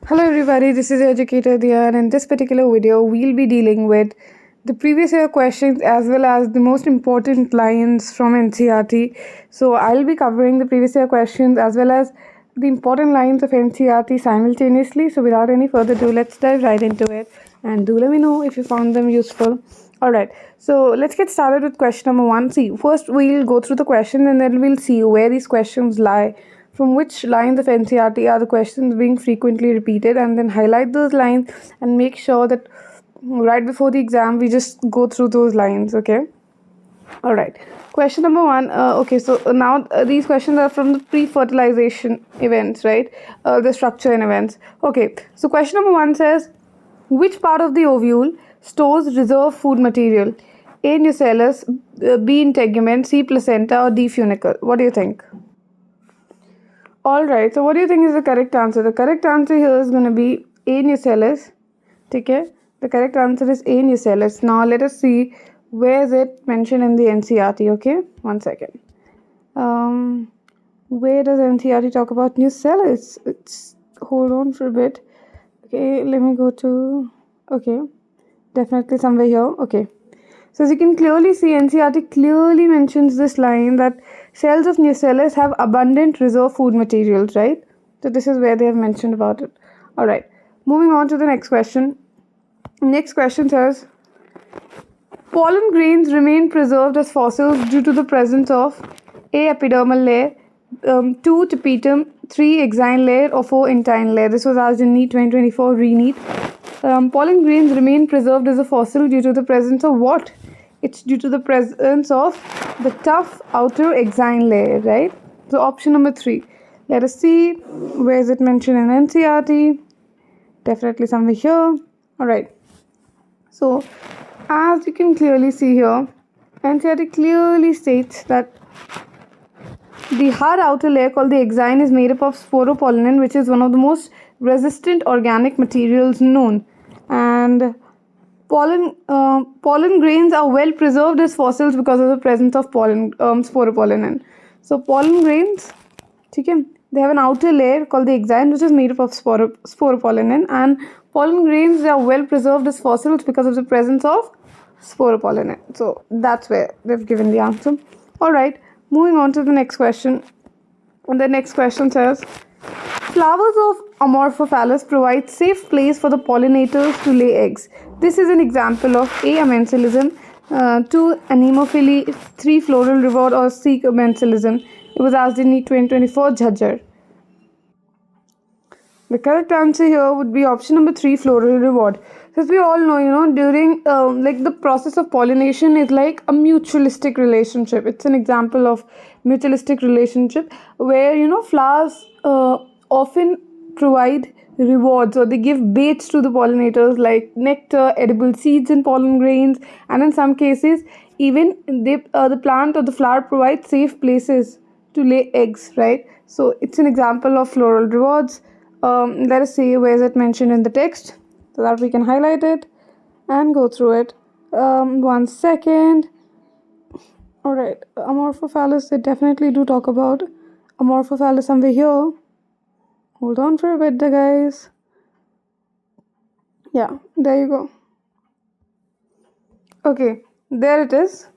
Hello everybody, this is Educator Diya, and in this particular video we'll be dealing with the previous year questions as well as the most important lines from NCERT. So I'll be covering the previous year questions as well as the important lines of NCERT simultaneously. So without any further ado, let's dive right into it, and do let me know if you found them useful. Alright, so let's get started with question number one. See, first we'll go through the question and then we'll see where these questions lie, from which lines of NCERT are the questions being frequently repeated, and then highlight those lines and make sure that right before the exam we just go through those lines. Okay. All right. Question number one. Okay, so now these questions are from the pre-fertilization events, right? The structure and events. Okay, so question number one says, which part of the ovule stores reserve food material? A. Nucellus, B. integument, C. placenta, or D. funicle. What do you think? All right. So, what do you think is the correct answer? The correct answer here is going to be A. nucellus. Okay. The correct answer is A. nucellus. Now, let us see where is it mentioned in the NCERT. Okay. 1 second. Where does NCERT talk about nucellus? It's hold on for a bit. Okay. Let me go to. Okay. Definitely somewhere here. Okay. So as you can clearly see, NCERT clearly mentions this line that cells of nucellus have abundant reserve food materials, right? So this is where they have mentioned about it. All right. Moving on to the next question. Next question says, pollen grains remain preserved as fossils due to the presence of A. epidermal layer, 2. tapetum, 3. exine layer, or 4. intine layer. This was asked in NEET 2024 re-NEET. Pollen grains remain preserved as a fossil due to the presence of what? It's due to the presence of the tough outer exine layer, right? So option number 3. Let us see where is it mentioned in NCERT. Definitely somewhere here. All right. So as you can clearly see here, NCERT clearly states that the hard outer layer called the exine is made up of sporopollenin, which is one of the most resistant organic materials known. And pollen grains are well preserved as fossils because of the presence of sporopollenin. So pollen grains, okay, they have an outer layer called the exine, which is made up of sporopollenin, and pollen grains, they are well preserved as fossils because of the presence of sporopollenin. So that's where they've given the answer. All right, moving on to the next question. And the next question says, flowers of Amorphophallus provide safe place for the pollinators to lay eggs. This is an example of A. amencillism, 2. anemophily, 3. floral reward, or C. commensalism. It was asked in NEET 2024 Jhajjar. The correct answer here would be option number 3, floral reward. As we all know, during like the process of pollination is like a mutualistic relationship. It's an example of mutualistic relationship where flowers often provide rewards, or they give baits to the pollinators like nectar, edible seeds, and pollen grains. And in some cases, even the plant or the flower provides safe places to lay eggs, right? So it's an example of floral rewards. Let us see where is it mentioned in the text so that we can highlight it and go through it. 1 second. All right, Amorphophallus, they definitely do talk about Amorphophallus somewhere here. Hold on for a bit, guys. Yeah, there you go. Okay, there it is.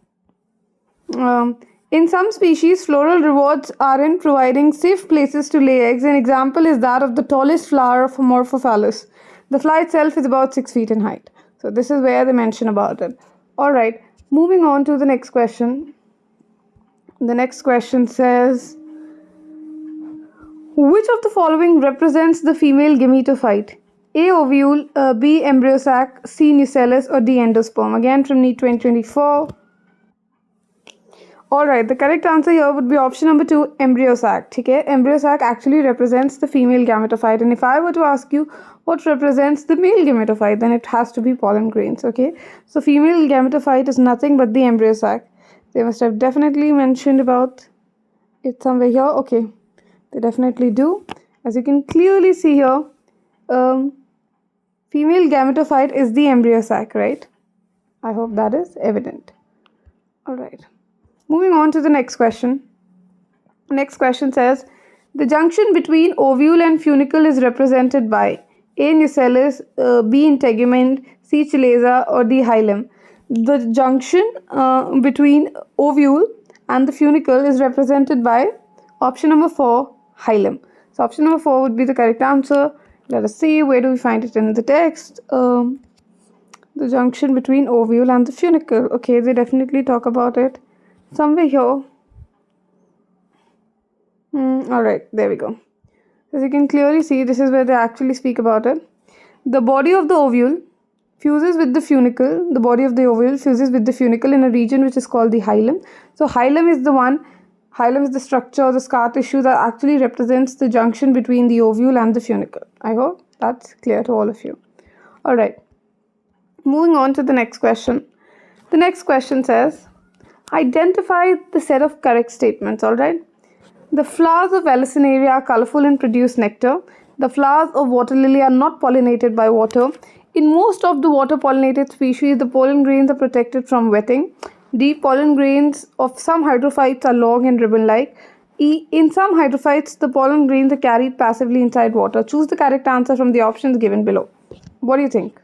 In some species, floral rewards are in providing safe places to lay eggs. An example is that of the tallest flower of Amorphophallus. The flower itself is about 6 feet in height. So this is where they mention about it. All right, moving on to the next question. The next question says, which of the following represents the female gametophyte? A. ovule, B. embryo sac, C. nucellus, or D. endosperm. Again from NEET 2024. Alright, the correct answer here would be option number 2, embryo sac. Okay? Embryo sac actually represents the female gametophyte, and if I were to ask you what represents the male gametophyte, then it has to be pollen grains. Okay, so female gametophyte is nothing but the embryo sac. They must have definitely mentioned about it somewhere here. Okay, they definitely do. As you can clearly see here, female gametophyte is the embryo sac, right? I hope that is evident. Alright. Moving on to the next question. Next question says, the junction between ovule and funicle is represented by A. Nucellus, B. integument, C. chalaza, or D. hilum. The junction between ovule and the funicle is represented by option number 4, hilum. So option number 4 would be the correct answer. Let us see, where do we find it in the text? The junction between ovule and the funicle. Okay, they definitely talk about it somewhere here. All right, there we go. As you can clearly see, this is where they actually speak about it. The body of the ovule fuses with the funicle. The body of the ovule fuses with the funicle in a region which is called the hilum. So hilum is the structure or the scar tissue that actually represents the junction between the ovule and the funicle. I hope that's clear to all of you. All right. Moving on to the next question. The next question says, identify the set of correct statements. All right. The flowers of Vallisneria are colorful and produce nectar. The flowers of water lily are not pollinated by water. In most of the water pollinated species, the pollen grains are protected from wetting. D. Pollen grains of some hydrophytes are long and ribbon-like. E. In some hydrophytes, the pollen grains are carried passively inside water. Choose the correct answer from the options given below. What do you think?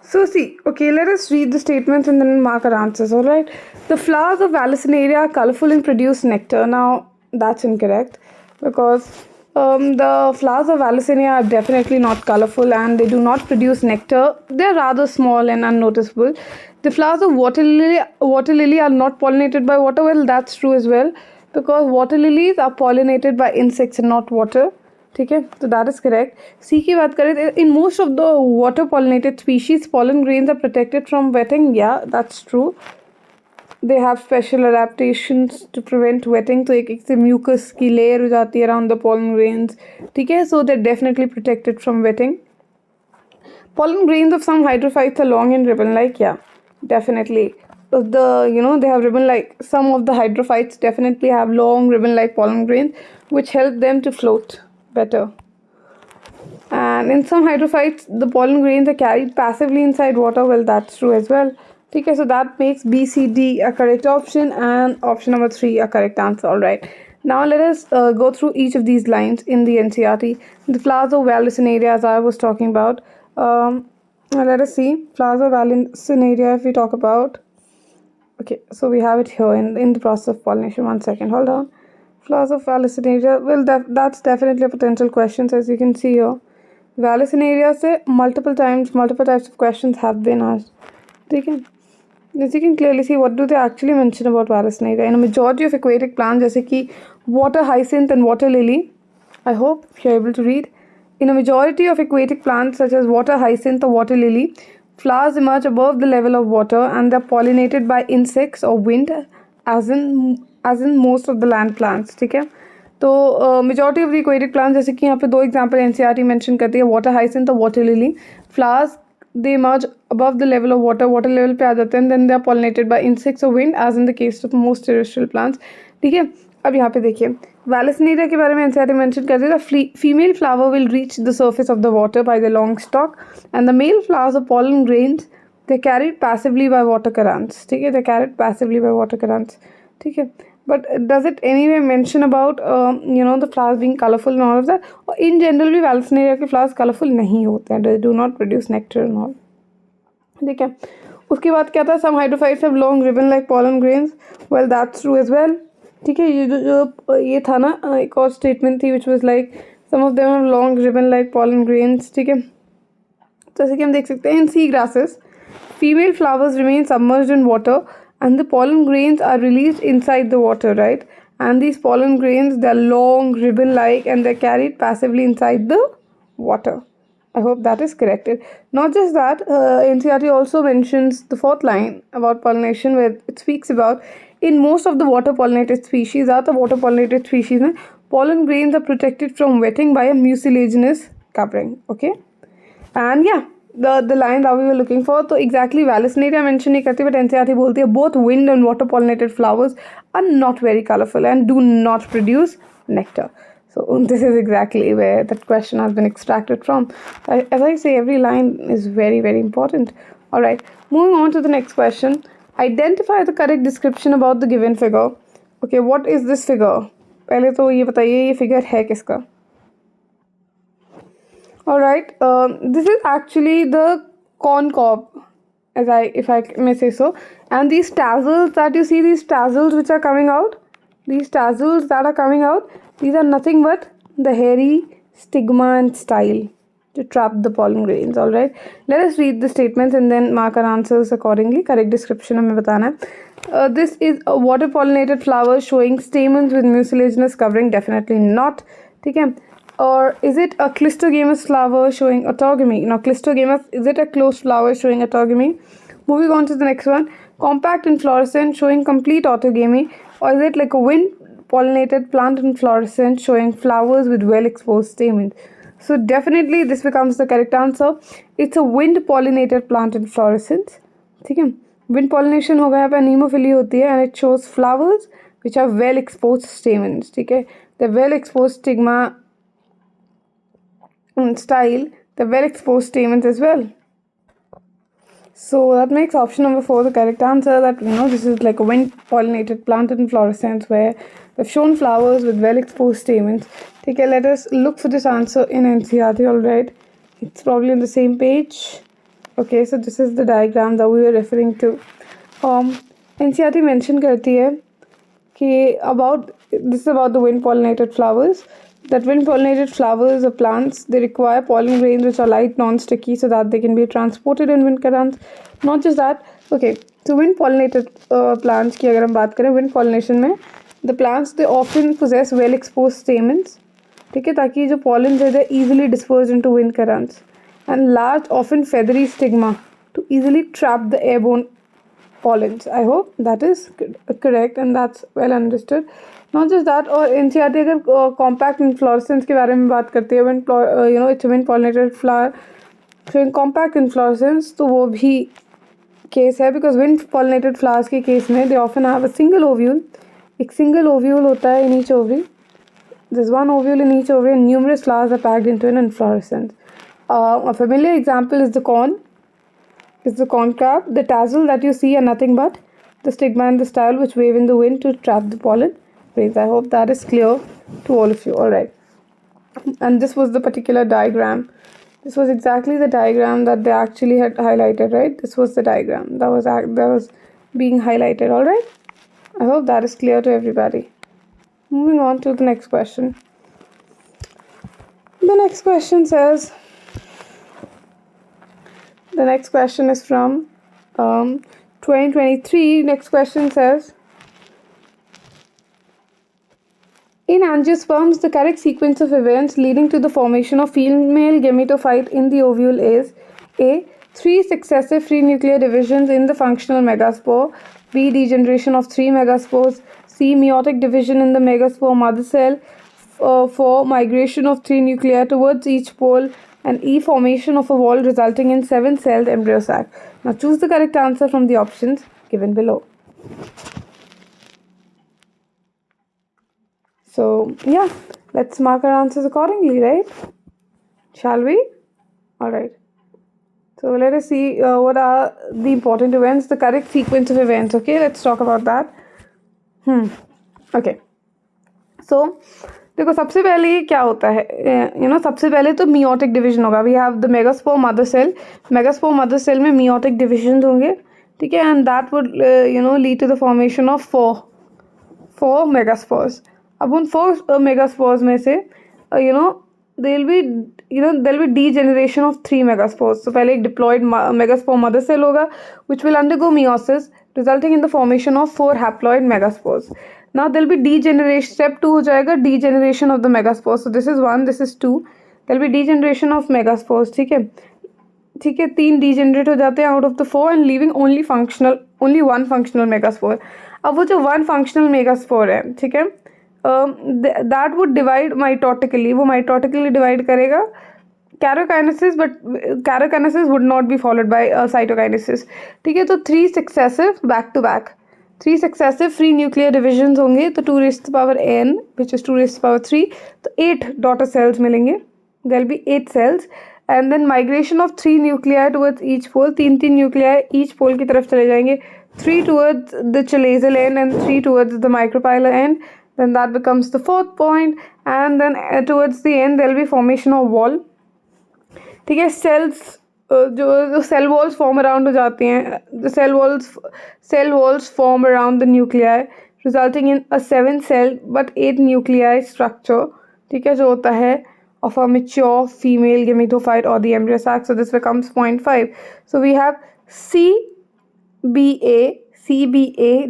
So see, okay, let us read the statements and then mark our answers, alright? The flowers of Vallisneria are colorful and produce nectar. Now, that's incorrect because the flowers of Vallisneria are definitely not colorful and they do not produce nectar. They're rather small and unnoticeable. The flowers of water lily are not pollinated by water. Well, that's true as well because water lilies are pollinated by insects and not water. ठीक है, so that is correct. C की बात करें, in most of the water pollinated species, pollen grains are protected from wetting. Yeah, that's true. They have special adaptations to prevent wetting. तो एक से mucus की layer हो जाती है around the pollen grains. ठीक है, so they're definitely protected from wetting. Pollen grains of some hydrophytes are long and ribbon-like. Yeah, definitely. They have ribbon-like. Some of the hydrophytes definitely have long ribbon-like pollen grains, which help them to float better. And in some hydrophytes, the pollen grains are carried passively inside water. Well, that's true as well. Okay, so that makes B, C, D a correct option and option number 3 a correct answer. All right. Now let us go through each of these lines in the NCERT. The flowers of Vallisneria, as I was talking about. Let us see. Flowers of Vallisneria, if we talk about. Okay, so we have it here in the process of pollination. 1 second, hold on. Flowers of Vallisneria, well, that's definitely a potential question, as you can see here. Vallisneria se multiple types of questions have been asked. Okay. As you can clearly see, what do they actually mention about Vallisneria? In a majority of aquatic plants, जैसे कि water hyacinth and water lily, I hope you're able to read. In a majority of aquatic plants, such as water hyacinth or water lily, flowers emerge above the level of water and they're pollinated by insects or wind, as in most of the land plants. ठीक है, तो majority of the aquatic plants, जैसे कि यहाँ पे 2 example NCERT mention करती है, water hyacinth और water lily, flowers they emerge above the level of water level पे आ जाते हैं, and then they are pollinated by insects or wind, as in the case of most terrestrial plants. ठीक है, अब यहाँ पे देखिए Vallisneria के बारे में NCERT mention करती है, the female flower will reach the surface of the water by the long stalk, and the male flowers of pollen grains they're carried passively by water currents. ठीक है, they're carried passively by water currents. ठीक है, but does it anyway mention about the flowers being colorful and all of that? Or in general भी Vallisneria के flowers colorful नहीं होते हैं, they do not produce nectar and all. ठीक है, उसके बाद क्या था, some hydrophytes have long ribbon like pollen grains. Well, that's true as well. ठीक है, ये था ना एक और statement थी which was like some of them have long ribbon like pollen grains. ठीक है, तो जैसे कि हम देख सकते हैं in sea grasses, female flowers remain submerged in water and the pollen grains are released inside the water, right? And these pollen grains, they're long, ribbon-like, and they're carried passively inside the water. I hope that is corrected. Not just that, NCERT also mentions the 4th line about pollination, where it speaks about in most of the water pollinated species, pollen grains are protected from wetting by a mucilaginous covering. Okay, and yeah, the line that we were looking for, so exactly Vallisneria mention नहीं करती, but NCERT बोलती है both wind and water pollinated flowers are not very colorful and do not produce nectar. So this is exactly where that question has been extracted from. As I say, every line is very, very important. All right, moving on to the next question. Identify the correct description about the given figure. Okay, what is this figure? पहले तो ये बताइए ये figure है किसका? All right. This is actually the corn cob, if I may say so. And these tassels that you see, these tassels which are coming out, these tassels that are coming out, these are nothing but the hairy stigma and style to trap the pollen grains. All right. Let us read the statements and then mark our answers accordingly. Correct description हमें बताना है. This is a water pollinated flower showing stamens with mucilaginous covering. Definitely not. ठीक है. Or is it a clistogamous flower showing autogamy? Now, clistogamous, is it a closed flower showing autogamy? Moving on to the next one. Compact inflorescence showing complete autogamy. Or is it like a wind pollinated plant inflorescence showing flowers with well exposed stamens? So, definitely this becomes the correct answer. It's a wind pollinated plant inflorescence. ठीक है. Wind pollination होगा यहाँ पे anemophily होती है and it shows flowers which have well exposed stamens. ठीक है. The well exposed stigma style, the well exposed stamens as well. So that makes option number 4 the correct answer. That this is like a wind pollinated plant inflorescence where they've shown flowers with well exposed stamens. Okay, let us look for this answer in NCERT. Alright, it's probably on the same page. Okay, so this is the diagram that we were referring to. NCERT mention करती है कि this is about the wind pollinated flowers. That wind pollinated flowers or plants, they require pollen grains which are light, non-sticky, so that they can be transported in wind currents. Not just that, okay, so wind pollinated plants की अगर हम बात करें wind pollination में, the plants they often possess well exposed stamens, ठीक है, ताकि जो pollens है they're easily dispersed into wind currents, and large often feathery stigma to easily trap the airborne pollens. I hope that is correct and that's well understood. Not just that, और NCERT अगर compact inflorescence के बारे में बात करती है, when it's a wind pollinated flower showing compact inflorescence, तो वो भी केस है, because wind pollinated flowers के केस में they often have a single ovule. एक single ovule होता है in each ovary. There's one ovule in each ovary and numerous flowers are packed into an inflorescence. A familiar example is the corn. Is the corn cob. The tassel that you see are nothing but the stigma and the style which wave in the wind to trap the pollen grains. I hope that is clear to all of you. Alright. And this was the particular diagram. This was exactly the diagram that they actually had highlighted, right? This was the diagram that was being highlighted. Alright. I hope that is clear to everybody. Moving on to the next question. The next question says, the next question is from 2023. Next question says, in angiosperms, the correct sequence of events leading to the formation of female gametophyte in the ovule is A. 3 successive free nuclear divisions in the functional megaspore, B. Degeneration of 3 megaspores, C. Meiotic division in the megaspore mother cell, 4. Migration of 3 nuclei towards each pole, and E. Formation of a wall resulting in 7-celled embryo sac. Now choose the correct answer from the options given below. So yeah, let's mark our answers accordingly, right? Shall we? Alright. So let us see what are the important events, the correct sequence of events. Okay, let's talk about that. Okay. So देखो सबसे पहले ये क्या होता है, सबसे पहले तो meiotic division होगा. We have the megaspore mother cell. Megaspore mother cell में meiotic divisions होंगे, ठीक है, and that would lead to the formation of four megaspores. अब उन 4 megaspores में से there'll be degeneration of 3 megaspores. So पहले एक diploid megaspore mother cell होगा which will undergo meiosis resulting in the formation of 4 haploid megaspores. Now there'll be degeneration. Step 2 हो जाएगा degeneration of the megaspores. So this is 1, this is 2. There'll be degeneration of megaspores. ठीक है, 3 degenerate हो जाते हैं out of the 4 and leaving only one functional megaspore. अब वो जो one functional megaspore है, ठीक है, that would divide mitotically. वो mitotically divide करेगा karyokinesis, but karyokinesis would not be followed by cytokinesis. ठीक है, तो 3 successive back to back, 3 successive free nuclear divisions होंगे, तो 2 raised to the power n which is 2 raised to the power 3, तो 8 daughter cells मिलेंगे. There will be 8 cells and then migration of 3 nuclei towards each pole. 3 nuclei each pole की तरफ चले जाएंगे, 3 towards the chalazal end and 3 towards the micropylar end. Then that becomes the 4th point, and then towards the end there will be formation of wall. ठीक है, sales जो cell walls form around हो जाती हैं, the cell walls form around the nuclei resulting in a 7 cell but 8 nuclei structure, ठीक है, जो होता है of a mature female gametophyte or the embryo sac. So this becomes 0.5. So we have CBA,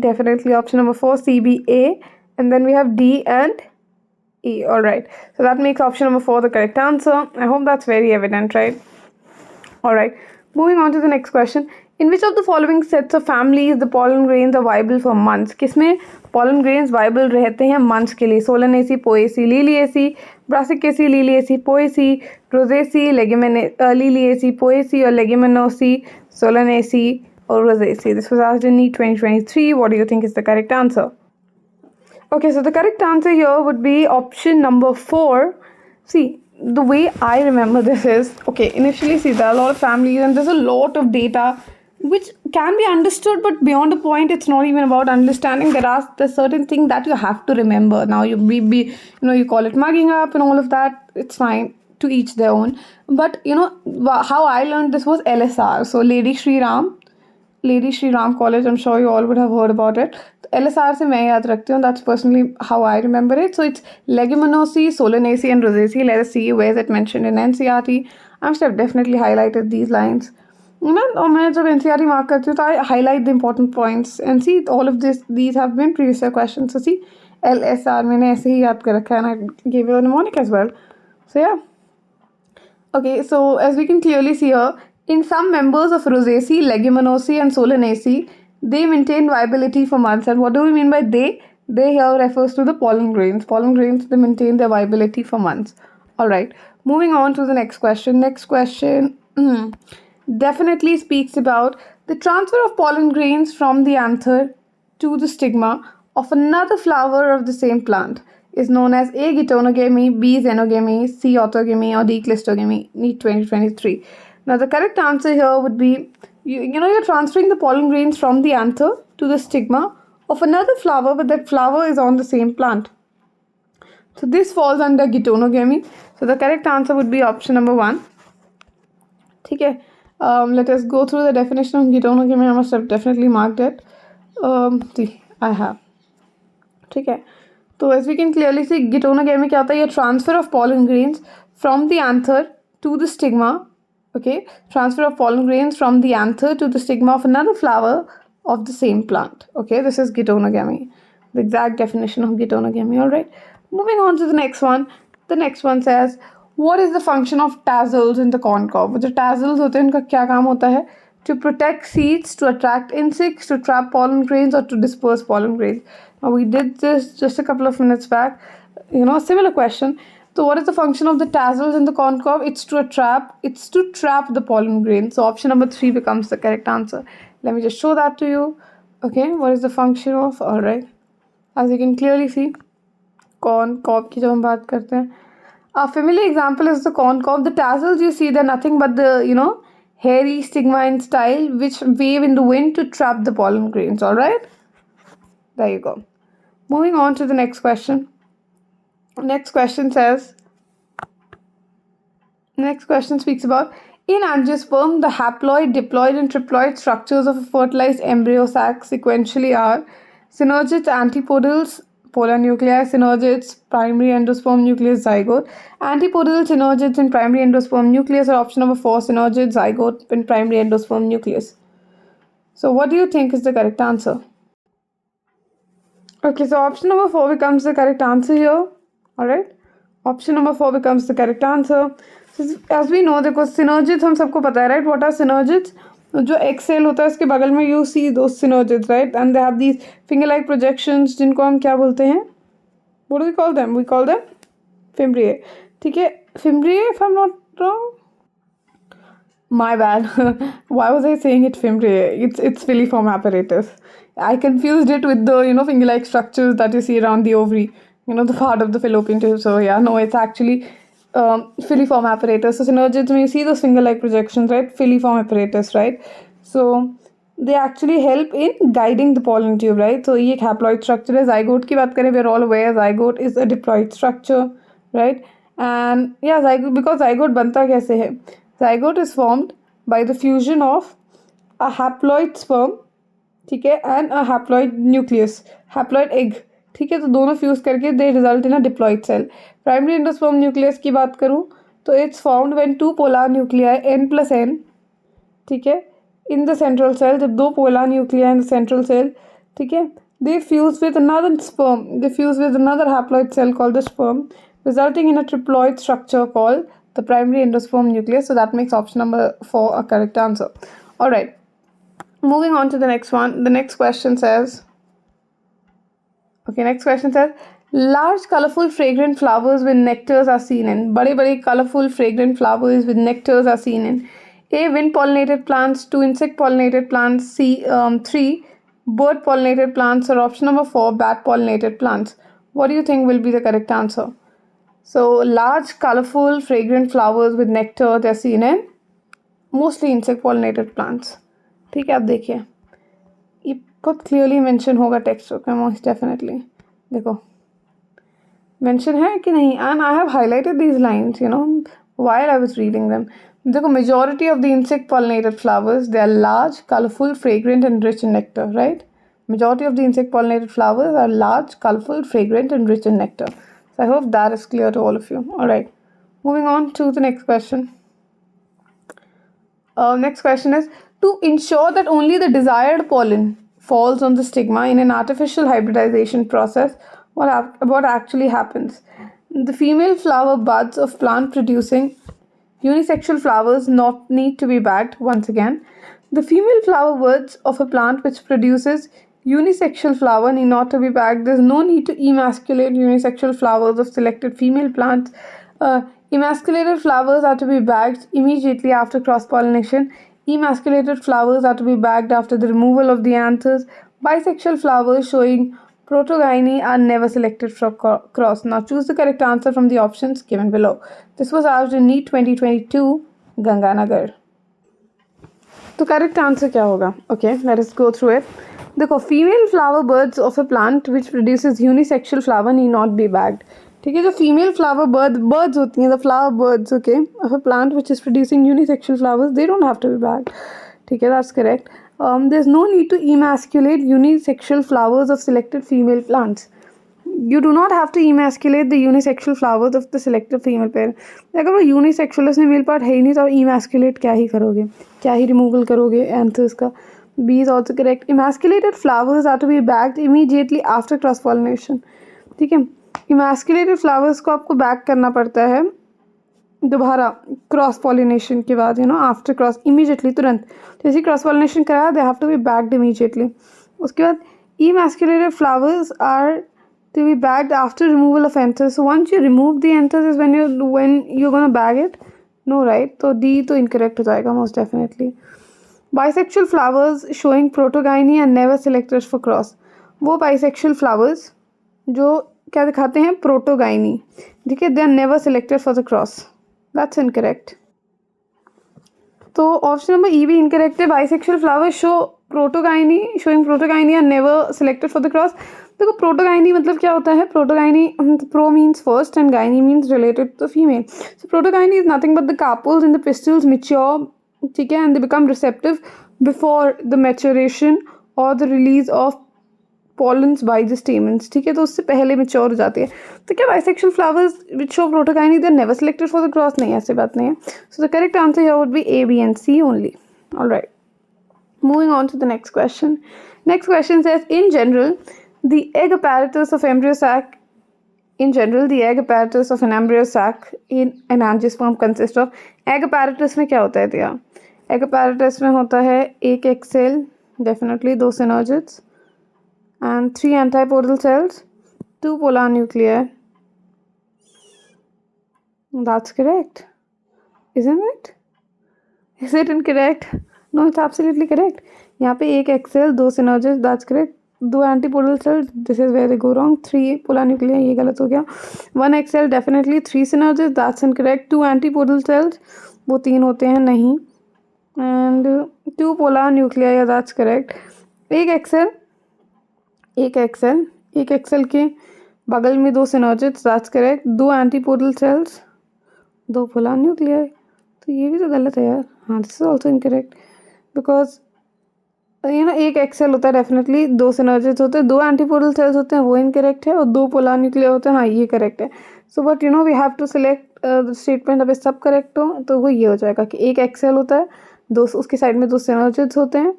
definitely option number 4, CBA, and then we have D and E. All right. So that makes option number 4 the correct answer. I hope that's very evident, right? All right. Moving on to the next question. In which of the following sets of families the pollen grains are viable for months? किसमें pollen grains viable रहते हैं months के लिए? Solanaceae, Poaceae, Liliaceae, Brassicaceae, Liliaceae, Poaceae, Rosaceae, Liliaceae, Poaceae, or Leguminosae, Solanaceae, or Rosaceae. This was asked in NEET 2023. What do you think is the correct answer? Okay, so the correct answer here would be option number 4. See, the way I remember this is, okay, initially see there are a lot of families and there's a lot of data which can be understood, but beyond a point it's not even about understanding. There's certain thing that you have to remember. Now you you call it mugging up and all of that, it's fine, to each their own. But how I learned this was LSR. So Lady Shri Ram College, I'm sure you all would have heard about it. LSR से मैं याद रखती हूँ. That's personally how I remember it. So it's Leguminosae, Solanaceae, and Rosaceae. Let us see where is it mentioned in NCERT. I'm sure I've definitely highlighted these lines. और मैं जब NCERT mark करती हूँ तो I highlight the important points and see all of these have been previous year questions. So see, LSR मैंने ऐसे ही याद कर रखा है, and I gave you a mnemonic as well. So yeah. Okay, so as we can clearly see here, in some members of Rosaceae, Leguminosae, and Solanaceae, they maintain viability for months. And what do we mean by they? They here refers to the pollen grains. Pollen grains, they maintain their viability for months. Alright, moving on to the next question. Next question definitely speaks about the transfer of pollen grains from the anther to the stigma of another flower of the same plant is known as A. Geitonogamy, B. Xenogamy, C. Autogamy, or D. Clistogamy. NEET 2023. Now the correct answer here would be, you're transferring the pollen grains from the anther to the stigma of another flower, but that flower is on the same plant. So this falls under Geitonogamy. So the correct answer would be option number 1. Okay. Let us go through the definition of Geitonogamy. I must have definitely marked it. See, I have. Okay. So as we can clearly see, Geitonogamy क्या होता है? Transfer of pollen grains from the anther to the stigma. Okay, transfer of pollen grains from the anther to the stigma of another flower of the same plant. Okay, this is Geitonogamy, the exact definition of Geitonogamy. All right, moving on to the next one. The next one says, what is the function of tassels in the corn cob? जो tassels होते हैं उनका क्या काम होता है? To protect seeds, to attract insects, to trap pollen grains, or to disperse pollen grains. Now we did this just a couple of minutes back. Similar question. So what is the function of the tassels in the corn cob? It's to trap the pollen grain. So option number 3 becomes the correct answer. Let me just show that to you. Okay, what is the function of? All right, as you can clearly see, corn cob की जब हम बात करते हैं, a familiar example is the corn cob. The tassels you see, they're nothing but the hairy stigma and style which wave in the wind to trap the pollen grains. All right, there you go. Moving on to the next question. Next question speaks about, in angiosperm, the haploid, diploid, and triploid structures of a fertilized embryo sac sequentially are synergids, antipodals, polar nuclei, synergids, primary endosperm nucleus, zygote. Antipodal, synergids, and primary endosperm nucleus are option number 4, synergids, zygote, and primary endosperm nucleus. So what do you think is the correct answer? Okay, so option number 4 becomes the correct answer here. Alright, option number 4 becomes the correct answer. So as we know, देखो synergids हम सबको पता है, right? What are synergids? जो egg cell होता है उसके बगल में you see those synergids, right? And they have these finger-like projections जिनको हम क्या बोलते हैं? What do we call them? We call them fimbriae. ठीक है, fimbriae if I'm not wrong. My bad. Why was I saying it fimbriae? It's filiform apparatus. I confused it with the finger-like structures that you see around the ovary. The part of the fallopian tube. So yeah, no, it's actually filiform apparatus. So synergids, when you see those finger-like projections, right? Filiform apparatus, right? So they actually help in guiding the pollen tube, right? So ये एक haploid structure है. Zygote की बात करें, we're all aware zygote is a diploid structure, right? And yeah, zygote, because zygote बनता कैसे है? zygote is formed by the fusion of a haploid sperm, ठीक है, and a haploid nucleus, haploid egg, ठीक है, तो दोनों फ्यूज करके they result in a diploid cell. Primary endosperm nucleus की बात करूँ तो it's formed when two polar nuclei n+n, ठीक है, इन द सेंट्रल सेल, जब दो polar nuclei in the central cell, ठीक है, they fuse with another sperm, they fuse with another haploid cell called the sperm, resulting in a triploid structure called the primary endosperm nucleus. So that makes option number 4 a correct answer. All right, moving on to the next one. The next question says, large colorful fragrant flowers with nectars are seen in. बड़े colorful fragrant flowers with nectars are seen in A. wind pollinated plants, 2. insect pollinated plants, 3. bird pollinated plants, or option number 4, bat pollinated plants. What do you think will be the correct answer? So large colorful fragrant flowers with nectar, they are seen in mostly insect pollinated plants. ठीक है, आप देखिए ये बहुत clearly mention होगा text book में, most definitely. देखो mention है कि नहीं, and I have highlighted these lines you know while I was reading them. देखो, majority of the insect pollinated flowers, they are large, colorful, fragrant and rich in nectar, right? Majority of the insect pollinated flowers are large, colorful, fragrant and rich in nectar. So I hope that is clear to all of you. All right, moving on to the next question. Next question is, to ensure that only the desired pollen falls on the stigma in an artificial hybridization process, what actually happens? The female flower buds of plant producing unisexual flowers not need to be bagged. Once again, the female flower buds of a plant which produces unisexual flower need not to be bagged. There's no need to emasculate unisexual flowers of selected female plants. Emasculated flowers are to be bagged immediately after cross-pollination. Emasculated flowers are to be bagged after the removal of the anthers. Bisexual flowers showing protogyny are never selected for cross. Now choose the correct answer from the options given below. This was asked in NEET 2022, Ganganagar. तो correct answer क्या होगा? Okay, let us go through it. देखो, female flower birds of a plant which produces unisexual flower need not be bagged. ठीक है, जो female flower birds होती हैं, the flower birds, okay, of a plant which is producing unisexual flowers, they don't have to be bagged. ठीक है, that's correct. There's no need to emasculate unisexual flowers of selected female plants. You do not have to emasculate the unisexual flowers of the selected female pair. अगर वो unisexual उसमें male part है ही नहीं तो emasculate क्या ही करोगे, क्या ही removal करोगे anthers का. B is also correct. Emasculated flowers are to be bagged immediately after cross pollination. ठीक है, emasculated flowers को आपको बैग करना पड़ता है दोबारा क्रॉस पॉलिनेशन के बाद, आफ्टर क्रॉस, इमीडिएटली, तुरंत. जैसे क्रॉस पॉलिनेशन कराया, they have to be bagged immediately. उसके बाद emasculated flowers are to be bagged after removal of anthers. So once you remove the anthers is when you're gonna bag it. No, right? तो D तो incorrect हो जाएगा most definitely. Bisexual flowers showing protogyny are never selected for cross. वो bisexual flowers जो क्या दिखाते हैं, protogyny, ठीक है, they are never selected for the cross. That's incorrect. तो ऑप्शन नंबर ई भी इनकरेक्ट है. Bisexual flowers showing protogyny are never selected for the cross. देखो, प्रोटोगाइनी मतलब क्या होता है? Protogyny, pro means first and gyny means related to female. So protogyny is nothing but the carpels in the pistils mature, ठीक है, and they become receptive before the maturation और the release of pollens by the stamens. ठीक है, तो उससे पहले mature हो जाती है. तो क्या bisexual flowers which show protogyny they are never selected for the cross? नहीं, ऐसी बात नहीं है. So the correct answer here would be A, B and C only. All right, moving on to the next question. Next question says, in general, the egg apparatus of embryo sac an embryo sac in an angiosperm consists of. egg apparatus में क्या होता है दिया? egg apparatus में होता है एक egg cell, definitely 2 synergids and 3 antipodal cells, 2 polar nuclei. That's correct, isn't it? Is it incorrect? No, it's absolutely correct. यहाँ पे एक egg cell, 2 synergids, that's correct. 2 antipodal cells, this is where they go wrong. 3 polar nuclei, ये गलत हो गया. 1 egg cell, definitely. 3 synergids, that's incorrect. 2 antipodal cells, वो 3 होते हैं, नहीं. And 2 polar nuclei, yeah, that's correct. एक एक्सेल के बगल में 2 synergids, that's correct. 2 antipodal cells, 2 polar nuclei, तो ये भी तो गलत है यार. हाँ, this is also incorrect because एक एक्सेल होता है डेफिनेटली, 2 सिनर्जिड्स होते हैं, 2 एंटीपोडल सेल्स होते हैं, वो इनकरेक्ट है, और 2 पोलर न्यूक्लियर होते हैं, हाँ ये करेक्ट है. So but we have to select statement. अब सब करेक्ट हो तो वो ये हो जाएगा कि एक एक्सेल होता है, 2 उसके साइड में 2 सिनर्जिड्स होते हैं,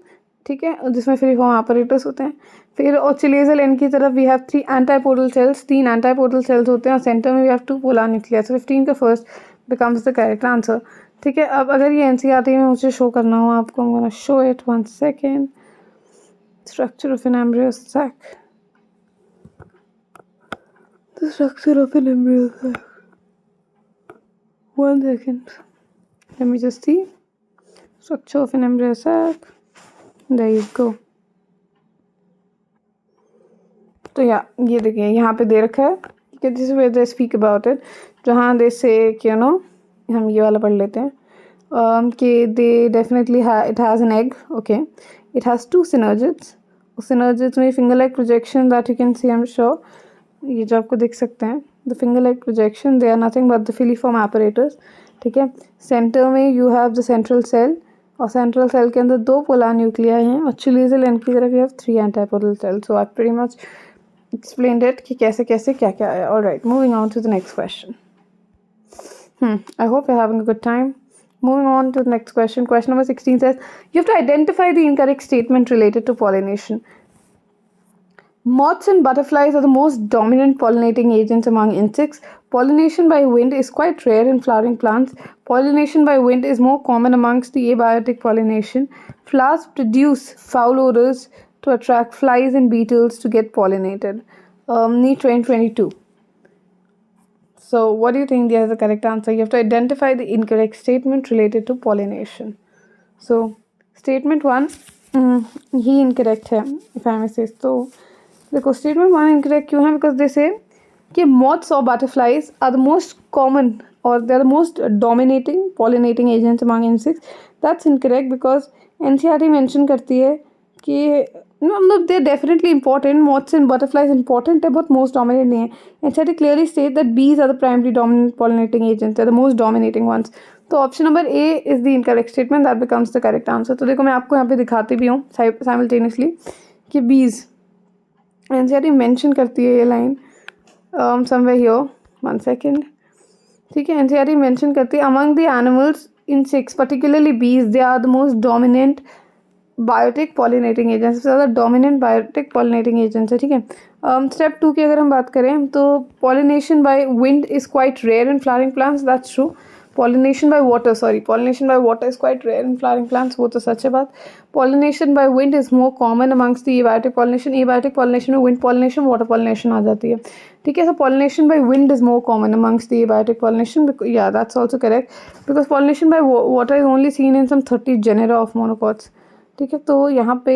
ठीक है, जिसमें फ्री फॉर्म ऑपरेटर्स होते हैं. फिर ऑक्सीलेजल एंड की तरफ we have 3 antipodal cells, 3 antipodal cells होते हैं, और सेंटर में we have 2 polar nuclear. So 15 का first becomes the correct answer. ठीक है, अब अगर ये एनसीईआरटी में मुझे शो करना हो आपको, I'm gonna show it 1 second. Structure of an embryo sac. The structure of an embryo sac. 1 second. Let me just see. Structure of an embryo sac. There you go. तो ये देखिए यहाँ पे दे रखा है कि this way they speak about it, जहाँ दे से कि हम ये वाला पढ़ लेते हैं कि they definitely it has an egg. Okay, it has 2 synergids. उस सिनर्जिड्स में finger like projection that you can see, I am sure, ये जो आपको दिख सकते हैं, the finger like projection, they are nothing but the filiform apparatus. ठीक है, सेंटर में you have the central cell, और सेंट्रल सेल के अंदर 2 पोलर न्यूक्लियाई हैं, और चिलीजल एंड की तरफ you have 3 antipodal sales. So I pretty much explained it कि कैसे कैसे क्या क्या है. All right, moving on to the next question. I hope you're having a good time. Moving on to the next question. Question number 16 says, you have to identify the incorrect statement related to pollination. Moths and butterflies are the most dominant pollinating agents among insects. Pollination by wind is quite rare in flowering plants. Pollination by wind is more common amongst the abiotic pollination. Flowers produce foul odors to attract flies and beetles to get pollinated. Need 2022. So what do you think is the correct answer? You have to identify the incorrect statement related to pollination. So statement 1 he incorrect है, if I may say. तो देखो statement 1 incorrect क्यों है? Because they say कि moths or butterflies are the most common, or they are the most dominating pollinating agents among insects. That's incorrect because NCERT mention करती है कि मतलब they definitely important, moths and butterflies important है, but most dominate नहीं है. NCERT clearly state that bees are the primary dominant pollinating agents, they are the most dominating ones. तो option number A is the incorrect statement, that becomes the correct answer. तो देखो मैं आपको यहाँ पे दिखाती भी हूँ साइमल्टेनियसली कि बीज, NCERT मेंशन करती है ये लाइन समवेयर हियर, 1 सेकेंड. ठीक है, NCERT मेंशन करती है among the animals, insects particularly bees, they are the most dominant biotic pollinating agent, सबसे ज़्यादा डोमिनेंट बायोटिक पॉलिनेटिंग एजेंट्स है. ठीक है, स्टेप 2 की अगर हम बात करें तो pollination by wind is quite rare in flowering plants, that's true. Pollination by water, pollination by water is quite rare in flowering plants, वो तो सच है बात. Pollination by wind is more common amongst the abiotic pollination. Abiotic pollination में wind pollination, water pollination आ जाती है. ठीक है, so pollination by wind is more common amongst the abiotic pollination. Yeah that's also correct because pollination by water is only seen in some 30 genera of monocots. ठीक है, तो यहाँ पे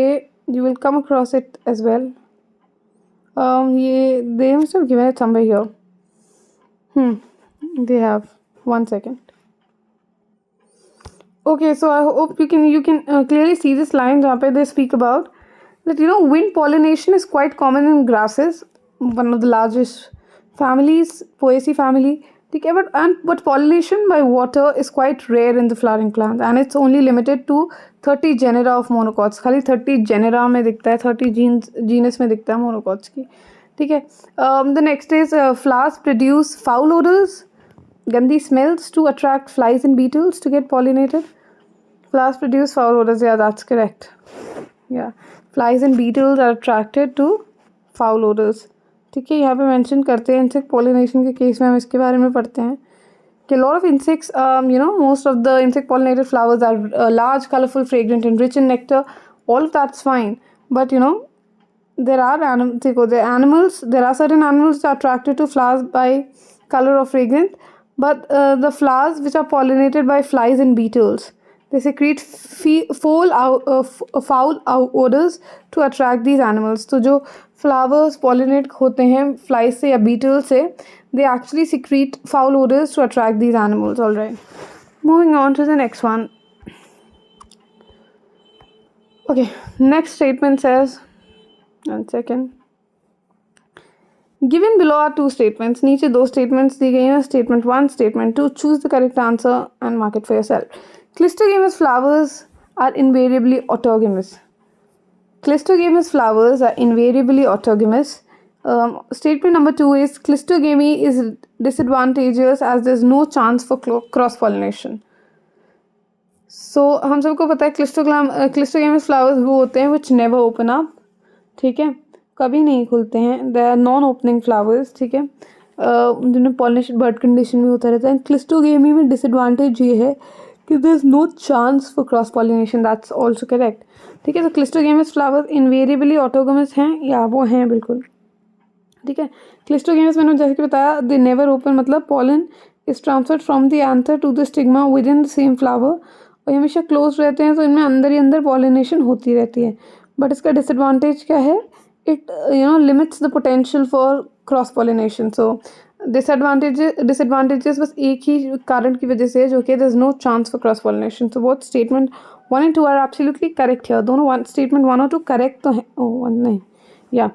you will come across it as well. ये they must have given it somewhere here. They have 1 second. Okay, so I hope you can clearly see this line जहाँ पे they speak about that wind pollination is quite common in grasses, one of the largest families, Poaceae family. ठीक है, but pollination by water is quite rare in the flowering plants, and it's only limited to 30 genera of monocots. खाली 30 genera में दिखता है, 30 genus में दिखता है monocots की. ठीक है, the next is flowers produce foul odors, gandhi smells to attract flies and beetles to get pollinated. Flowers produce foul odors. Yeah, that's correct. Yeah, flies and beetles are attracted to foul odors. ठीक है, यहाँ पे mention करते हैं insect pollination के case में हम इसके बारे में पढ़ते हैं कि lot of insects, most of the insect pollinated flowers are large, colourful, fragrant and rich in nectar. All of that's fine, but there are animals, there are certain animals that are attracted to flowers by color or fragrance, but the flowers which are pollinated by flies and beetles, they secrete foul odors to attract these animals. तो जो flowers pollinate होते हैं flies से या beetles से, they actually secrete foul odors to attract these animals. All right, moving on to the next one. Okay, next statement says, 1 second. Given below are two statements. नीचे दो statements दी गई हैं. Statement 1, Statement 2. Choose the correct answer and mark it for yourself. Clistogamous flowers are invariably autogamous. Clistogamous flowers are invariably autogamous. Statement number 2 is clistogamy is disadvantageous as there's no chance for cross pollination. So हम सबको पता है clistogamous flowers वो होते हैं which never open up. ठीक है, कभी नहीं खुलते हैं. They are non opening flowers. ठीक है, जिनमें पॉलिनेशन बर्ड कंडीशन में होता रहता है. क्लिस्टोगेमी में डिसएडवांटेज ये है कि there is no chance for cross pollination. That's also correct. ठीक है, तो क्लिस्टोगेमस फ्लावर्स इनवेरिएबली ऑटोगमस हैं या वो हैं बिल्कुल. ठीक है, क्लिस्टोगेमस मैंने जैसे कि बताया दे नेवर ओपन, मतलब pollen is transferred from the anther to the stigma within the same flower, और ये हमेशा क्लोज रहते हैं तो इनमें अंदर ही अंदर पॉलिनेशन होती रहती है. बट इसका डिसएडवांटेज क्या है? it limits the potential for cross pollination. So disadvantages बस एक ही कारण की वजह से है, जो कि there is no chance for cross pollination. So both statement 1 and 2 are absolutely correct here. दोनों statement 1 और 2 correct तो हैं. oh 1 नहीं, yeah.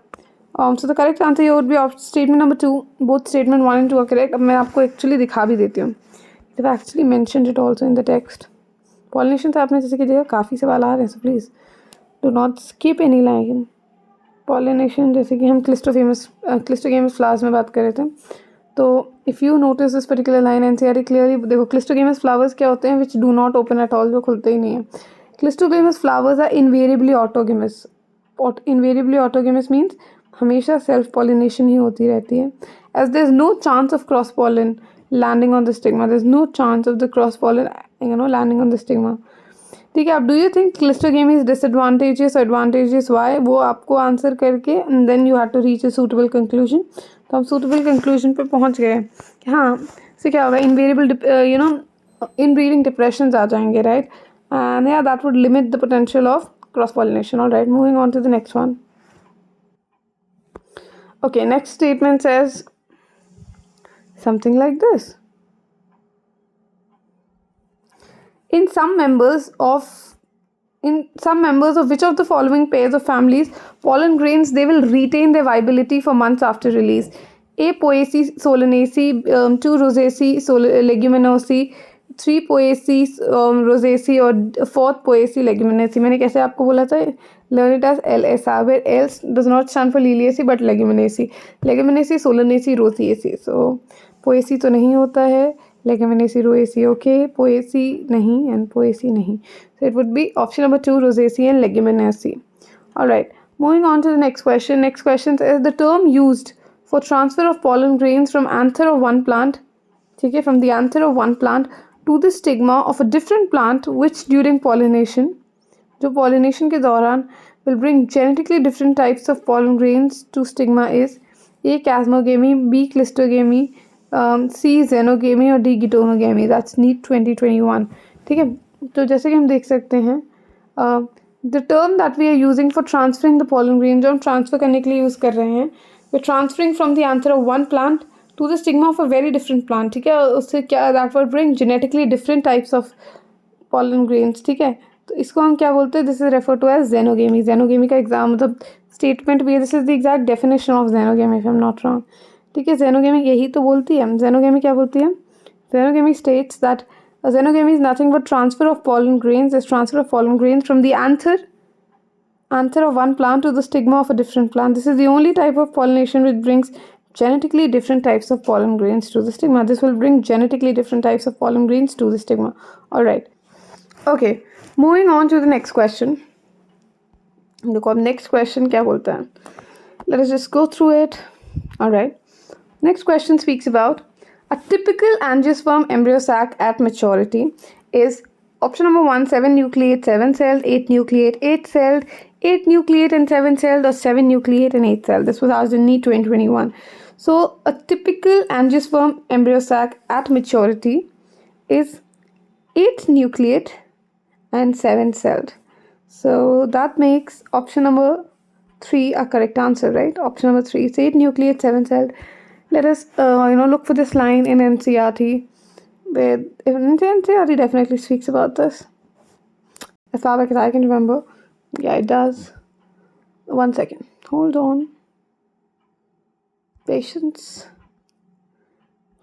So the correct answer here would be statement number 2. Both statement 1 and 2 are correct. अब मैं आपको actually दिखा भी देती हूँ. They've actually mentioned it also in the text. Pollination से आपने जैसे कि देखा काफ़ी सवाल आ रहे हैं, so please do not skip any line. Pollination जैसे कि हम क्लिस्टोगेमस फ्लावर्स में बात कर रहे थे, तो if you notice this particular line NCERT clearly देखो, क्लिस्टोगेमस फ्लावर्स क्या होते हैं which do not open at all, जो खुलते ही नहीं है. Cleistogamous flowers are invariably autogamous. Invariably autogamous means हमेशा सेल्फ पॉलिनेशन ही होती रहती है. As there is no chance of cross pollen landing on the stigma, there is no chance of the cross pollen landing on the stigma. ठीक है, अब do you think cleistogamy is disadvantages, advantages, why, वो आपको answer करके and then you have to reach a suitable conclusion. तो हम suitable conclusion पे पहुंच गए कि हाँ, इससे क्या होगा, इनवेरिएबल इनब्रीडिंग डिप्रेशंस आ जाएंगे, राइट. एंड या that would limit the potential of cross pollination. All right, moving on to the next one. Okay, next statement says something like this. In some members of which of the following pairs of families pollen grains they will retain their viability for months after release? A. Poaceae solanaceae, 2. Rosaceae leguminosae, 3. Poaceae rosaceae और 4th Poaceae leguminosae. मैंने कैसे आपको बोला था, learn it as LSR, where else does not stand for Liliaceae but Leguminaceae. Leguminaceae, Solanaceae, Rosaceae. So Poaceae तो नहीं होता है, Leguminaceae, Rosaceae, okay, Poaceae नहीं and Poaceae नहीं. So it would be option number 2, Rosaceae and Leguminaceae. Alright, moving on to the next question. Next question is the term used for transfer of pollen grains from anther of one plant, ठीक है, from the anther of one plant to the stigma of a different plant which during pollination, जो pollination के दौरान will bring genetically different types of pollen grains to stigma is A. Chasmogamy, B. Clistogamy, C. Xenogamy और D. Gitonogamy. That's NEET 2021. ठीक है, तो जैसे कि हम देख सकते हैं the term that we are using for transferring the pollen grain, जो हम transfer करने के लिए use कर रहे हैं, we're transferring from the anther of one plant to the stigma of a very different plant. ठीक है, उससे क्या, that will bring genetically different types of pollen grains. ठीक है, तो इसको हम क्या बोलते हैं, this is refer to as xenogamy. xenogamy का एग्जाम मतलब स्टेटमेंट भी है, this is the exact definition of xenogamy if I am not wrong. ठीक है, xenogamy यही तो बोलती है. xenogamy क्या बोलती है? xenogamy states that xenogamy is nothing but transfer of pollen grains, is transfer of pollen grains from the anther of one plant to the stigma of a different plant. This is the only type of pollination which brings genetically different types of pollen grains to the stigma. This will bring genetically different types of pollen grains to the stigma. All right. Okay, moving on to the next question. देखो अब next question क्या बोलता है. Let us just go through it. All right. Next question speaks about a typical angiosperm embryo sac at maturity is option number 1, 7 nucleate, 7 celled, 8 nucleate, 8 celled, 8 nucleate and 7 celled, or 7 nucleate and 8 celled. This was asked in NEET 2021. So a typical angiosperm embryo sac at maturity is 8 nucleate and 7 celled. So that makes option number 3 a correct answer, right? Option number 3 is 8 nucleate, 7 celled. Let us look for this line in NCERT. Where NCERT definitely speaks about this, as far back as I can remember. Yeah, it does. One second, hold on. Patience.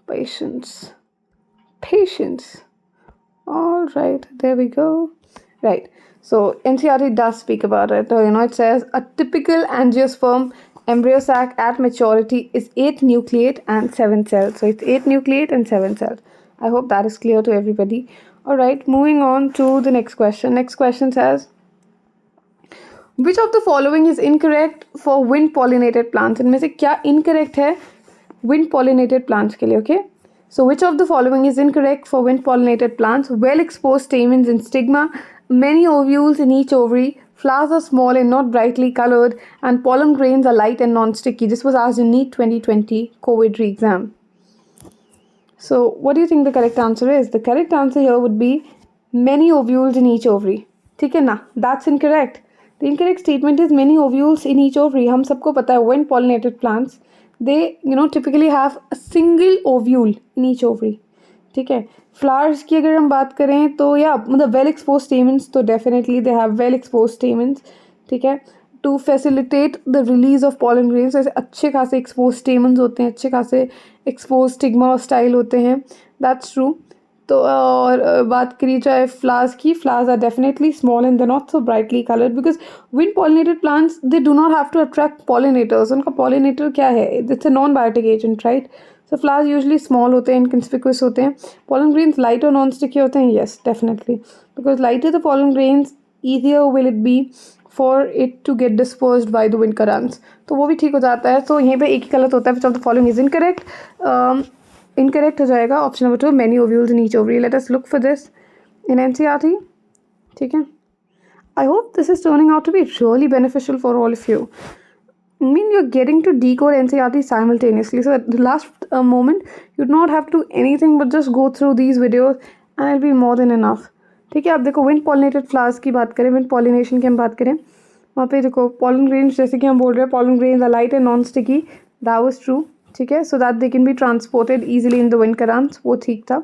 Patience. Patience. All right, there we go. Right. So NCERT does speak about it. It says a typical angiosperm embryo sac at maturity is 8 nucleate and 7 cells. So it's 8 nucleate and 7 cells. I hope that is clear to everybody. All right, moving on to the next question. Next question says, which of the following is incorrect for wind pollinated plants? इनमें से क्या incorrect है wind pollinated plants के लिए? Okay. So which of the following is incorrect for wind pollinated plants? Well exposed stamens and stigma, many ovules in each ovary, flowers are small and not brightly colored, and pollen grains are light and non-sticky. This was asked in NEET 2020 COVID re-exam. So what do you think the correct answer is? The correct answer here would be many ovules in each ovary. ठीक है ना? That's incorrect. The incorrect statement is many ovules in each ovary. हम सबको पता है wind pollinated plants, they typically have a single ovule in each ovary. ठीक है. Flowers की अगर हम बात करें तो मतलब well exposed stamens तो definitely they have well exposed stamens. ठीक है. To facilitate the release of pollen grains, ऐसे अच्छे खासे exposed stamens होते हैं, अच्छे खासे exposed stigma और style होते हैं. That's true. तो और बात करी जाए फ्लावर्स की, flowers are definitely small and they not so brightly coloured because wind pollinated plants they do not have to attract pollinators. उनका पॉलिनेटर क्या है? It's a non biotic agent, right? So flowers usually small होते हैं, inconspicuous होते हैं. Pollen grains light और non sticky होते हैं. Yes, definitely, because lighter the pollen grains easier will it be for it to get dispersed by the wind currents. तो वो भी ठीक हो जाता है. तो यहीं पे एक ही गलत होता है, which of the following is incorrect. Incorrect हो जाएगा option number 2, many ovules in each ovary. Let us look for this in NCERT. ठीक है. I hope this is turning out to be really beneficial for all of you. I mean, you're getting to decode NCERT simultaneously. So at the last moment, you do not have to do anything but just go through these videos and it'll be more than enough. ठीक है. आप देखो wind pollinated flowers की बात करें, wind pollination की हम बात करें, वहाँ पे देखो पॉलन ग्रेन्स, जैसे कि हम बोल रहे हैं pollen grains are light and non sticky. That was true. ठीक है. So that they can be transported easily in the wind currents. वो ठीक था.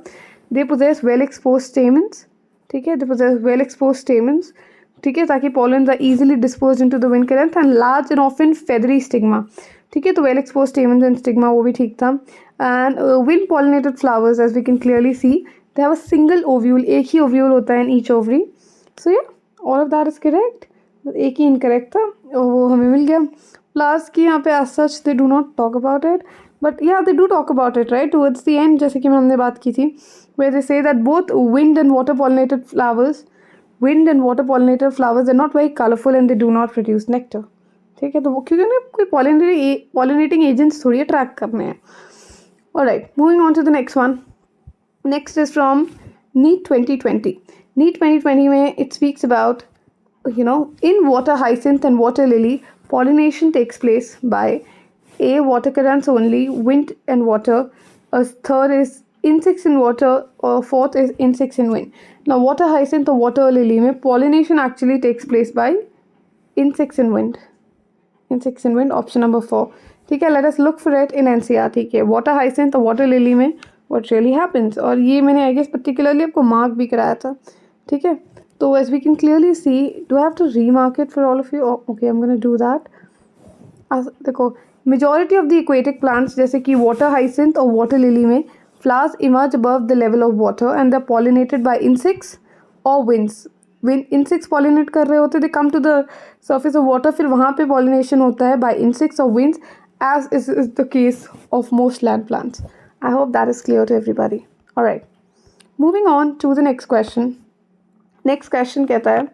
They possess well expose stamens. ठीक है. They possess well expose stamens. ठीक है, ताकि pollens are easily dispose into the wind current and large and often feathery stigma. ठीक है. तो well expose stamens and stigma वो भी ठीक था. And wind pollinated flowers as we can clearly see they have a single ovule. एक ही ovule होता है इन each ovary. So yeah all of that is correct. एक ही इनकरेक्ट था और वो हमें मिल गया. फ्लावर्स की यहाँ पे as such they do not talk about it, but yeah they do talk about it right towards the end, जैसे कि हमने बात की थी, where they say that both wind and water pollinated flowers, wind and water pollinated flowers are not very colorful and they do not produce nectar. ठीक है. तो वो क्योंकि उन्हें कोई pollinating agents थोड़ी अट्रैक्ट करने हैं. Alright, moving on to the next one. Next is from NEET 2020. NEET 2020 में it speaks about, in water hyacinth and water lily, pollination takes place by A, water currents only, wind and water. Third is insects in water, or fourth is insects in wind. Now water hyacinth or water lily में pollination actually takes place by insects in wind. Insects in wind, option number 4. ठीक है. Let us look for it in NCERT के water hyacinth और water lily में what really happens. और ये मैंने I guess particularly आपको mark भी कराया था. ठीक है. तो as we can clearly see, do I have to remark it for all of you? Oh, okay, I'm going to do that. देखो majority of the aquatic plants जैसे कि water hyacinth और water lily में flowers emerge above the level of water and they're pollinated by insects or winds. When insects pollinate कर रहे होते, they come to the surface of water, फिर वहाँ पे pollination होता है by insects or winds, as is the case of most land plants. I hope that is clear to everybody. Alright, moving on to the next question. Next question कहता है,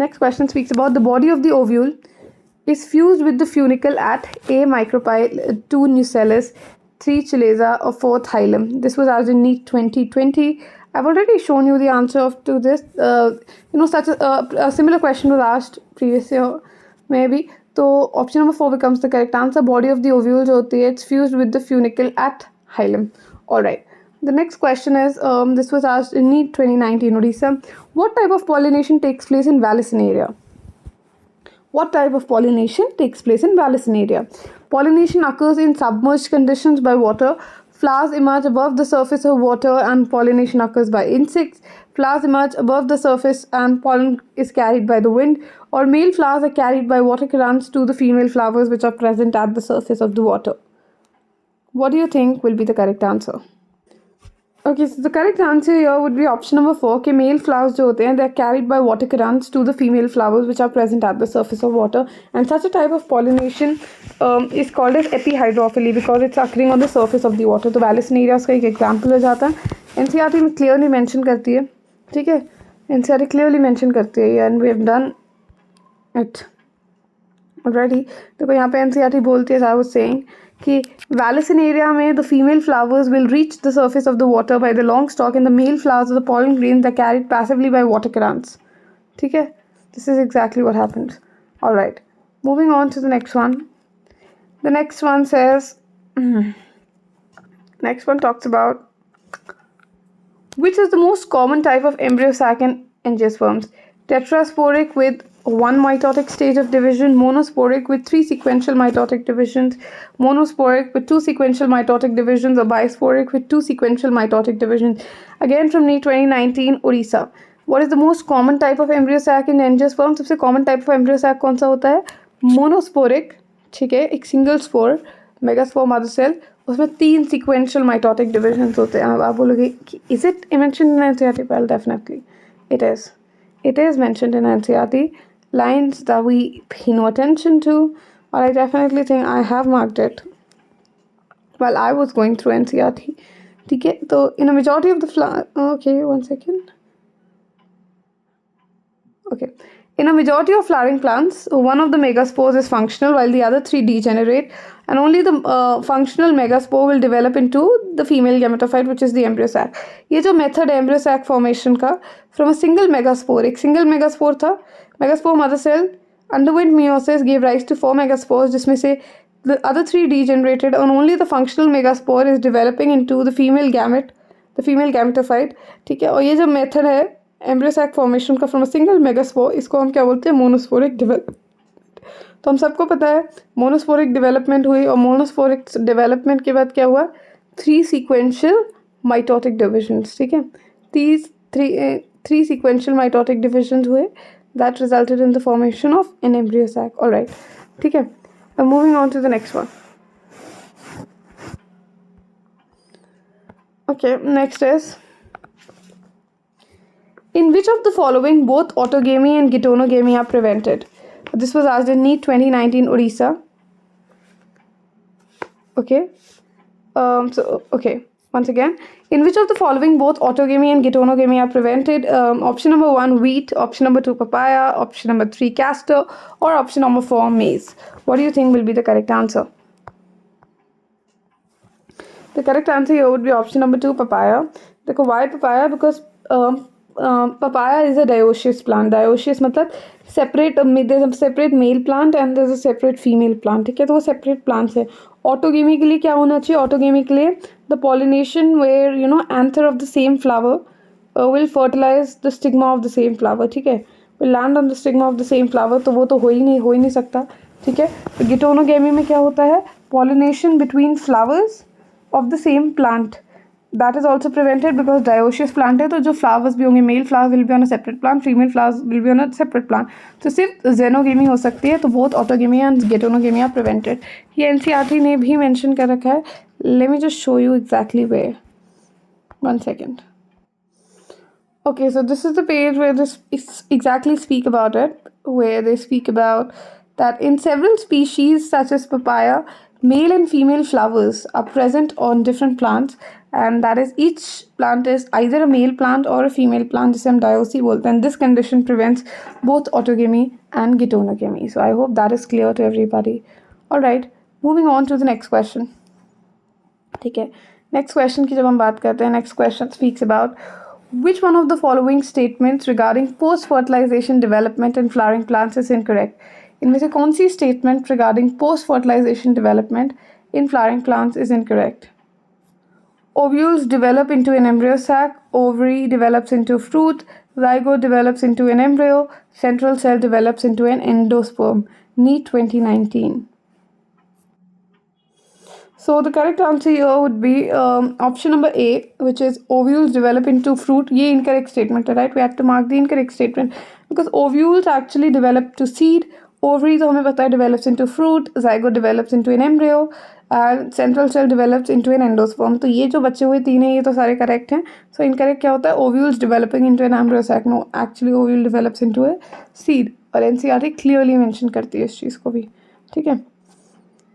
next question speaks about the body of the ovule is fused with the funicle at A, micropyle, 2, nucellus, 3, chalaza, or 4, hilum. This was asked in NEET 2020. I've already shown you the answer to this. Such a similar question was asked previous year, maybe. So option number 4 becomes the correct answer. Body of the ovule जो होती है, it's fused with the funicle at hilum. All right. The next question is, this was asked in NEET 2019, Odisha. What type of pollination takes place in Vallisson area? What type of pollination takes place in Vallisson area? Pollination occurs in submerged conditions by water. Flowers emerge above the surface of water and pollination occurs by insects. Flowers emerge above the surface and pollen is carried by the wind. or male flowers are carried by water currents to the female flowers which are present at the surface of the water? What do you think will be the correct answer? Okay, so the correct answer here would be option number 4 कि male flowers जो होते हैं they are carried by water currents to the female flowers which are present at the surface of water, and such a type of pollination is called as epihydrophily because it's occurring on the surface of the water. तो Vallisneria उसका एक example हो जाता है. NCERT में clearly mention करती है, ठीक है, NCERT क्लियरली मेंशन करती है and we have done it already. देखो यहाँ पे NCERT बोलती है as I was saying कि Vallisneria में the female flowers will reach the surface of the water by the long stalk and the male flowers of the pollen grains are carried passively by water currents. ठीक है, this is exactly what happens. All right, moving on to the next one. The next one says, next one talks about which is the most common type of embryo sac in angiosperms? Tetrasporic with one mitotic stage of division, monosporic with 3 sequential mitotic divisions, monosporic with 2 sequential mitotic divisions, or bisporic with 2 sequential mitotic divisions. Again from NEET 2019 Odisha. What is the most common type of embryo sac in angiosperm? सबसे common type of embryo sac कौन सा होता है? Monosporic, ठीक है, एक single spore, megaspore mother cell, उसमें 3 sequential mitotic divisions होते हैं. अब आप बोलोगे कि is it mentioned in NCERT? Well, definitely it is. It is mentioned in NCERT. Lines that we pay no attention to, but I definitely think I have marked it while I was going through NCERT. ठीक है, तो in a majority of the okay, one second. Okay. In a majority of flowering plants, one of the megaspores is functional while the other 3 degenerate, and only the functional megaspore will develop into the female gametophyte which is the embryo sac. ये जो method है embryo sac formation का, from a single megaspore, एक single megaspore था, megaspore mother cell underwent meiosis, gave rise to 4 megaspores जिसमें से the other 3 degenerated and only the functional megaspore is developing into the female gamete, the female gametophyte. ठीक है, और ये जो method है एम्ब्रियो सैक फॉर्मेशन का फ्रॉम अ सिंगल मेगास्पोर, इसको हम क्या बोलते हैं? Monosporic development. तो हम सबको पता है मोनोस्पोरिक डेवलपमेंट हुई और मोनोस्पोरिक डेवलपमेंट के बाद क्या हुआ? 3 सीक्वेंशियल माइटोटिक डिविजन्स. ठीक है, 3 सीक्वेंशियल माइटोटिक डिविजन्स हुए that resulted in the formation of an embryo sac. Alright, ठीक है, moving on to the next one. Okay, next is in which of the following both autogamy and geitonogamy are prevented? This was asked in NEET 2019 Odisha. Okay. Okay. Once again, in which of the following both autogamy and geitonogamy are prevented? Option number 1 wheat, option number 2 papaya, option number 3 castor, or option number 4 maize. What do you think will be the correct answer? The correct answer here would be option number 2 papaya. Why papaya? Because papaya is a dioecious plant. Dioecious मतलब separate, there's a separate male plant and there's a separate female plant. ठीक है, तो वो separate plants है. Autogamy के लिए क्या होना चाहिए? Autogamy के लिए the pollination where anther of the same flower will fertilize the stigma of the same flower. ठीक है, will land on the stigma of the same flower. तो वो तो हो ही नहीं सकता. ठीक है, तो geitonogamy में क्या होता है? Pollination between flowers of the same plant. That is also prevented because dioecious plant है, तो जो flowers भी होंगे, male flowers will be on a separate plant, female flowers will be on a separate plant. तो सिर्फ xenogamy हो सकती है, तो both autogamy and geitonogamy are prevented. ये NCERT ने भी mention कर रखा है. Let me just show you exactly where. One second. Okay, so this is the page where this exactly speak about it, where they speak about that in several species such as papaya, male and female flowers are present on different plants, and that is each plant is either a male plant or a female plant, जिसे हम dioeci बोलते हैं. This condition prevents both autogamy and geitonogamy. So I hope that is clear to everybody. Alright, moving on to the next question. ठीक है, next question की जब हम बात करते हैं, next question speaks about which one of the following statements regarding post-fertilization development in flowering plants is incorrect? इनमें से कौन सी statement regarding post-fertilization development in flowering plants is incorrect? Ovules develop into an embryo sac, ovary develops into fruit, zygote develops into an embryo, central cell develops into an endosperm. NEET 2019. So the correct answer here would be option number A, which is ovules develop into fruit. ये incorrect statement है, right? We have to mark the incorrect statement because ovules actually develop to seed. Ovary तो हमें पता है develops into fruit, zygote develops into an embryo, and central cell develops into an endosperm. तो ये जो बचे हुए तीन हैं ये तो सारे correct हैं. So incorrect क्या होता है? Ovules developing into an embryo sac. No, actually ovule develops into a seed. और NCERT clearly mention करती है इस चीज़ को भी. ठीक है.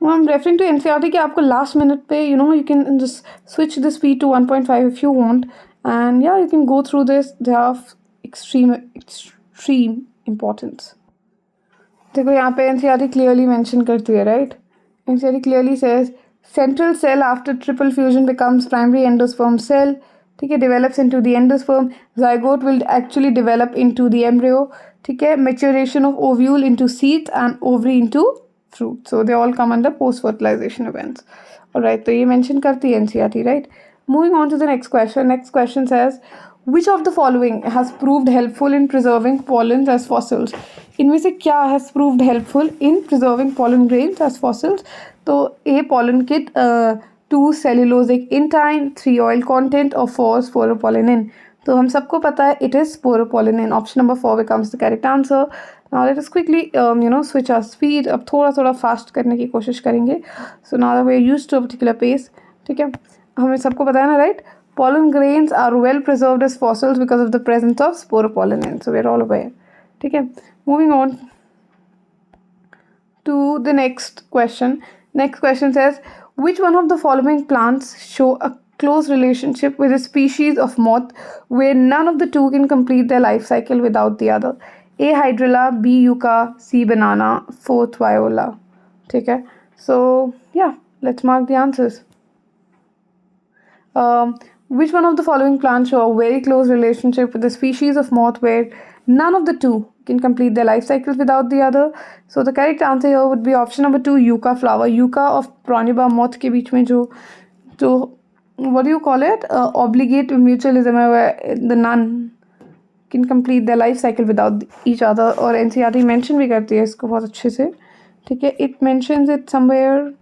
I'm referring to NCERT कि आपको last minute पे you can just switch the speed to 1.5 if you want, and yeah, you can go through this. They are of extreme importance. देखो यहाँ पे NCERT clearly mention करती है, right? NCERT clearly says central cell after triple fusion becomes primary endosperm cell. ठीक है, develops into the endosperm. Zygote will actually develop into the embryo. ठीक है, maturation of ovule into seeds and ovary into fruit. So they all come under post-fertilization events. Alright, तो ये mention करती है NCERT, right? Moving on to the next question. Next question says, which of the following has proved helpful in preserving pollens as fossils? इनमें से क्या has proved helpful in preserving pollen grains as fossils? तो A, pollen kit, 2, cellulosic intine, 3, oil content, or 4, sporopollenin. तो हम सबको पता है it is sporopollenin. Option number 4 becomes the correct answer. Now let us quickly switch our speed. अब थोड़ा fast करने की कोशिश करेंगे. So now that we are used to a particular pace, ठीक है, हमें सबको पता है ना, right? Pollen grains are well preserved as fossils because of the presence of sporopollenin. So we are all aware. ठीक है. Moving on to the next question. Next question says, which one of the following plants show a close relationship with a species of moth where none of the two can complete their life cycle without the other? A, hydrilla, B, yucca, C, banana, fourth, viola. ठीक है. So yeah, let's mark the answers. Which one of the following plants show a very close relationship with the species of moth where none of the two can complete their life cycles without the other? So the correct answer here would be option number 2, yucca flower. Yucca of Pronyba moth के बीच में जो what do you call it? Obligate mutualism है where the none can complete their life cycle without each other. और NCERT mention भी करती है इसको बहुत अच्छे से. ठीक है, it mentions it somewhere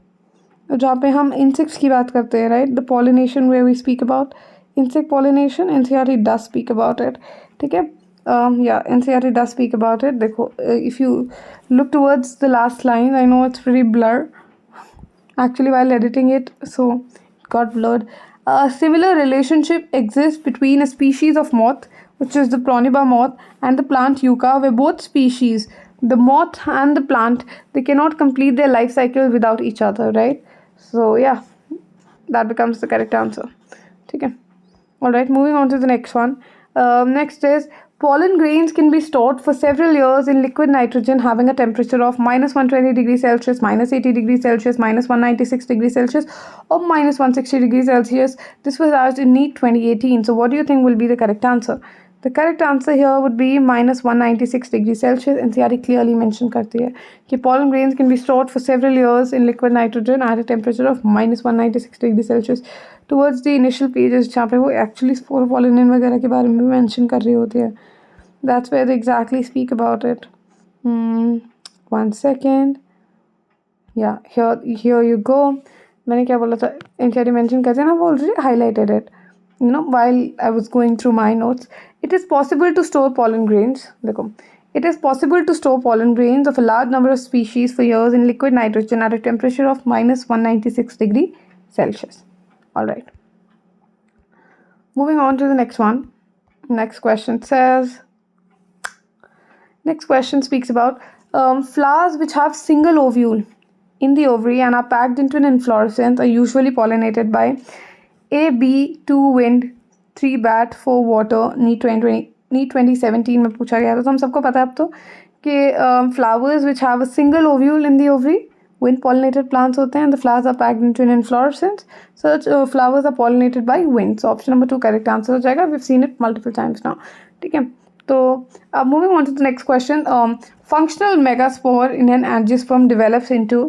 जहाँ पे हम insects की बात करते हैं, right? The pollination where we speak about insect pollination, NCERT does speak about it. ठीक है, yeah, NCERT does speak about it. देखो, if you look towards the last line, I know it's pretty blur actually while editing it, so it got blurred. A similar relationship exists between a species of moth, which is the Pronyba moth, and the plant yucca, where both species, the moth and the plant, they cannot complete their life cycle without each other, right? So yeah, that becomes the correct answer. Okay. Alright, moving on to the next one. Next is, pollen grains can be stored for several years in liquid nitrogen having a temperature of minus 120 degrees Celsius, minus 80 degrees Celsius, minus 196 degrees Celsius, or minus 160 degrees Celsius. This was asked in NEET 2018. So what do you think will be the correct answer? The correct answer here would be minus 196 degrees Celsius. NCERT clearly mention करती है कि pollen grains can be stored for several years in liquid nitrogen at a temperature of minus 196 degrees Celsius. Towards the initial pages जहाँ पे वो actually sporopollenin वगैरह के बारे में mention कर रही होती है. That's where they exactly speak about it. 1 second. Yeah, here you go. मैंने क्या बोला था? NCERT mention करते हैं ना, वो already highlighted it. While I was going through my notes, it is possible to store pollen grains. देखो, it is possible to store pollen grains of a large number of species for years in liquid nitrogen at a temperature of minus 196 degrees Celsius. All right. Moving on to the next one. Next question speaks about flowers which have single ovule in the ovary and are packed into an inflorescence are usually pollinated by A, B, 2 wind, 3 bat, 4 water. NEET 2017 में पूछा गया था, तो हम सबको पता है अब तो कि flowers which have a single ovule in the ovary, wind pollinated plants होते हैं, and the flowers are packed into an inflorescence. Such flowers are pollinated by wind. So option number 2 correct answer हो जाएगा. We've seen it multiple times now. ठीक है, तो moving on to the next question. Functional megaspore in an angiosperm develops into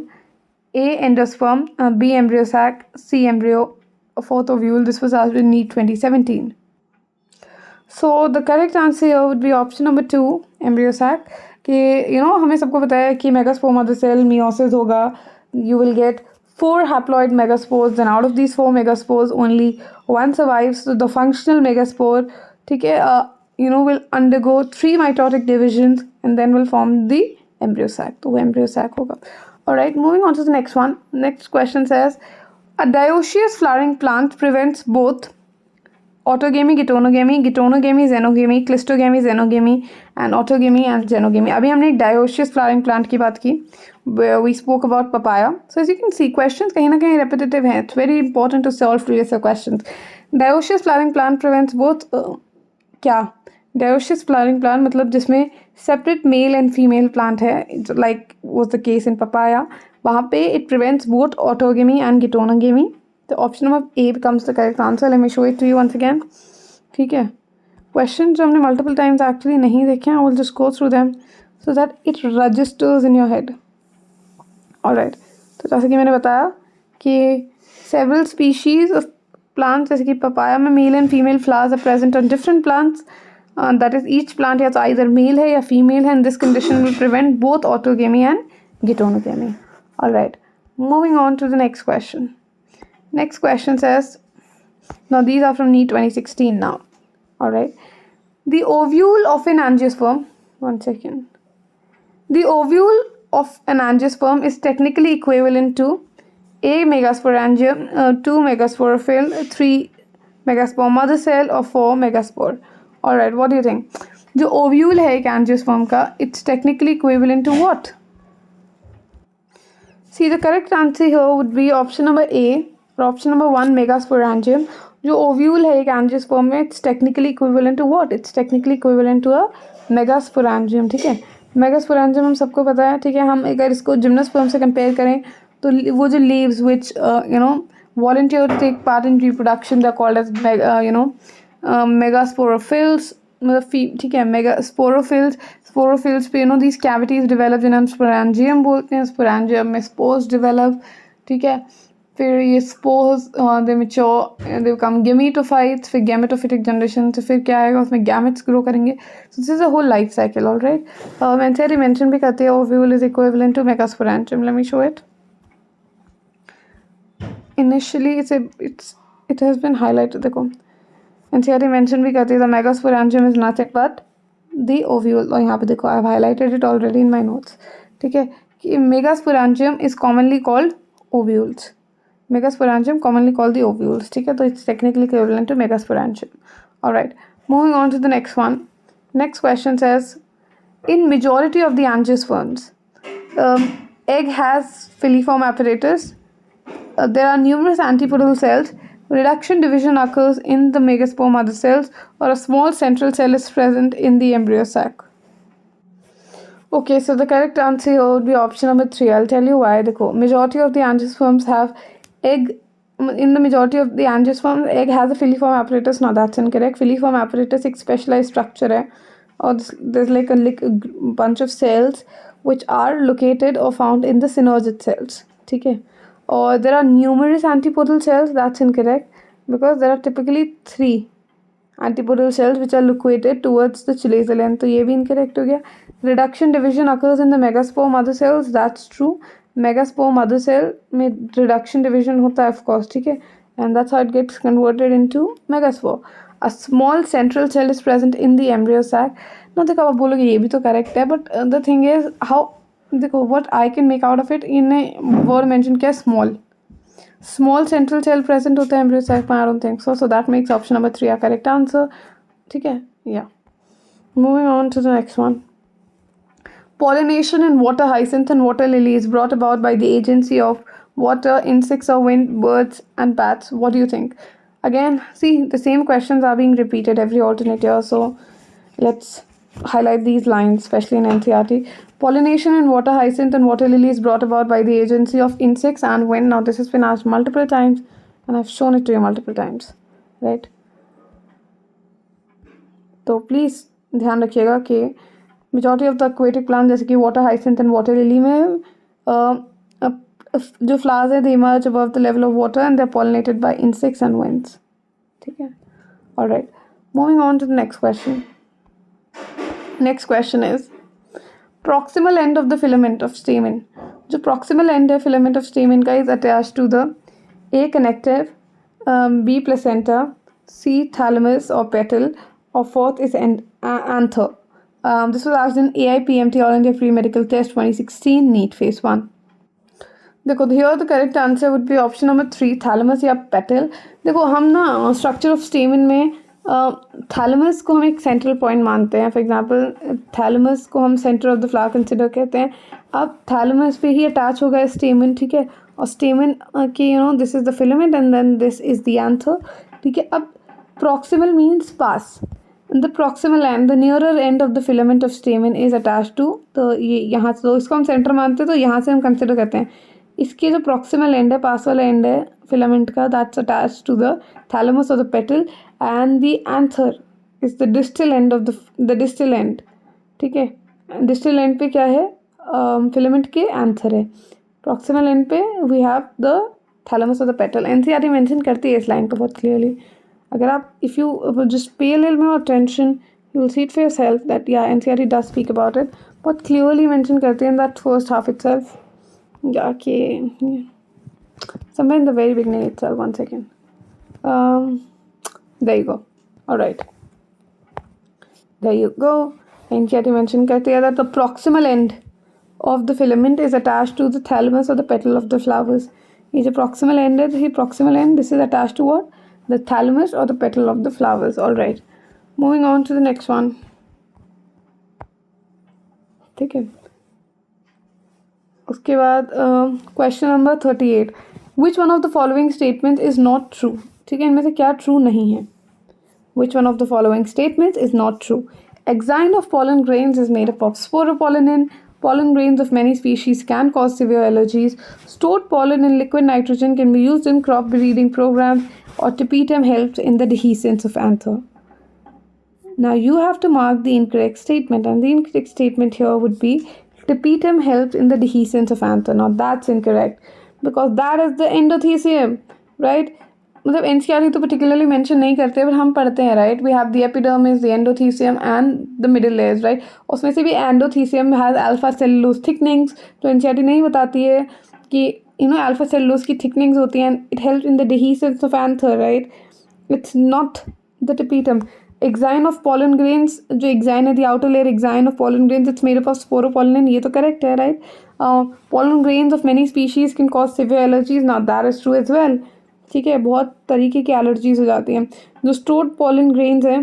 A, endosperm, B, embryo sac, C, embryo, fourth ovule. This was asked in NEET 2017. So the correct answer here would be option number 2, embryo sac. कि हमें सबको पता है कि मेगास्पोर्म of the cell meiosis होगा, you will get 4 haploid megaspores, then out of these 4 megaspores only one survives. So the functional megaspore, ठीक है, will undergo 3 mitotic divisions and then will form the embryo sac. तो वो embryo sac होगा. Alright, moving on to the next one. Next question says, a dioecious flowering plant prevents both autogamy, geitonogamy, xenogamy, clistogamy, xenogamy and autogamy and xenogamy. अभी हमने एक dioecious flowering plant की बात की, where we spoke about papaya. So as you can see, questions कहीं ना कहीं repetitive हैं. It's very important to solve previous questions. Dioecious flowering plant prevents both क्या? Dioecious flowering plant मतलब जिसमें separate male and female plant है, like was the case in papaya. वहाँ पे it prevents both autogamy and geitonogamy. The option number A becomes the correct answer. Let me show it to you once again. ठीक है, questions जो हमने multiple times actually नहीं देखे हैं, I will just go through them so that it registers in your head. Alright, तो जैसे कि मैंने बताया कि several species of plants जैसे कि papaya में male and female flowers are present on different plants. That is, each plant या तो either male है या female है, and this condition will prevent both autogamy and geitonogamy. Alright, moving on to the next question. Next question says, now these are from NEET 2016 now. Alright, the ovule of an angiosperm, one second. The ovule of an angiosperm is technically equivalent to A. megasporangium, 2. megasporophyll, 3. megaspore mother cell or 4. megaspore. Alright, what do you think? जो ovule है एक angiosperm का, it's technically equivalent to what? See, the correct answer here would be option number A or option number 1, megasporangium. जो ovule है एक angiosperm में, it's technically equivalent to what? It's technically equivalent to a megasporangium. ठीक है, megasporangium हम सबको पता है. ठीक है, हम अगर इसको gymnosperm से compare करें तो वो जो leaves which volunteer to take part in reproduction, they're called as megasporophylls. ठीक है, megasporophylls. Sporophylls पे these cavities develop जिन्हें हम sporangium बोलते हैं. sporangium में spores develop. ठीक है, फिर ये spores they mature, they become gametophytes. फिर gametophytic generation से फिर क्या आएगा, उसमें gametes grow करेंगे. So this is a whole life cycle. All right, NCERT mention भी करते हैं ovule is equivalent to megasporangium. Let me show it. Initially it has been highlighted. देखो, NCERT mention भी करती है the megasporangium is nothing but the ovule. और यहाँ पे देखो, I have highlighted it already in my notes. ठीक है, कि megasporangium is commonly called ovules. Megasporangium commonly called the ovules. ठीक है, तो it's technically equivalent to megasporangium. Alright, moving on to the next one. Next question says, in majority of the angiosperms, egg has filiform apparatus. There are numerous antipodal cells. Reduction division occurs in the megaspore mother cells, or a small central cell is present in the embryo sac. Okay, so the correct answer here would be option number 3. I'll tell you why. The majority of the angiosperms have egg. In the majority of the angiosperms, egg has a filiform apparatus. No, that's incorrect. Filiform apparatus एक specialized structure है, or there's like a bunch of cells which are located or found in the synergid cells. ठीक है, or there are numerous antipodal cells. That's incorrect, because there are typically 3 antipodal cells which are located towards the chalazial end. तो ये भी incorrect हो गया. Reduction division occurs in the megaspore mother cells. That's true. Megaspore mother cell में reduction division होता है, of course. ठीक है, and that's how it gets converted into megaspore. A small central cell is present in the embryo sac. Now देखो, आप बोलोगे ये भी तो correct है, but the thing is how, देखो, what I can make out of it, इन्हें word mention किया small central cell present होता है embryo sac में. I don't think so. So that makes option number 3 a correct answer. ठीक है, yeah. Moving on to the next one. Pollination in water hyacinth and water lily is brought about by the agency of water, insects or wind, birds and bats. What do you think? Again, see, the same questions are being repeated every alternate year. So let's highlight these lines, especially in NCERT. Pollination in water hyacinth and water lily is brought about by the agency of insects and wind. Now this has been asked multiple times and I've shown it to you multiple times, right? तो please ध्यान रखिएगा कि majority of the aquatic plants जैसे कि water hyacinth and water lily में जो flowers है, they emerge above the level of water and they are pollinated by insects and winds. ठीक है, alright, moving on to the next question. Next question is, proximal end of the filament of stamen जो proximal end है filament of stamen का is attached to the A connective, B placenta, C thalamus or petal, or fourth is anther. This was asked in AIPMT All India Free Medical Test 2016 NEET Phase 1. देखो here the correct answer would be option number 3 thalamus या petal. देखो हम ना structure of stamen में thalamus को हम एक central point मानते हैं. फॉर एग्जांपल थैलेमस को हम centre of the flower consider कहते हैं. अब थैलेमस पे ही अटैच होगा स्टेमिन, ठीक है, और स्टेमिन की this is the filament and then this is the anther, ठीक है. अब प्रॉक्सिमल मीन्स पास. The proximal end, the nearer end of the filament of stamen is attached to, तो ये यहाँ से, तो इसको हम सेंटर मानते हैं, तो यहाँ से हम कंसिडर करते हैं. इसके जो प्रॉक्सिमल एंड है, पास वाला एंड है फिलामेंट का, that's attached to the thalamus और the petal, and the anther is the distal end of the distal end, ठीक है. डिस्टल एंड पे क्या है, फिलामेंट के एंथर है. प्रॉक्सिमल एंड पे वी हैव द थैलेमस और द पेटल. एनसीईआरटी मेंशन करती है इस लाइन को बहुत क्लियरली. अगर आप इफ़ यू जस्ट पे a little more attention, you will see it for yourself that yeah, NCERT does speak about it, बहुत clearly mention करते हैं in that first half itself. जाके somewhere in the very beginning itself. One second. There you go. All right. There you go. NCERT mention करते हैं that the proximal end of the filament is attached to the thalamus or the petal of the flowers. ये जो proximal end है, तो ये proximal end, this is attached to what? The thalamus or the petal of the flowers. All right. Moving on to the next one. ठीक है. उसके बाद question number 38. Which one of the following statements is not true? ठीक है, इनमें से क्या true नहीं है? Which one of the following statements is not true? Exine of pollen grains is made up of sporopollenin. Pollen grains of many species can cause severe allergies. Stored pollen in liquid nitrogen can be used in crop breeding programs, or tapetum helps in the dehiscence of anther. Now you have to mark the incorrect statement, and the incorrect statement here would be tapetum helps in the dehiscence of anther. Now that's incorrect because that is the endothecium, right? मतलब NCERT तो particularly mention नहीं करते, पर हम पढ़ते हैं, right. We have the epidermis, the endothecium and the middle layers, right. उसमें से भी endothecium has alpha cellulose thickenings. तो एनसीईआरटी नहीं बताती है कि अल्फा सेलुलोज की थिकनिंग्स होती हैं. It help in the dehiscence of anther, right. It's not the tapetum. Exine of pollen grains, जो एक्साइन है, the outer layer exine of pollen grains, it's made up of sporopollenin. ये तो correct है, right. Pollen grains of many species can cause severe allergies. Not that is true as well, ठीक है. बहुत तरीके की एलर्जीज हो जाती हैं. जो स्टोर्ड पॉलन ग्रेन्स हैं,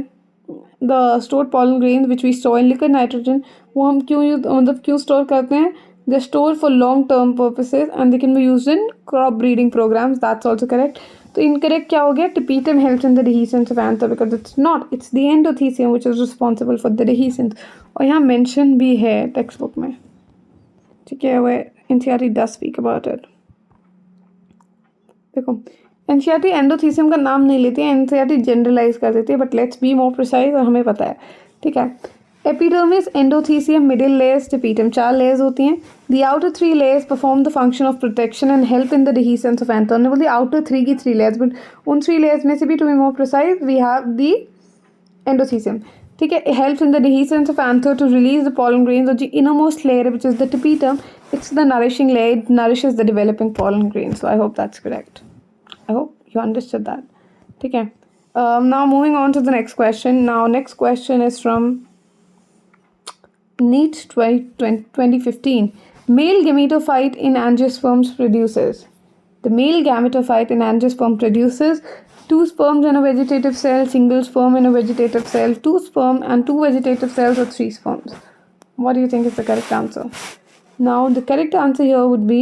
the stored pollen grains which we store in liquid nitrogen, वो हम क्यों स्टोर करते हैं? They store for long term purposes and they can be used in crop breeding programmes. That's also correct. तो incorrect क्या हो गया? Tapetum helps in the dehiscence of anther because it's not, it's the endothecium which is responsible for the dehiscence. और यहाँ mention भी है textbook में, ठीक है. Way NCERT does speak about it. देखो एनसीईआरटी एंडोथीसियम का नाम नहीं लेती है, एनसीईआरटी जनरलाइज कर देती है, but let's be more precise, और हमें पता है, ठीक है. Epidermis, endothecium, middle layers, tapetum, 4 layers होती हैं. The outer 3 layers perform the function of protection and help in the dehiscence of anther. ने बोली आउटर 3 की 3 लेयर्स, बट उन 3 लेयर्स में से भी to be more precise we have the endothecium, ठीक है. Helps in the dehiscence of anther to release the pollen grains. और जो innermost layer which is the tapetum, it's the nourishing layer, it nourishes the developing pollen grains. So I hope that's correct. I hope you understood that. ठीक है. Now moving on to the next question. Now next question is from NEET 2015. Male gametophyte in angiosperms produces. The male gametophyte in angiosperm produces 2 sperms in a vegetative cell, single sperm in a vegetative cell, 2 sperm and 2 vegetative cells, or 3 sperms. What do you think is the correct answer? Now the correct answer here would be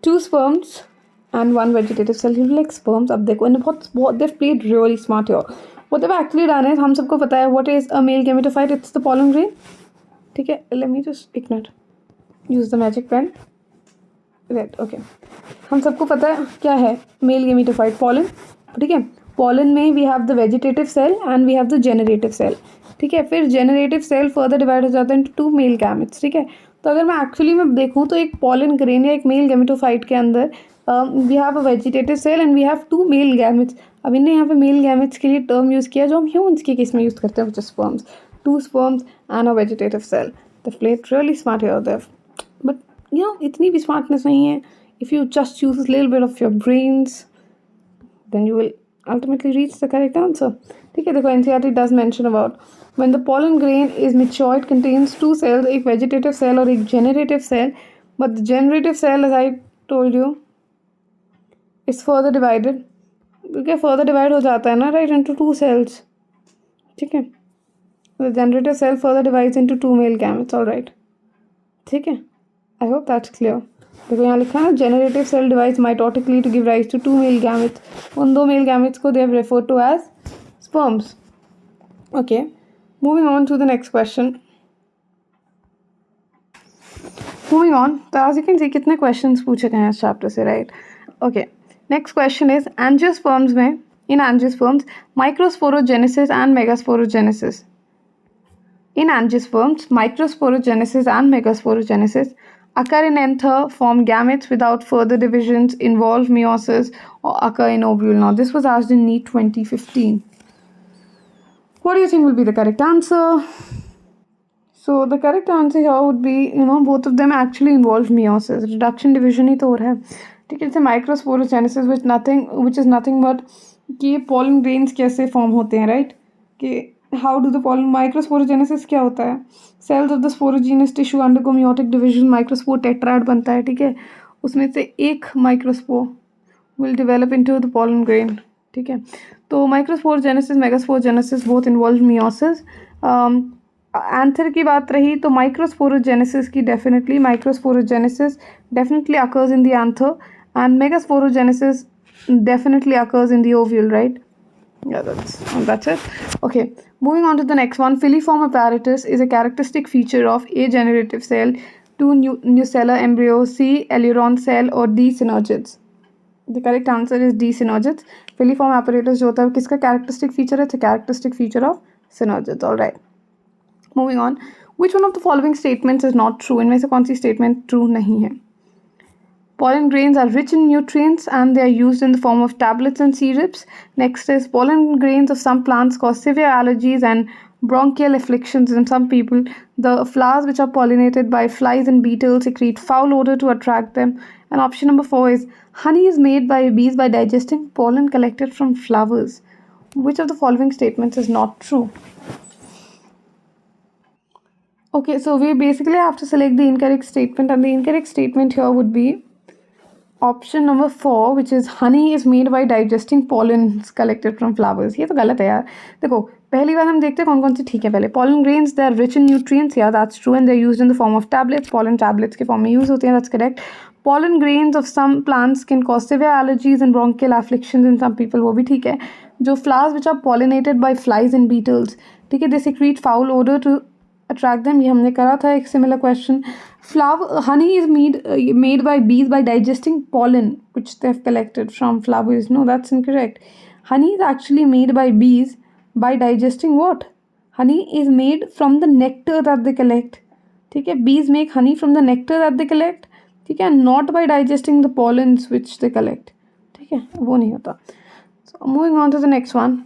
2 sperms and 1 vegetative cell. You like sperms. अब देखो इन्हें बहुत they've played really smart here. What they've actually done is, हम सबको पता है what is a male gametophyte. It's the pollen grain. ठीक है. Let me just ignore. Use the magic pen. Right. Okay. हम सबको पता है क्या है male gametophyte, pollen. ठीक है. Pollen में we have the vegetative cell and we have the generative cell. ठीक है. फिर generative cell further divide हो जाता है into 2 male gametes. ठीक है. तो अगर मैं एक्चुअली में देखूँ तो एक pollen grain या एक male gametophyte के अंदर we have a vegetative cell and we have 2 male gametes. अब इन्हें यहाँ पे मेल गैमेट्स के लिए टर्म यूज़ किया जो हम ह्यूमन्स के केस में यूज़ करते हैं, which is sperms. 2 sperms and a vegetative cell. They've played really smart here, but इतनी भी स्मार्टनेस नहीं है. If you just use a little bit of your brains, then you will ultimately reach the correct answer. ठीक है, देखो NCERT does mention about when the pollen grain is mature, it contains two cells, एक vegetative cell और एक generative cell. But the generative cell, as I told you, is further divided. क्योंकि further divide हो जाता है ना, right, into two cells. ठीक है, the generative cell further divides into two male gametes. All right. ठीक है, I hope that's clear. देखो यहाँ लिखा है ना, generative cell divides mitotically to give rise to two male gametes. उन दो male gametes को they have referred to as sperms. Okay, moving on to the next question. Moving on, तो as you can see कितने questions पूछे गए हैं इस chapter से, right? Okay, next question is angiosperms में, in angiosperms, microsporogenesis and megasporogenesis. In angiosperms, microsporogenesis and megasporogenesis occur in anther, form gametes without further divisions, involve meiosis, or occur in ovule. Now, this was asked in NEET 2015. What do you think will be the correct answer? So, the correct answer here would be, both of them actually involve meiosis. Reduction division ही तो हो रहा है. ठीक है, जैसे microsporogenesis which is nothing but कि pollen grains कैसे form होते हैं, right? कि how do the pollen microsporogenesis क्या होता है? Cells of the sporogenous tissue undergo meiotic division, microspore tetrad बनता है, ठीक है, उसमें से एक microspore will develop into the pollen grain. ठीक है, तो microsporogenesis, megasporogenesis both involve meiosis. Anther की बात रही तो microsporogenesis definitely occurs in the anther, and megasporogenesis definitely occurs in the ovule, right? Yeah, that's it. Okay, moving on to the next one. Filiform apparatus is a characteristic feature of A. generative cell, 2. nucellar embryo, C. aileron cell, or D. synergids. The correct answer is D. synergids. Filiform apparatus जो होता है किसका characteristic feature है? It's a characteristic feature of synergids. All right. Moving on. Which one of the following statements is not true? इनमें से कौन सी statement true नहीं है? Pollen grains are rich in nutrients and they are used in the form of tablets and syrups. Next is pollen grains of some plants cause severe allergies and bronchial afflictions in some people. The flowers which are pollinated by flies and beetles secrete foul odor to attract them. And option number 4 is honey is made by bees by digesting pollen collected from flowers. Which of the following statements is not true? Okay, so we basically have to select the incorrect statement, and the incorrect statement here would be option number 4, which is honey is made by digesting pollens collected from flowers. ये तो गलत है यार. देखो पहली बार हम देखते हैं कौन कौन सी ठीक है. पहले pollen grains, they are rich in nutrients. Yeah, that's true, and they're used in the form of tablets. Pollen tablets के form में use होते हैं. That's correct. Pollen grains of some plants can cause severe allergies and bronchial afflictions in some people. वो भी ठीक है. जो flowers which are pollinated by flies and beetles, ठीक है, they secrete foul odor to attract them. ये हमने करा था एक similar question. Honey is made by bees by digesting pollen which they've collected from flowers. No, that's incorrect. Honey is actually made by bees by digesting what? Honey is made from the nectar that they collect. ठीक है, bees make honey from the nectar that they collect. ठीक है, not by digesting the pollens which they collect. ठीक है, वो नहीं होता. So moving on to the next one.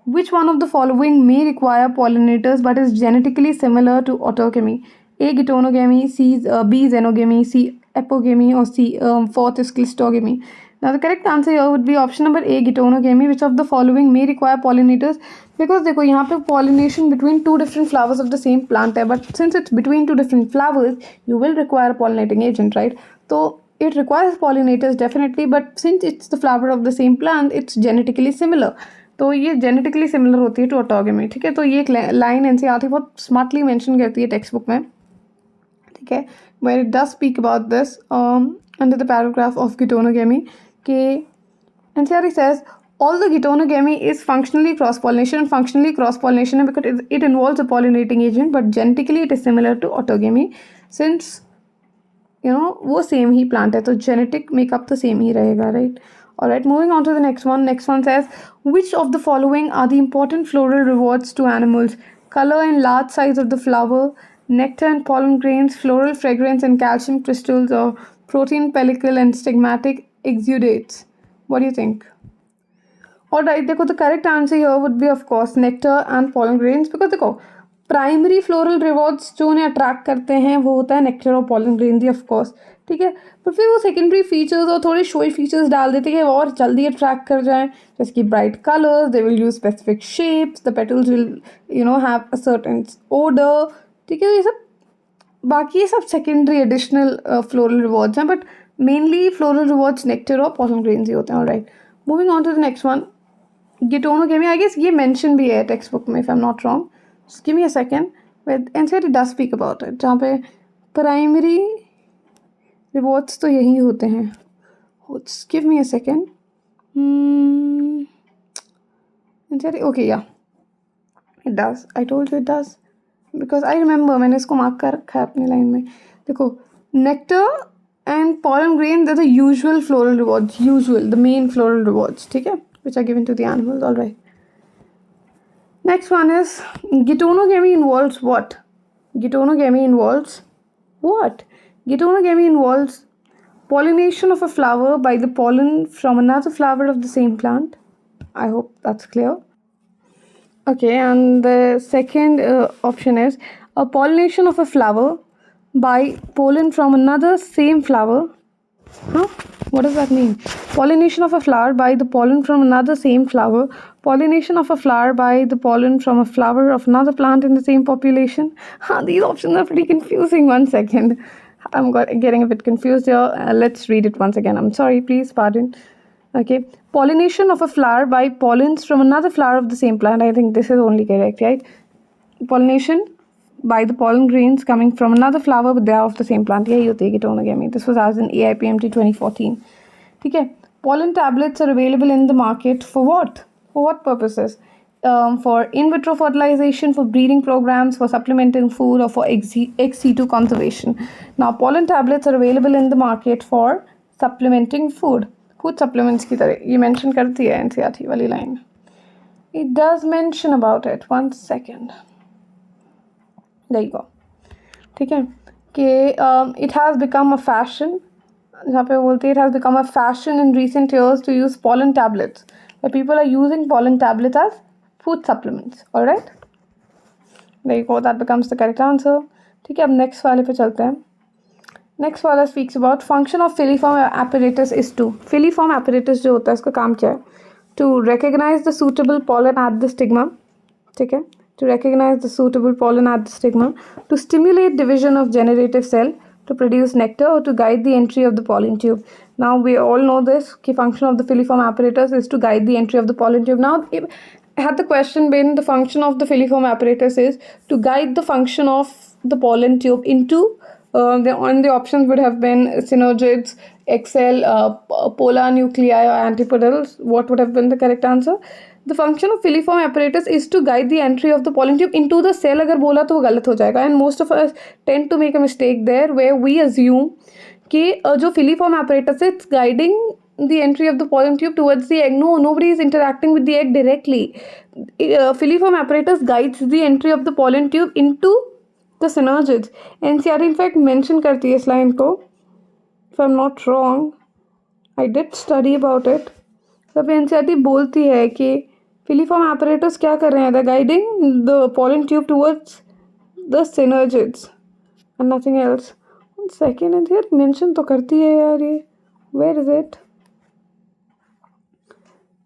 Which one of the following may require pollinators but is genetically similar to autogamy? A. Geitonogamy, C. B. Xenogamy, C. Epogamy, or C. Fourth is Cleistogamy. Now the correct answer here would be option number A. Geitonogamy. Which of the following may require pollinators? Because देखो यहाँ पे pollination between two different flowers of the same plant है, but since it's between two different flowers, you will require a pollinating agent, right? So it requires pollinators definitely, but since it's the flower of the same plant, it's genetically similar. तो ये genetically similar होती है to ऑटोगमी. ठीक है, तो ये एक line NCERT बहुत स्मार्टली मेंशन करती है टेक्स्ट बुक में. ठीक है, where it does speak about this under the paragraph of geitonogamy कि NCERT says although geitonogamy is functionally cross-pollination, and functionally cross-pollination because it involves a pollinating agent, but genetically it is similar to autogamy since वो same ही plant है, तो genetic makeup तो same ही रहेगा, right? Alright, moving on to the next one. Next one says, which of the following are the important floral rewards to animals? Color and large size of the flower, nectar and pollen grains, floral fragrance and calcium crystals, or protein pellicle and stigmatic exudates? What do you think? Alright, देखो the correct answer here would be of course nectar and pollen grains, because देखो primary floral rewards जो उन्हें attract करते हैं वो होता है nectar और पॉलन ग्रेन ऑफ कोर्स, ठीक है। पर फिर वो सेकेंडरी फीचर्स और थोड़े शोई फीचर्स डाल देते हैं और जल्दी अट्रैक्ट कर जाएं, जैसे कि bright colours, they will use specific shapes, the petals will have a certain order, ठीक है। ये सब बाकी ये सब सेकेंडरी एडिशनल फ्लोरल रिवॉर्ड्स हैं, but mainly floral rewards nectar और पॉलन ग्रेन्स ही होते हैं। Alright, moving on to the next one, geitonogamy. I guess ये मेंशन भी है टेक्स्ट बुक में, if I am not wrong. Just give me a second. With NCERT does speak about it, जहाँ पे primary rewards तो यही होते हैं। Just give me a second. NCERT, okay, yeah, it does. I told you it does because I remember मैंने इसको mark कर रखा है अपनी लाइन में। देखो, nectar and pollen grain, they're the usual floral rewards, the main floral rewards, ठीक है, which are given to the animals. All right. Next one is gitonogamy involves what? Gitonogamy involves what? Gitonogamy involves pollination of a flower by the pollen from another flower of the same plant. I hope that's clear. Okay, and the second option is a pollination of a flower by pollen from another same flower. Huh? What does that mean? Pollination of a flower by the pollen from another same flower. Pollination of a flower by the pollen from a flower of another plant in the same population. These options are pretty confusing. One second. I'm getting a bit confused here. Let's read it once again. I'm sorry. Please pardon. Okay. Pollination of a flower by pollens from another flower of the same plant. I think this is only correct, right? Pollination by the pollen grains coming from another flower but they are of the same plant. यही होती है gitonogamy. This was asked in AIPMT 2014. ठीक है. Pollen tablets are available in the market for what? For what purposes? For in vitro fertilization, for breeding programs, for supplementing food, or for ex situ conservation. Now, pollen tablets are available in the market for supplementing food. Food supplements की तरह ये mention करती है NCERT वाली line. It does mention about it. One second. There you go. ठीक है कि it has become a fashion, जहाँ पे बोलते हैं it has become a fashion in recent years to use pollen tablets, where people are using pollen tablets as food supplements. Alright, there you go, that becomes the correct answer. ठीक है, अब next वाले पे चलते हैं. Next वाला speaks about function of filiform apparatus is to. Filiform apparatus जो होता है इसका काम क्या है? To recognize the suitable pollen at the stigma. ठीक है, to recognize the suitable pollen at the stigma, to stimulate division of generative cell, to produce nectar, or to guide the entry of the pollen tube. Now we all know this, the function of the filiform apparatus is to guide the entry of the pollen tube. Now, had the question been the function of the filiform apparatus is to guide the function of the pollen tube into the options would have been synergids, excel, polar nuclei, or antipodals. What would have been the correct answer? The function of filiform apparatus is to guide the entry of the pollen tube into the cell. अगर बोला तो वो गलत हो जाएगा, and most of us tend to make a mistake there where we assume कि जो filiform apparatus है, it's guiding the entry of the pollen tube towards the egg. No, nobody is interacting with the egg directly. Filiform apparatus guides the entry of the pollen tube into the synergids. NCERT in fact mention करती है इस line को, if I'm not wrong. I did study about it. तब NCERT बोलती है कि filiform apparatus क्या कर रहे हैं? They're guiding the pollen tube towards the synergids and nothing else. One second, NCERT mention तो करती है यार ये. Where is it?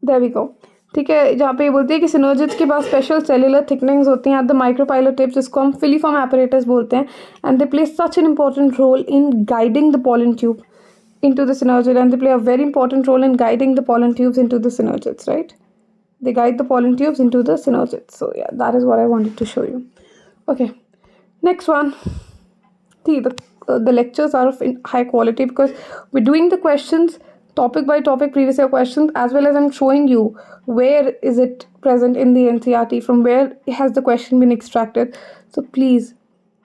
There we go. ठीक है, जहाँ पे ये बोलती है कि synergids के पास special cellular thickenings होती हैं at the micropylar tips, जिसको हम filiform apparatus बोलते हैं, and they play such an important role in guiding the pollen tube into the synergid, and they play a very important role in guiding the pollen tubes into the synergids, right? They guide the pollen tubes into the synergids. So yeah, that is what I wanted to show you. Okay, next one. See, the lectures are of high quality because we're doing the questions topic by topic, previous year questions, as well as I'm showing you where is it present in the NCERT, from where has the question been extracted. So please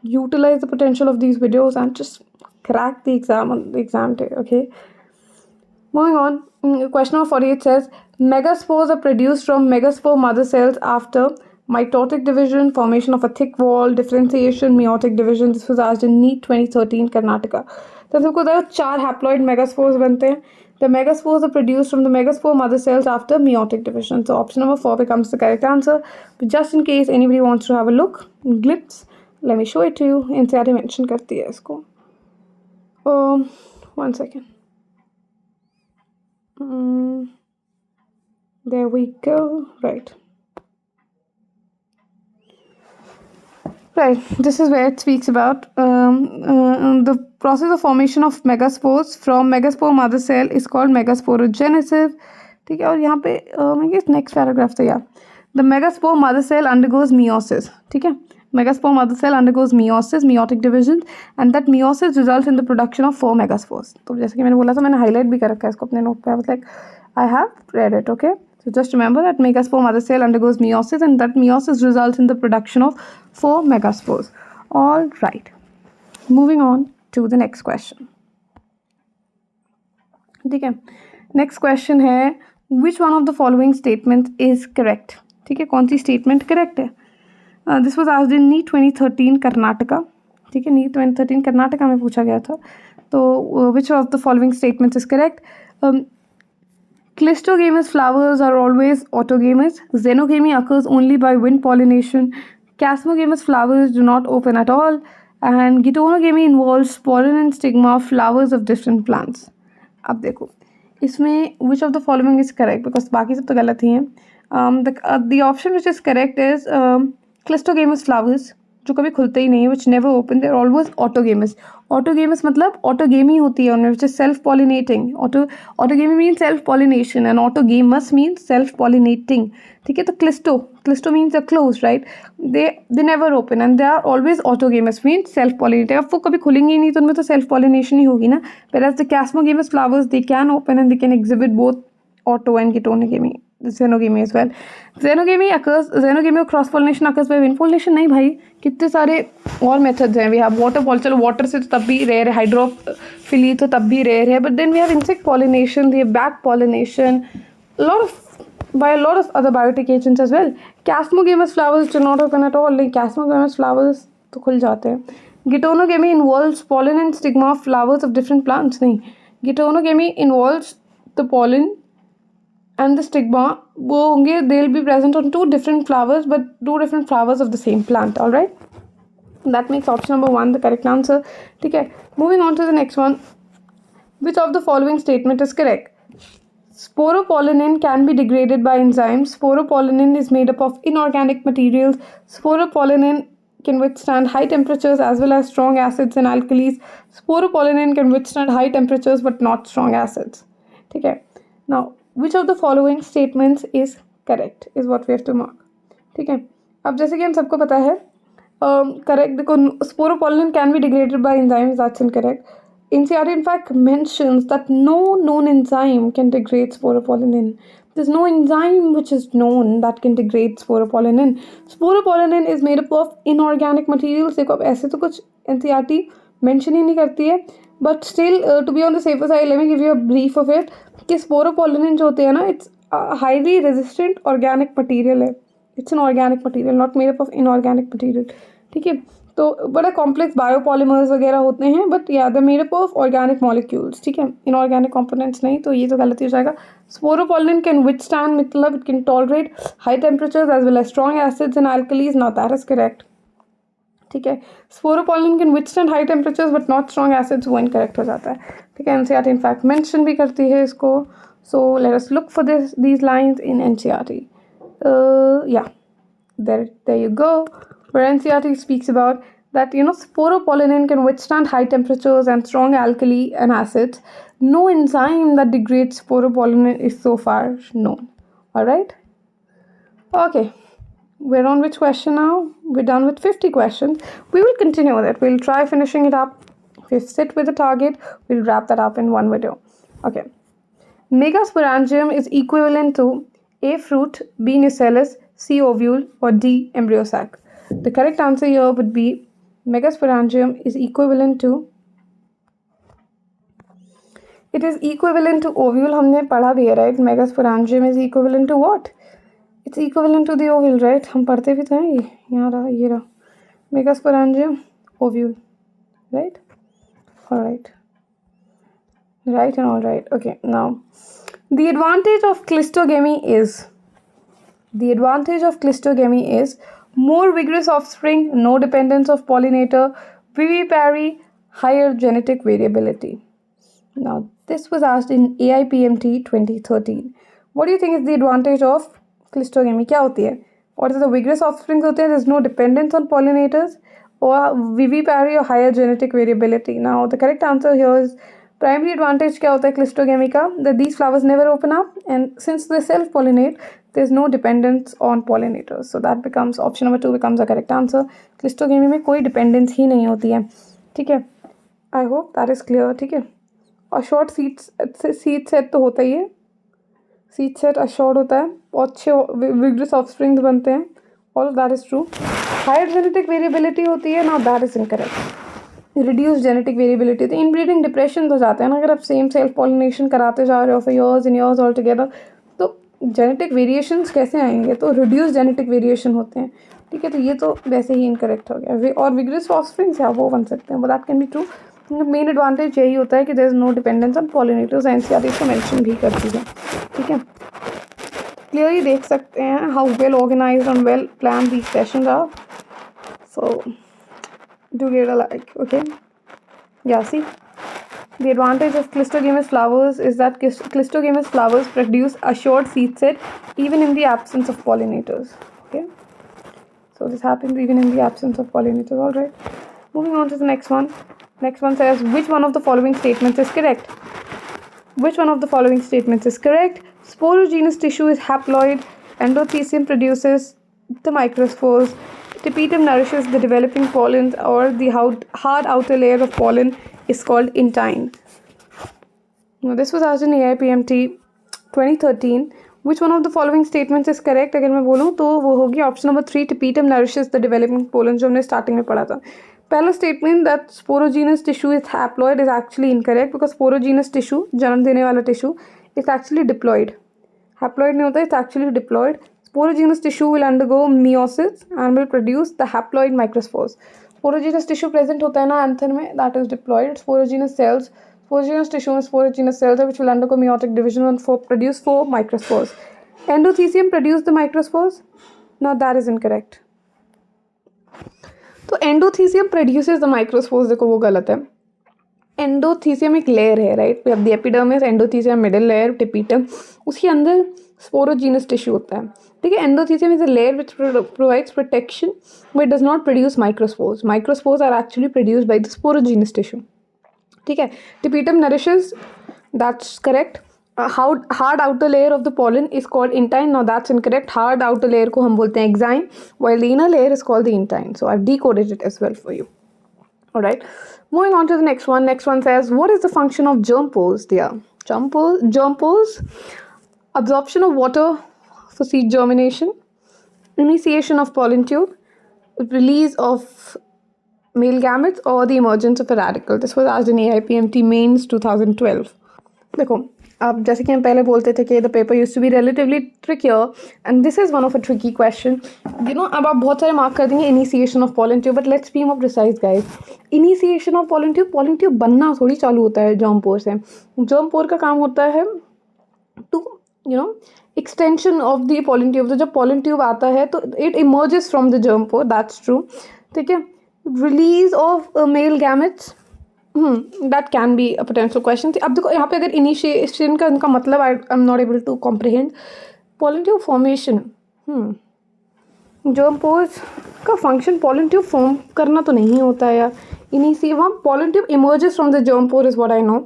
utilize the potential of these videos and just crack the exam on the exam day. Okay, moving on. Question number 48 says megaspores are produced from megaspore mother cells after Mitotic division, formation of a thick wall, differentiation, meiotic division. This was asked in NEET 2013 Karnataka. तो सबको पता है 4 haploid megaspores बनते हैं. The megaspores are produced from the megaspore mother cells after meiotic division. So option number 4 becomes the correct answer. But just in case anybody wants to have a look, glimpse, let me show it to you. NCERT mention करती है इसको. 1 second. There we go. Right. Right, this is where it speaks about the process of formation of megaspores from megaspore mother cell is called megasporogenesis. ठीक है, और यहाँ पे मैं क्या नेक्स्ट पैराग्राफ था यार. The megaspore mother cell undergoes meiosis. ठीक है, megaspore mother cell undergoes meiosis, meiotic division, and that meiosis results in the production of 4 megaspores. तो जैसे कि मैंने बोला था, मैंने हाईलाइट भी कर रखा है इसको अपने नोट पे. I was like, I have read it, okay. So just remember that megaspore mother cell undergoes meiosis, and that meiosis results in the production of 4 megaspores. All right. Moving on to the next question. ठीक है, next question है which one of the following statements is correct. ठीक है, कौन सी statement correct है. This was asked in NEET 2013 Karnataka. ठीक है, NEET 2013 Karnataka में पूछा गया था. तो which of the following statements is correct. Clistogamous flowers are always autogamous. Xenogamy occurs only by wind pollination. Chasmogamous flowers do not open at all. And geitonogamy involves pollen and stigma of flowers of different plants. अब देखो इसमें which of the following is correct, because बाकी सब तो गलत ही हैं. The option which is correct is clistogamous flowers, जो कभी खुलते ही नहीं है, which never open, they are always autogamous. Autogamous मतलब autogamy होती है उनमें, which is self pollinating. Autogamy means self pollination and autogamous means self pollinating. ठीक है, तो clisto means they're closed, right. They never open and they are always autogamous means self pollinating. अब वो कभी खुलेंगे ही नहीं तो उनमें तो self pollination ही होगी ना. Whereas the chasmogamous flowers, they can open and they can exhibit both auto and geitonogamy. Xenogamy as well. Xenogamy or cross pollination occurs by wind pollination. नहीं भाई, कितने सारे और methods हैं. We have water pollination, चलो water से तो तब भी rare है, hydrophily तो तब भी rare है, but then we have insect pollination, we have bat pollination, by a lot of other biotic agents as well. Chasmogamous flowers do not open at all. Like chasmogamous flowers तो खुल जाते हैं. Geitonogamy involves pollen and stigma of flowers of different plants. नहीं, geitonogamy involves the pollen and the stigma वो होंगे, they'll be present on 2 different flowers but 2 different flowers of the same plant. All right, that makes option number 1 the correct answer. ठीक है, moving on to the next one. Which of the following statement is correct? Sporopollenin can be degraded by enzymes. Sporopollenin is made up of inorganic materials. Sporopollenin can withstand high temperatures as well as strong acids and alkalis. Sporopollenin can withstand high temperatures but not strong acids. ठीक है, now which of the following statements is correct is what we have to mark. ठीक है, अब जैसे कि हम सबको पता है correct, देखो sporopollenin can be degraded by enzymes, that's incorrect. NCERT in fact mentions that no known enzyme can degrade sporopollenin. There's no enzyme which is known that can degrade sporopollenin. Sporopollenin is made up of inorganic materials. देखो अब ऐसे तो कुछ NCERT mention ही नहीं करती है, but still to be on the safer side, let me give you a brief of it. कि sporopollenin जो होते हैं ना, it's a highly resistant organic material है. It's an organic material, not made up of inorganic material. ठीक है, तो बड़ा कॉम्प्लेक्स बायोपॉलीमर्स वगैरह होते हैं, बट या the made up of organic molecules. ठीक है, इनऑर्गेनिक कंपोनेंट्स नहीं, तो ये तो गलत हो जाएगा. स्पोरोपोलिन कैन विथस्टैंड, मतलब it can tolerate high temperatures as well as strong acids and alkalis. Not that is correct. ठीक है, sporopollenin can withstand high temperatures but not strong acids, वो इनकरेक्ट हो जाता है. ठीक है, एनसीईआरटी इनफैक्ट मेंशन भी करती है इसको. So let us look for these lines in NCERT. या there you go, where NCERT speaks about that, sporopollenin can withstand high temperatures and strong alkali and acids. No enzyme that degrades sporopollenin is so far known. All right, okay, we're on which question now? We're done with 50 questions. We will continue with it. We'll try finishing it up. If we sit with the target, we'll wrap that up in one video. Okay, megasporangium is equivalent to A, fruit, B, nucellus, C, ovule, or D, embryo sac. The correct answer here would be megasporangium is equivalent to, it is equivalent to ovule. हमने पढ़ा भी है, right? Megasporangium is equivalent to what? It's equivalent to the ovule, right? हम पढ़ते भी तो हैं ये यहाँ रहा ये रहा megasporangium ovule, right? All right. Right and all right. Okay, now the advantage of cleistogamy is more vigorous offspring, no dependence of pollinator, vivipary, higher genetic variability. Now, this was asked in AIPMT 2013. What do you think is the advantage of cleistogamy? क्या होती है? What is the vigorous offspring होते हैं? There's no dependence on pollinators or vivipary or higher genetic variability. Now, the correct answer here is primary advantage क्या होता है cleistogamy का? That these flowers never open up, and since they self-pollinate, there's no dependence on pollinators. So that becomes option number 2 becomes the correct answer. Cleistogamy में कोई dependence ही नहीं होती है. ठीक है? I hope that is clear. ठीक है? और शॉर्ट सीड सेट तो होता ही है. सीड सेट अशॉर्ड होता है और अच्छे विगरस ऑफस्प्रिंग्स बनते हैं. All of that is true. Higher genetic variability होती है ना, that is incorrect. Reduce genetic variability तो इनब्रीडिंग डिप्रेशन हो जाते हैं ना. अगर आप सेम सेल्फ पॉलिनेशन कराते जा रहे हो for years and years all together तो जेनेटिक वेरिएशंस कैसे आएंगे? तो रिड्यूस जेनेटिक वेरिएशन होते हैं. ठीक है, तो ये तो वैसे ही इनकरेक्ट हो गया. और विगरस ऑफस्प्रिंग्स है वो बन सकते हैं, but that can be true. Main advantage यही होता है कि there is no dependence on pollinators. NCERT इसको मेंशन भी करती है. ठीक है, क्लियरली देख सकते हैं how well organised and well plan these sessions are. So do get a like. Okay, yeah see the advantage of cleistogamous flowers is that cleistogamous flowers produce a short seed set even in the absence of pollinators. Okay, so this happens even in the absence of pollinators. All right, moving on to the next one. Next one says, which one of the following statements is correct? Which one of the following statements is correct? Sporogenous tissue is haploid. Endothecium produces the microspores. Tapetum nourishes the developing pollens, or the hard outer layer of pollen is called intine. Now, this was asked in AIPMT 2013. Which one of the following statements is correct? अगर मैं बोलूँ तो वो होगी option number 3. Tapetum nourishes the developing pollen, जो हमने starting में पढ़ा था. पहला statement that sporogenous tissue is haploid is actually incorrect because sporogenous tissue जन्म देने वाला tissue is actually diploid. Haploid नहीं होता, it's actually diploid. Sporogenous tissue will undergo meiosis and will produce the haploid microspores. Sporogenous tissue present होता है ना anther में, that is diploid. Sporogenous tissue में sporogenous cells which will undergo meiotic division and produce 4 microspores. Endothecium produce the microspores? No, that is incorrect. तो endothecium produces the microspores. देखो वो गलत है. एंडोथीसियम एक लेयर है, right? We have the epidermis, endothecium middle layer, tapetum, उसके अंदर sporogenous tissue होता है. ठीक है, endothecium is a layer which provides protection but does not produce microspores. Microspores are actually produced by the sporogenous tissue. ठीक है, tapetum nourishes, that's correct. Hard outer layer of the pollen is called intine. Now that's incorrect. Hard outer layer को हम बोलते हैं exine, while the inner layer is called the intine. So I've decoded it as well for you. All right. Moving on to the next one. Next one says, what is the function of germ pores, dear? Germ pores, absorption of water for seed germination, initiation of pollen tube, release of male gametes, or the emergence of a radicle. This was asked in AIPMT Mains 2012. देखो, अब जैसे कि हम पहले बोलते थे कि the paper used to be relatively trickier and this is one of a tricky question. You know, अब आप बहुत सारे मार्क कर देंगे initiation of pollen tube, but let's be more precise guys. Initiation of pollen tube बनना थोड़ी चालू होता है जर्म पोर से. जर्म पोर का काम होता है to you know extension of the pollen tube. तो जब पॉलन ट्यूब आता है तो it emerges from the germ pore, that's true. ठीक है, release of male gametes, that can be a potential question. अब देखो यहाँ पे अगर इनिशिएशन का इनका मतलब I am not able to comprehend. Pollen tube formation, germ pores का फंक्शन पॉलन ट्यूब फॉर्म करना तो नहीं होता है यार. वहाँ pollen tube emerges from the germ pore is what I know.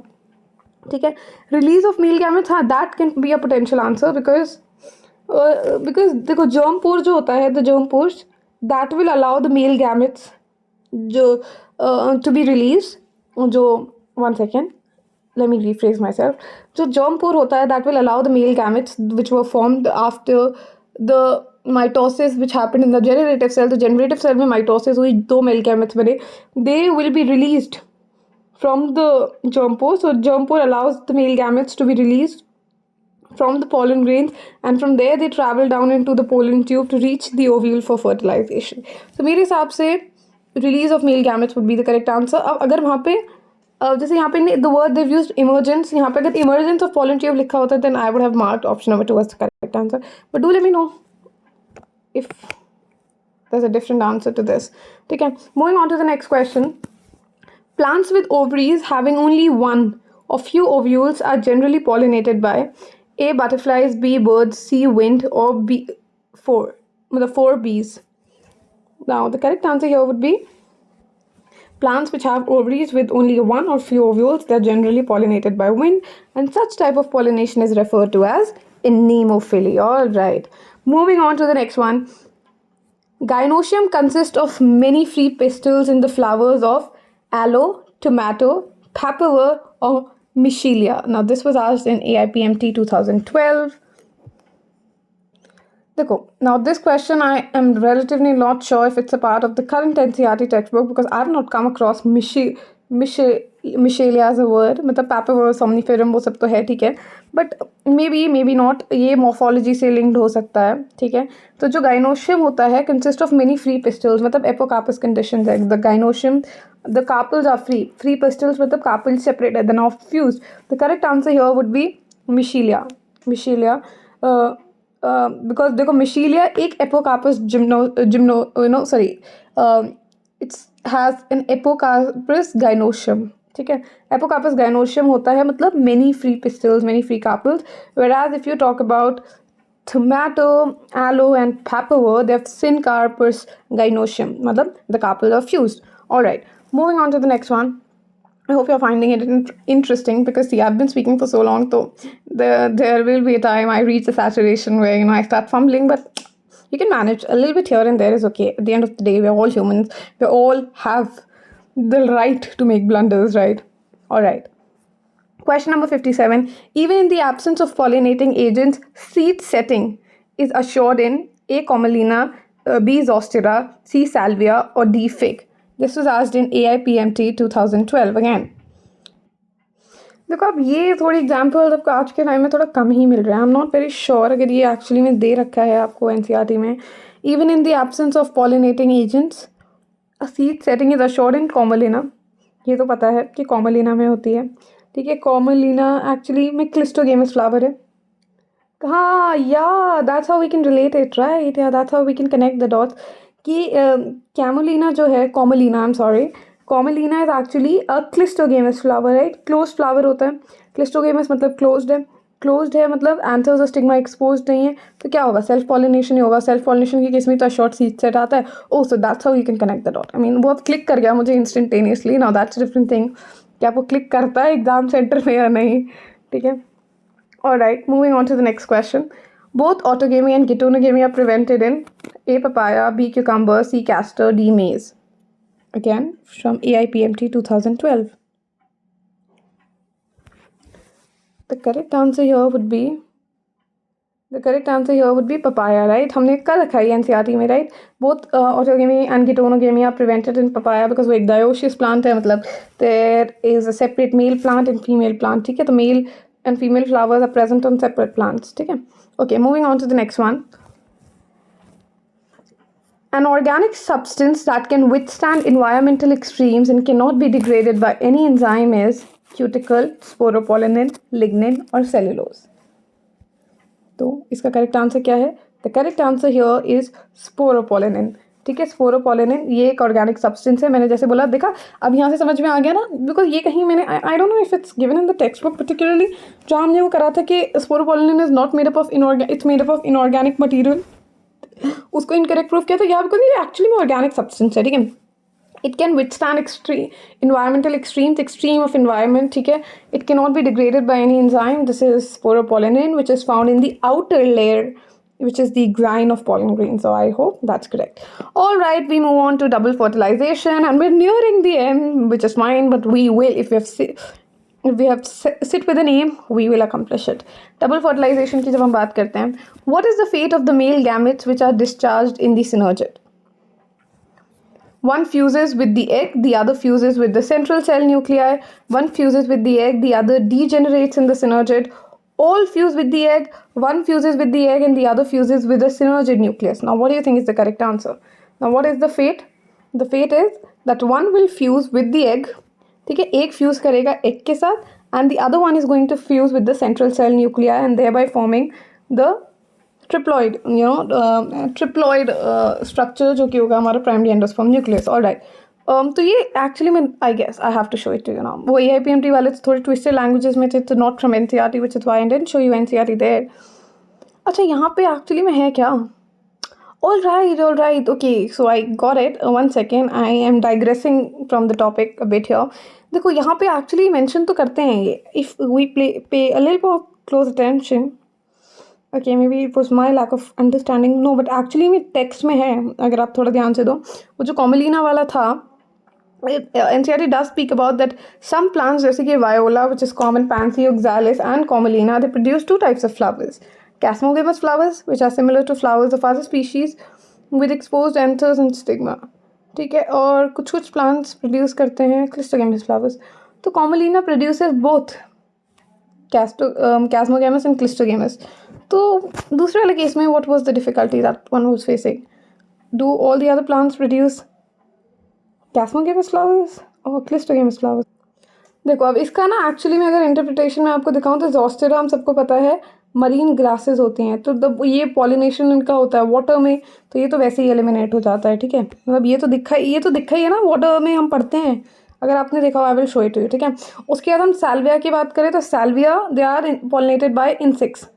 ठीक है, रिलीज ऑफ मेल गैमेट्स, हाँ that can be a potential answer because देखो जर्म पोर जो होता है, the germ pores that will allow the male gametes जो to be release. जो 1 second, let me rephrase myself. जो germ pore होता है that will allow the male gametes which were formed after the mitosis which happened in the generative cell. तो generative cell में mitosis हुई, 2 male gametes बने, they will be released from the germ pore. So germ pore allows the male gametes to be released from the pollen grains, and from there they travel down into the pollen tube to reach the ovule for fertilization. So मेरे हिसाब से release of male gametes would be the correct answer. अब अगर वहाँ पे जैसे यहाँ पे the word they've used emergence, यहाँ पे अगर emergence of pollen tube लिखा होता then I would have marked option number 2 as the correct answer. But do let me know if there's a different answer to this. Okay, moving on to the next question. Plants with ovaries having only one or few ovules are generally pollinated by A. butterflies, B. birds, C. wind, or B. the four bees. Now the correct answer here would be plants which have ovaries with only one or few ovules, they are generally pollinated by wind, and such type of pollination is referred to as anemophily. All right, moving on to the next one. Gynoecium consists of many free pistils in the flowers of aloe, tomato, papaver, or michelia. Now this was asked in AIPMT 2012. Now this question I am relatively not sure if it's a part of the current NCERT textbook because I have not come across michelia as a word. मतलब papaver, somniferum वो सब तो है, ठीक है, but maybe not, ये morphology से linked हो सकता है, ठीक है. तो जो gynoecium होता है consist of many free pistils, मतलब apocarpus conditions है. The gynoecium, the carpels are free pistils मतलब carpels separated, they're not fused. The correct answer here would be michelia. Because देखो मिशीलिया एक apocarpous it's has an apocarpous gynoecium, ठीक है. Apocarpous gynoecium होता है मतलब many free pistils, many free carpels, whereas if you talk about tomato, aloe and papaver, they have syncarpus gynoecium, मतलब the carpels are fused. All right, moving on to the next one. I hope you're finding it interesting because see, I've been speaking for so long, so there will be a time I reach a saturation where I start fumbling, but you can manage a little bit here and there is okay. At the end of the day, we're all humans. We all have the right to make blunders, right? All right. Question number 57. Even in the absence of pollinating agents, seed setting is assured in A. Commelina, B. Zostera, C. Salvia, or D. Fig. This was asked in AIPMT 2012 again. देखो अब ये थोड़ी example आपको आज के time में थोड़ा कम ही मिल रहा है. आई एम नॉट वेरी श्योर अगर ये एक्चुअली में दे रखा है आपको एनसीईआरटी में. Even in the absence of pollinating agents a seed setting is assured इन कॉमलिना. ये तो पता है कि कॉमलिना में होती है, ठीक है. कॉमलिना एक्चुअली में क्लिस्टोगेमस फ्लावर है. हाँ yeah that's how we can relate it, right. Yeah that's how we can connect the dots कि कैमोलिना जो है, Commelina, I am sorry, Commelina is actually a cleistogamous flower, right. Close flower होता है. Cleistogamous मतलब closed है मतलब anthers और stigma expose नहीं है, तो क्या होगा, सेल्फ पॉलिनेशन ही होगा. सेल्फ पॉलिनेशन की केस में तो शॉर्ट सीड सेट आता है. Oh so that's how you can connect the dot. I mean वो अब क्लिक कर गया मुझे instantaneously. Now that's different thing कि आपको क्लिक करता है एग्जाम सेंटर में या नहीं, ठीक है. Alright, moving on to the next question. Both autogamy and geitonogamy are prevented in A. papaya, B. cucumber, C. castor, D. maize. Again, from AIPMT 2012. The correct answer here would be papaya, right? हमने कर रखा है NCERT में, right? Both autogamy and geitonogamy are prevented in papaya because वो एक dioecious plant है, मतलब there is a separate male plant and female plant, ठीक है. तो male and female flowers are present on separate plants, ठीक है. Okay, moving on to the next one. An organic substance that can withstand environmental extremes and cannot be degraded by any enzyme is cuticle, sporopollenin, lignin or cellulose. तो इसका correct answer क्या है? The correct answer here is sporopollenin, ठीक है. Sporopollenin ये एक organic substance है. मैंने जैसे बोला, देखा अब यहाँ से समझ में आ गया ना, बिकॉज ये कहीं मैंने I don't know if it's given in the text book particularly, जहाँ हमने वो करा था कि sporopollenin is not made up of its made up of inorganic material, उसको इनकरेक्ट प्रूफ किया था. यहाँ बिकॉज ये एक्चुअली में ऑर्गेनिक सब्सटेंस है, ठीक है. It can withstand environmental extremes, extreme of environment, ठीक है. It cannot be degraded by any enzyme. This is sporopollenin, which is found in the outer layer, which is the grind of pollen grain. So I hope that's correct. All right, we move on to double fertilization, and we're nearing the end, which is fine. But we will, if we have sit with an aim, we will accomplish it. Double fertilization की जब हम बात करते हैं, what is the fate of the male gametes which are discharged in the synergid? One fuses with the egg, the other fuses with the central cell nuclei. One fuses with the egg, the other degenerates in the synergid. all fuse with the egg, one fuses with the egg and the other fuses with a synergid nucleus. Now what do you think is the correct answer? Now what is the fate? The fate is that one will fuse with the egg, ठीक है, एक fuse करेगा egg के साथ, and the other one is going to fuse with the central cell nuclei and thereby forming the triploid, triploid structure जो कि होगा हमारा प्राइमरी एंडोस्पर्म न्यूक्लियस. ऑलराइट, तो ये एक्चुअली मैं I guess I have to show it to you now. वो AIPMT वाले थोड़े ट्विस्टेड लैंग्वेजेस में थे, तो not from NCERT, which is why I didn't show you NCERT there. अच्छा, यहाँ पे एक्चुअली में है क्या? All right, okay, so I got it. One second, I am digressing from the topic a bit here. देखो यहाँ पे actually mention तो करते हैं ये, if we pay a little more close attention. Okay, maybe it was my lack of understanding. No, but actually में text में है, अगर आप थोड़ा ध्यान से दो. वो जो कॉमेलिना वाला था, NCERT does speak about that some plants जैसे कि viola, which is common, Panthea oxalis and Commelina, they produce two types of flowers. Chasmogamous flowers, which are similar to flowers of other species with exposed anthers and stigma. ठीक है, और कुछ कुछ plants produce करते हैं clistogamous flowers. तो Commelina produces both Chasmogamous and clistogamous. तो दूसरे वाले केस में what was the difficulty that one was facing? Do all the other plants produce Chasmogamous flowers or clistogamous flowers? देखो, अब इसका ना एक्चुअली में अगर इंटरप्रिटेशन में आपको दिखाऊं तो ज़ोस्टेरा हम सबको पता है मरीन ग्रासेस होती हैं, तो जब ये पॉलिनेशन इनका होता है वाटर में, तो ये तो वैसे ही एलिमिनेट हो जाता है. ठीक है, मतलब ये तो दिखा ही है ना, वाटर में हम पढ़ते हैं, अगर आपने देखा I will show it to you. ठीक है, उसके बाद हम सैल्विया की बात करें तो Salvia they are pollinated by insects.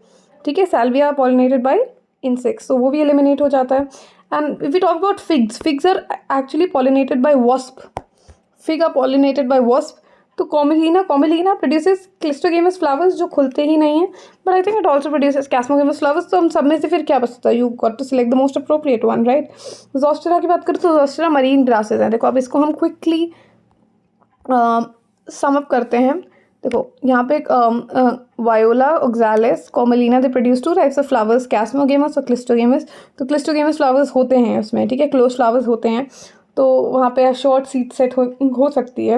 ठीक है, सैल्विया पॉलिनेटेड बाय इंसेक्ट्स, तो वो भी एलिमिनेट हो जाता है. And if we talk about figs are actually pollinated by wasp. Fig are pollinated by wasp. तो कॉमेलिना प्रोड्यूसेस क्लिस्टोगेमस फ्लावर्स जो खुलते ही नहीं है, but I think it also produces chasmogamous flowers. तो हम सब में से फिर क्या बचता है? You got to select the most appropriate one, right. Zostera की बात करें तो ज़ोस्टेरा मरीन ग्रासेस हैं. देखो, अब इसको हम क्विकली सम अप करते हैं. देखो यहाँ पे viola oxalis commelina they produce two types of flowers, chasmogamous और क्लिस्टोगेमस. तो क्लिस्टोगेमस फ्लावर्स होते हैं उसमें, ठीक है, क्लोज फ्लावर्स होते हैं, तो वहाँ पे शॉर्ट सीड सेट हो सकती है.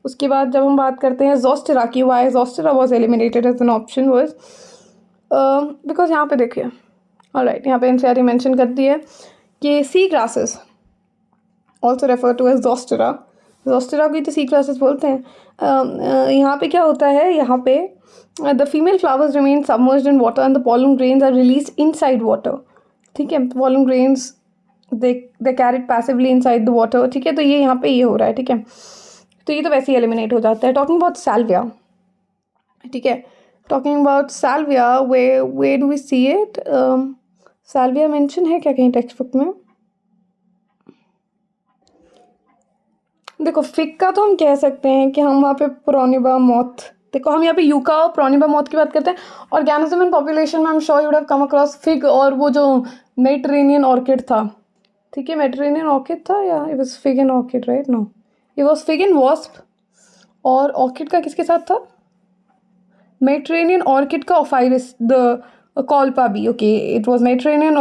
उसके बाद जब हम बात करते हैं ज़ोस्टेरा की, why zostera was eliminated as an option was because यहाँ पे देखिए, ऑलराइट, यहाँ पे NCERT मेंशन करती है कि sea grasses also refer to as zostera. Zostera की तो सी ग्रासेस बोलते हैं. यहाँ पे क्या होता है, यहाँ पे the female flowers remain submerged in water and the pollen grains are release inside water. ठीक है, pollen grains they carried passively inside the water. ठीक है, तो ये यहाँ पे ये हो रहा है. ठीक है, तो ये तो वैसे ही एलिमिनेट हो जाता है. टॉकिंग अबाउट सैल्विया, ठीक है, talking about salvia, where do we see it? Salvia mention है क्या कहीं टेक्स्ट बुक में? देखो, फिग का तो हम कह सकते हैं कि हम वहाँ पे प्रोनिबा मॉथ, देखो हम यहाँ पे यूका और प्रोनिबा मॉथ की बात करते हैं. ऑर्गेनिज्म इन पॉपुलेशन में आई am sure you would have come across fig और वो जो मेडिटेरेनियन ऑर्किड था. ठीक है, मेडिटेरेनियन ऑर्किड था या it was fig and orchid, right? No, it was fig and wasp. और ऑर्किड का किसके साथ था? मेडिटेरेनियन ऑर्किड का ophrys, the colpa bee. Okay, it was Mediterranean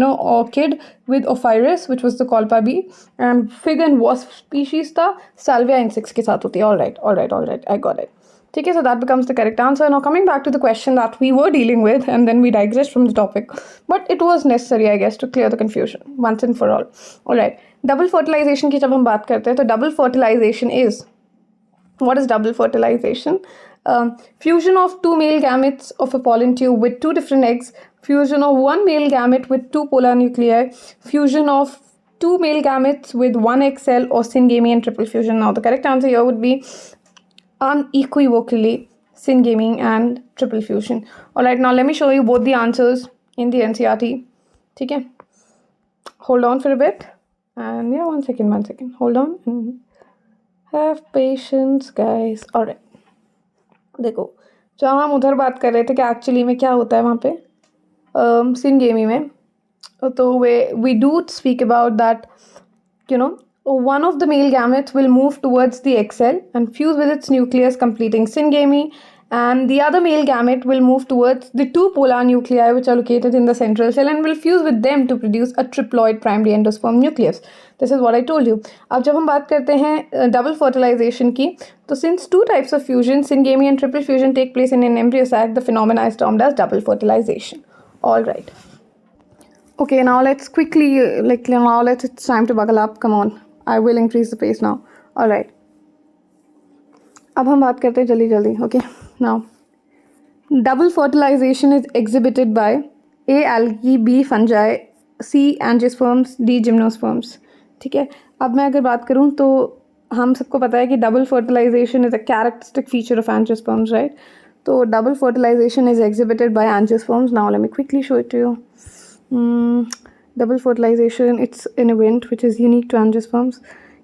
orchid with ophrys which was the colpa bee, and fig and wasp species था salvia insects के साथ होती है. Alright, I got it. ठीक है, so that becomes the correct answer. Now coming back to the question that we were dealing with, and then we digressed from the topic, but it was necessary, I guess, to clear the confusion once and for all. All right, double fertilization की जब हम बात करते हैं तो double fertilization is, what is double fertilization? Fusion of two male gametes of a pollen tube with two different eggs, fusion of one male gamete with two polar nuclei, fusion of two male gametes with one egg cell, or syngamy and triple fusion. Now the correct answer here would be unequivocally syngamy and triple fusion. Alright, now let me show you both the answers in the NCERT. ठीक है, hold on for a bit, and yeah, one second, hold on and have patience guys. Alright, देखो, जहाँ हम उधर बात कर रहे थे कि एक्चुअली में क्या होता है वहाँ पे syngamy में, तो we do speak about that, you know, one of the male gametes will move towards the egg cell and fuse with its nucleus, completing syngamy, and the other male gamete will move towards the two polar nuclei which are located in the central cell and will fuse with them to produce a triploid primary endosperm nucleus. This is what I told you. अब जब हम बात करते हैं double fertilization की, तो since two types of fusion, syngamy and triple fusion, take place in an embryo sac, the phenomena is termed as double fertilization. All right. Okay, now let's quickly, it's time to buckle up. Come on, I will increase the pace now. All right. अब हम बात करते हैं जल्दी. Okay, now double fertilization is exhibited by A. algae, B. fungi, C. angiosperms, D. gymnosperms. ठीक है. अब मैं अगर बात करूँ तो हम सबको पता है कि double fertilization is a characteristic feature of angiosperms, right? तो double fertilization is exhibited by angiosperms. Now let me quickly show it to you. Double fertilization, it's an event which is unique to angiosperms.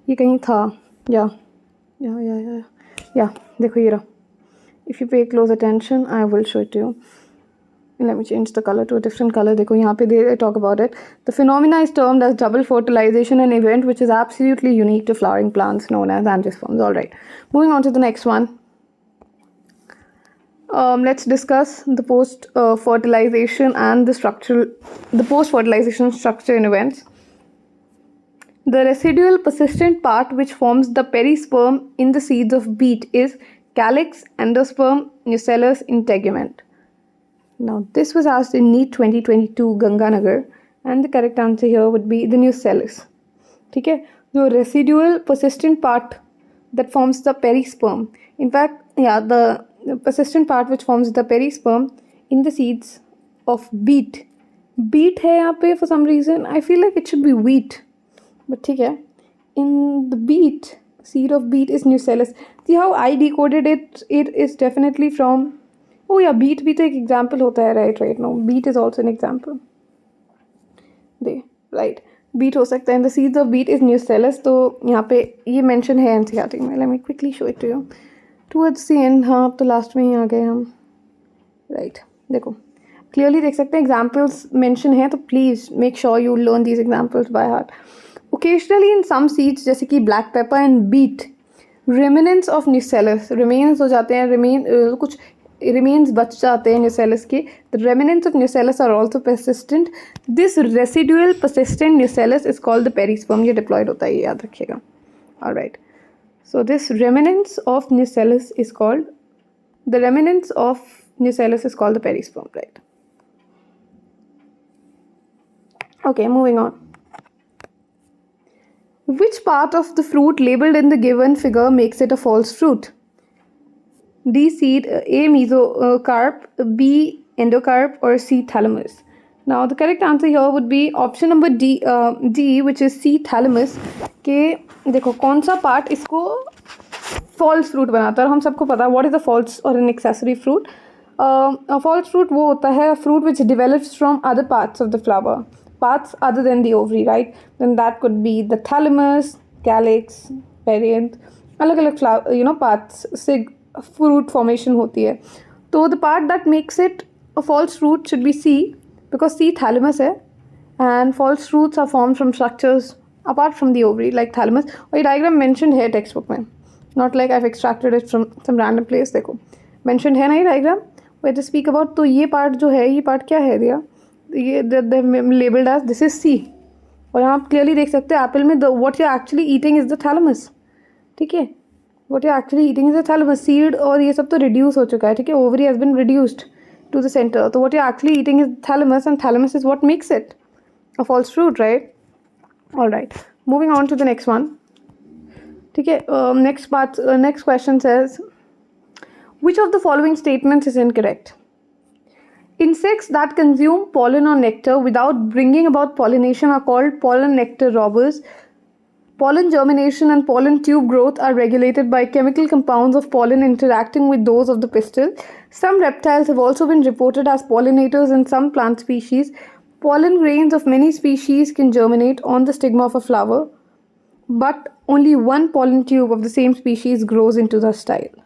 ये कहीं था, yeah, देखो ये रहा. If you pay close attention, I will show it to you. Let me change the color to a different color. देखो यहाँ पे they talk about it. The phenomena is termed as double fertilization, an event which is absolutely unique to flowering plants known as angiosperms. All right. Moving on to the next one. Let's discuss the post-fertilization and the post-fertilization structure in events. The residual persistent part which forms the perisperm in the seeds of beet is calyx, endosperm, nucellus, integument. Now this was asked in NEET 2022 Ganganagar, and the correct answer here would be the nucellus. ठीक है, the residual persistent part that forms the perisperm. In fact, the persistent part which forms the perisperm in the seeds of beet. Beet है यहाँ पे for some reason. I feel like it should be wheat. But ठीक है, in the beet, seed of beet is nucellus. See how I decoded it? It is definitely from, oh yeah, beet भी तो एक example होता है, right? No, beet is also an example. Right, beet हो सकता है. And the seeds of beet is nucellus. तो यहाँ पे ये mention है NCERT में. Let me quickly show it to you. Towards the end, हाँ अब तो last में ही आ गए हम. Right, देखो clearly देख सकते हैं examples mention है, तो please make sure you learn these examples by heart. Occasionally in some seeds जैसे कि black pepper and beet, remnants of nucellus remains हो जाते हैं, कुछ remains बच जाते हैं nucellus के. The remnants of nucellus are also persistent. This residual persistent nucellus is called the perisperm. ये diploid होता है, ये याद रखिएगा. All right. So this remnants of nucellus is called the perisperm, right? Okay, moving on. Which part of the fruit labeled in the given figure makes it a false fruit? D. Seed, A. Mesocarp, B. Endocarp, or C. Thalamus. Now the correct answer here would be option number D, which is C. Thalamus. के देखो कौन सा part इसको false fruit बनाता है. हम सबको पता है what is a false or an accessory fruit. A false fruit वो होता है a fruit which develops from other parts of the flower. Parts other than the ovary, right? Then that could be the thalamus, calyx, perianth, अलग-अलग flower, parts से fruit formation होती है. तो the part that makes it a false fruit should be C, because C thalamus है, and false fruits are formed from structures apart from the ovary like thalamus. और ये diagram mentioned है textbook में, not like I've extracted it from some random place. देखो mentioned है ना ये diagram where they speak about. तो ये part जो है, ये part क्या है दिया, ये labeled as this is C. और यहाँ आप clearly देख सकते हैं एप्पल में what you're actually eating is the thalamus. ठीक है, what you're actually eating is the thalamus. Seed और ये सब तो reduce हो चुका है, ठीक है, ovary has been reduced to the center. So what you're actually eating is thalamus, and thalamus is what makes it a false fruit, right? All right, moving on to the next one. ठीक है, next question says, which of the following statements is incorrect? Insects that consume pollen or nectar without bringing about pollination are called pollen nectar robbers. Pollen germination and pollen tube growth are regulated by chemical compounds of pollen interacting with those of the pistil. Some reptiles have also been reported as pollinators in some plant species. Pollen grains of many species can germinate on the stigma of a flower, but only one pollen tube of the same species grows into the style.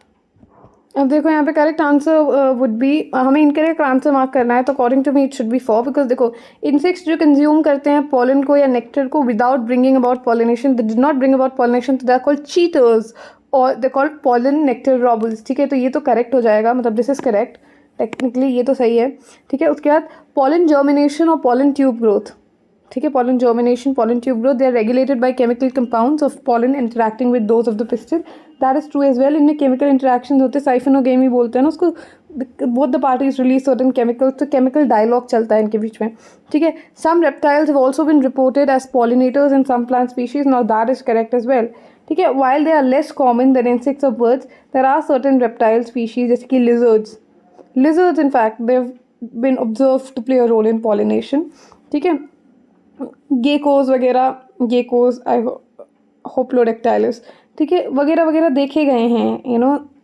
अब देखो यहाँ पे correct answer would be, हमें incorrect answer mark करना है, तो according to me it should be 4, because देखो insects जो कंज्यूम करते हैं पॉलन को या नेक्टर को without bringing about pollination, they did not bring about pollination, तो दे आर कॉल्ड चीटर्स. और they called pollen nectar robbers, ठीक है, तो ये तो करेक्ट हो जाएगा, मतलब दिस इज़ करेक्ट, टेक्निकली ये तो सही है, ठीक है। उसके बाद पॉलन जर्मिनेशन और पॉलन ट्यूब ग्रोथ, ठीक है, pollen germination, pollen tube growth, they are regulated by chemical compounds of pollen interacting with those of the pistil, that is true as well. इनमें केमिकल इंटरैक्शन होते हैं, siphonogamy बोलते हैं ना उसको, both the parties release certain chemicals, तो chemical dialogue चलता है इनके बीच में, ठीक है। Some reptiles have also been reported as pollinators in some plant species, now that is correct as well, ठीक है। While they are less common than insects और birds, there are certain reptile species जैसे कि lizards in fact they've been observed to play a role in pollination, ठीक है। गेकोज वगैरह, गेकोज आई होप्लोडेक्टाइलिस, ठीक है, वगैरह वगैरह देखे गए हैं,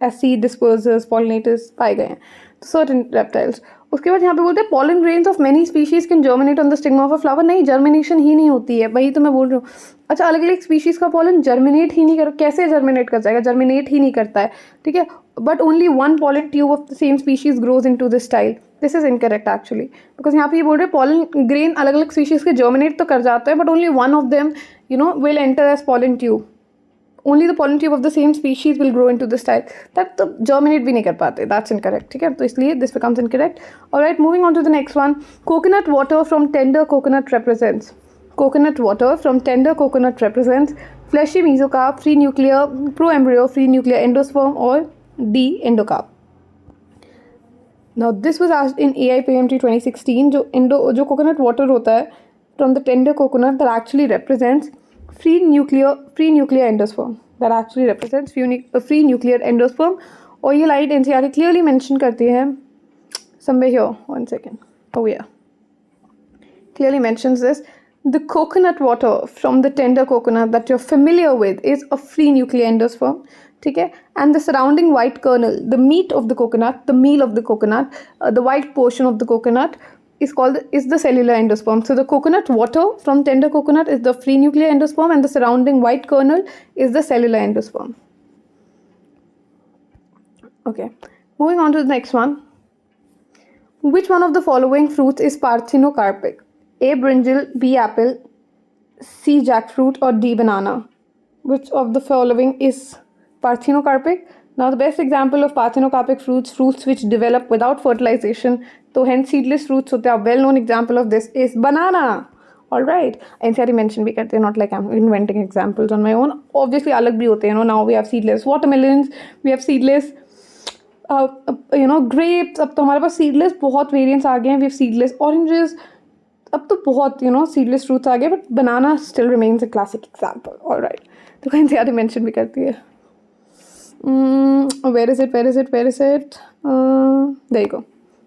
एज सीड डिस्पर्सर्स, पॉलिनेटर्स पाए गए हैं, तो सर्टेन रेप्टाइल्स। उसके बाद यहाँ पे बोलते हैं pollen grains of many species can germinate on the stigma of a flower, नहीं, जर्मिनेशन ही नहीं होती है, वही तो मैं बोल रही हूँ। अच्छा, अलग अलग स्पीशीज का पॉलन जर्मिनेट ही नहीं कर, कैसे जर्मिनेट कर जाएगा, जर्मिनेट ही नहीं करता है, ठीक है। But only one pollen tube of the same species grows into this style, this is incorrect actually, because यहाँ पे ये बोल रहे हैं पॉलन ग्रेन अलग अलग स्पीशीज के जर्मिनेट तो कर जाते हैं, but only one of them will enter as pollen tube, only the pollen tube of the same species will grow into this style, that तो germinate भी नहीं कर पाते, that's incorrect, ठीक है, तो इसलिए this becomes incorrect. Alright, moving on to the next one. Coconut water from tender coconut represents fleshy mesocarp, free nuclear proembryo, free nuclear endosperm, or D endocarp. Now this was asked in AIPMT 2016. जो coconut water होता है from the tender coconut, that actually represents free nuclear endosperm, that actually represents free nuclear endosperm. और ये light NCERT clearly mention करती है somewhere here, one second, oh yeah, clearly mentions this. The coconut water from the tender coconut that you're familiar with is a free nuclear endosperm, ठीक है, and the surrounding white kernel, the meat of the coconut, the meal of the coconut, the white portion of the coconut is the cellular endosperm. So the coconut water from tender coconut is the free nuclear endosperm, and the surrounding white kernel is the cellular endosperm. Okay, moving on to the next one. Which one of the following fruits is parthenocarpic? A. brinjal, B. apple, C. jackfruit, or D. banana? Which of the following is parthenocarpic? Now the best example of parthenocarpic fruits which develop without fertilization, तो hence seedless fruits होते हैं, well known example of this is banana. Alright, NCERT mention भी करते हैं, not like I'm inventing examples on my own. Obviously अलग भी होते हैं, now we have seedless watermelons, we have seedless grapes, अब तो हमारे पास seedless बहुत variants आ गए हैं, we have seedless oranges, अब तो बहुत seedless fruits आ गए, but banana still remains a classic example. Alright, तो NCERT mention भी करती है. Where is it? There you go.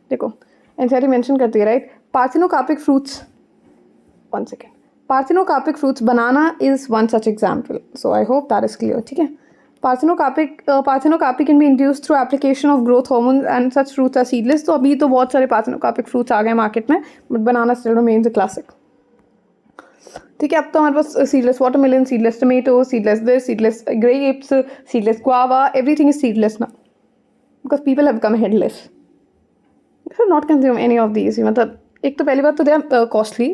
देखो, NCERT mention करती है, right? Parthenocarpic fruits. One second. Parthenocarpic fruits, banana is one such example. So I hope that is clear. ठीक है? Parthenocarpy can be induced through application of growth hormones, and such fruits are seedless. तो अभी तो बहुत सारे parthenocarpic fruits आ गए market में, but banana still remains a classic. ठीक है, अब तो हमारे पास seedless watermelon, seedless tomato, seedless this, seedless grapes, seedless guava, everything is seedless ना, because people have become headless, not consume any of these. मतलब एक तो पहली बात तो दे आर कॉस्टली,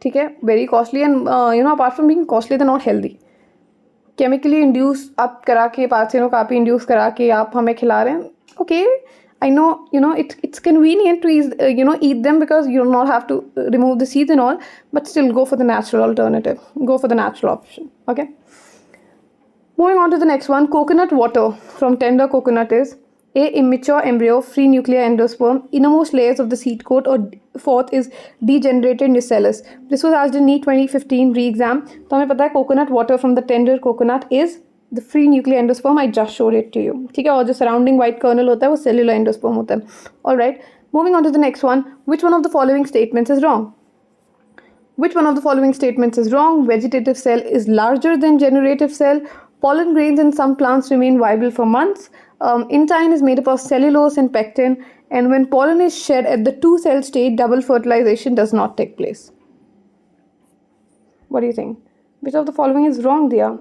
ठीक है, very costly, and apart from being costly they not healthy. Chemically induce आप करा के, पार्थेनोकार्पी इंड्यूस करा के आप हमें खिला रहे हैं, okay, I know, it's convenient to eat them because you do not have to remove the seeds and all, but still go for the natural alternative. Go for the natural option. Okay. Moving on to the next one, coconut water from tender coconut is A. immature embryo, free nuclear endosperm, innermost layers of the seed coat, or fourth is degenerated nucellus. This was asked in NEET 2015 re-exam. तो हमें पता है coconut water from the tender coconut is the free nuclear endosperm. I just showed it to you. ठीक है, और जो surrounding white kernel होता है वो cellular endosperm होता है. All right. Moving on to the next one. Which one of the following statements is wrong? Which one of the following statements is wrong? Vegetative cell is larger than generative cell. Pollen grains in some plants remain viable for months. Intine is made up of cellulose and pectin. And when pollen is shed at the two-cell state, double fertilization does not take place. What do you think? Which of the following is wrong, Diya?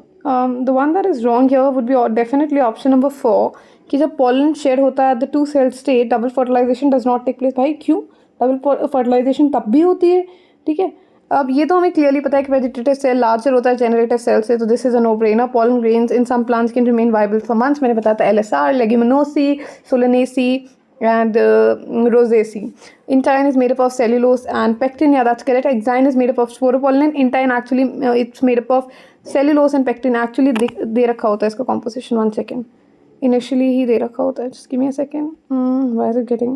The one that is wrong here would be definitely option number 4, कि जब pollen shed होता है at the two-cell state, double fertilization does not take place. भाई क्यों? Double fertilization तब भी होती है, ठीक है, अब ये तो हमें क्लियरली पता है कि वेजिटेटिव सेल लार्जर होता है जेनरेटिव सेल से, तो this is a no brainer. Pollen grains in some plants can remain viable for months. मैंने बताया था LSR, leguminosae, solanaceae and rosaceae. Intine is made up of cellulose and pectin. Yeah, that's correct. Exine is made up of sporopollen. Intine actually it's made up of cellulose and pectin. Actually दे रखा होता है इसका composition. 1 second. Initially ही दे रखा होता है. Just give me a second. Why is it getting?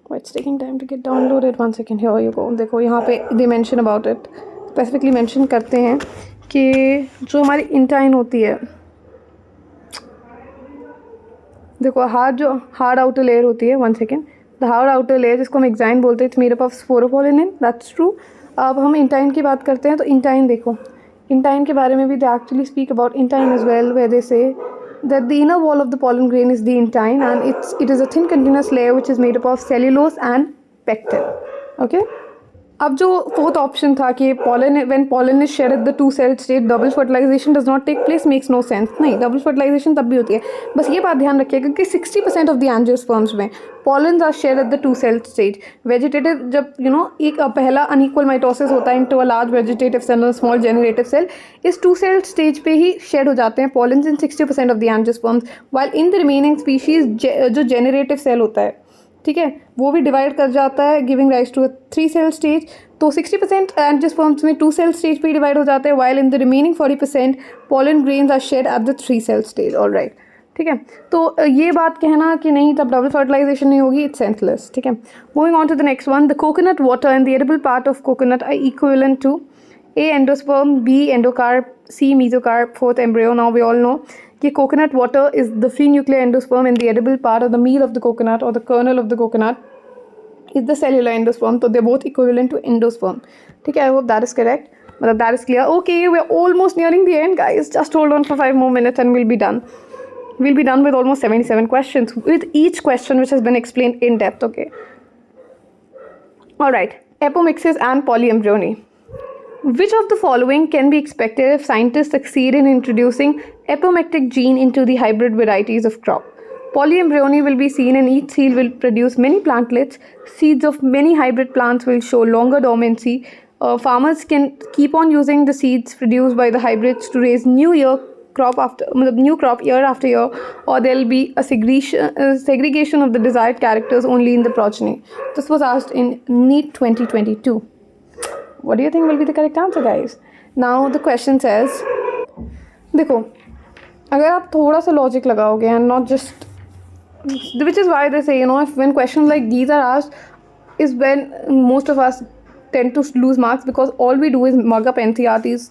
Why it's taking time to get downloaded? 1 second. Here you go. देखो यहाँ पे they mention about it. Specifically mention करते हैं कि जो हमारी intine होती है, देखो हार्ड आउटर लेयर होती है. 1 second. The hard outer layer जिसको हम एक्साइन बोलते हैं, it's made up of sporopollenin. That's true. अब हम इंटाइन की बात करते हैं, तो इंटाइन देखो, इंटाइन के बारे में भी they actually speak about intine as well, where they say that the inner wall of the pollen grain is the intine and it is a thin continuous layer which is made up of cellulose and pectin. Okay. अब जो fourth option था कि when pollen is shed at the two cell state double fertilization does not take place makes no sense. नहीं, double fertilisation तब भी होती है. बस ये बात ध्यान रखिएगा कि 60% ऑफ द एंजियोस्पर्म्स में pollens are shared at the two cell stage. Vegetative जब एक पहला अनइक्वल माइटोसिस होता है into a large vegetative cell और स्मॉल जेनरेटिव सेल, इस टू सेल स्टेज पे ही शेड हो जाते हैं pollens in 60% of the angiosperms, while in the remaining species जो जेनरेटिव सेल होता है, ठीक है, वो भी डिवाइड कर जाता है giving rise to a 3 cell stage. तो 60% एंजियोस्पर्म्स में 2 सेल स्टेज पे डिवाइड हो जाते हैं, while in the remaining 40% pollen grains are shed at the 3 cell stage. Alright, ठीक है. तो ये बात कहना कि नहीं तब डबल फर्टिलाइजेशन नहीं होगी, इट्स सेंसलेस. ठीक है. Moving on to the next one. The coconut water and the edible part of coconut are equivalent to A endosperm, B endocarp, C mesocarp, fourth embryo. Now we all know कि coconut water is the free nuclear endosperm and the edible part of the meal of the coconut or the kernel of the coconut is the cellular endosperm. So they're both equivalent to endosperm. ठीक है. I hope that is correct. मतलब that is clear. Okay, we're almost nearing the end, guys. Just hold on for 5 more minutes and we'll be done. We'll be done with almost 77 questions with each question which has been explained in depth. Okay. All right. Apomixis and polyembryony. Which of the following can be expected if scientists succeed in introducing apomictic gene into the hybrid varieties of crop? Polyembryony will be seen and each seed will produce many plantlets. Seeds of many hybrid plants will show longer dormancy. Farmers can keep on using the seeds produced by the hybrids to raise new crop year after year, or there will be a segregation of the desired characters only in the progeny. This was asked in NEET 2022. What do you think will be the correct answer, guys? Now the question says, देखो, अगर आप थोड़ा सा logic लगाओगे and not just, which is why they say, if when questions like these are asked, is when most of us tend to lose marks, because all we do is mug up NCERTs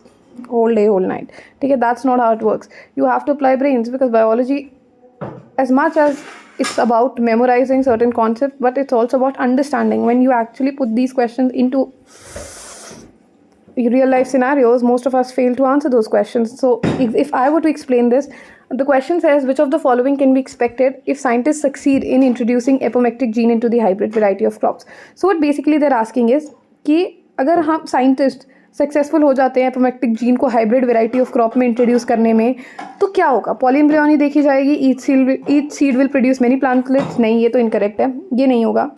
whole day, whole night. Okay, that's not how it works. You have to apply brains, because biology, as much as it's about memorizing certain concepts, but it's also about understanding. When you actually put these questions into real life scenarios, most of us fail to answer those questions. So if I were to explain this, the question says, which of the following can be expected if scientists succeed in introducing apomictic gene into the hybrid variety of crops? So what basically they're asking is कि अगर हम scientist successful हो जाते हैं apomictic gene को hybrid variety of crop में introduce करने में, तो क्या होगा? पॉलीएम्ब्रियोनी देखी जाएगी, each seed will produce many plantlets. नहीं, ये तो इनकरेक्ट है, ये नहीं होगा.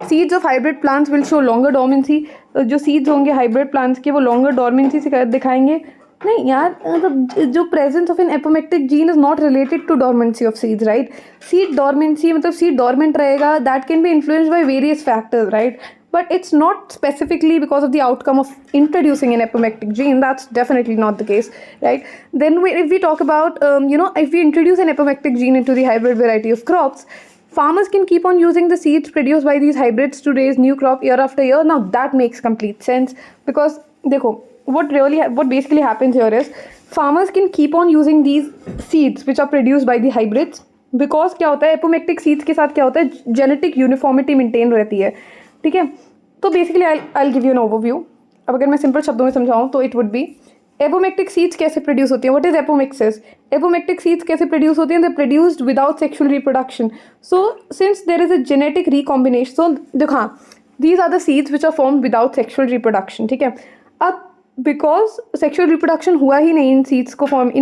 Seeds of hybrid plants will show longer dormancy. जो सीड्स होंगे हाइब्रिड प्लांट्स के, वो लॉन्गर डोर्मेंसी से दिखाएंगे. नहीं यार, मतलब जो presence of an apomictic gene is not related to dormancy of seeds, right? Seed dormancy मतलब सीड डोर्मेंट रहेगा, that can be influenced by various factors, right? But it's not specifically because of the outcome of introducing an apomictic gene. That's definitely not the case, right? Then if we talk about, if we introduce an apomictic gene into the hybrid variety of crops, farmers can keep on using the seeds produced by these hybrids to raise new crop year after year. Now that makes complete sense, because देखो, what basically happens here is farmers can keep on using these seeds which are produced by the hybrids, because क्या होता है, apomictic seeds के साथ क्या होता है, genetic uniformity maintain रहती है. ठीक है. तो basically I give you an overview. अब अगर मैं सिंपल शब्दों में समझाऊँ तो it would be, apomictic seeds कैसे प्रोड्यूस होती हैं? What is apomixis? Apomictic seeds कैसे प्रोड्यूस होती हैं? They produced without sexual reproduction. So since there is a genetic recombination, so देखो, हाँ, these are the seeds which are formed without sexual reproduction. ठीक है. अब बिकॉज सेक्शुअल रिप्रोडक्शन हुआ ही नहीं इन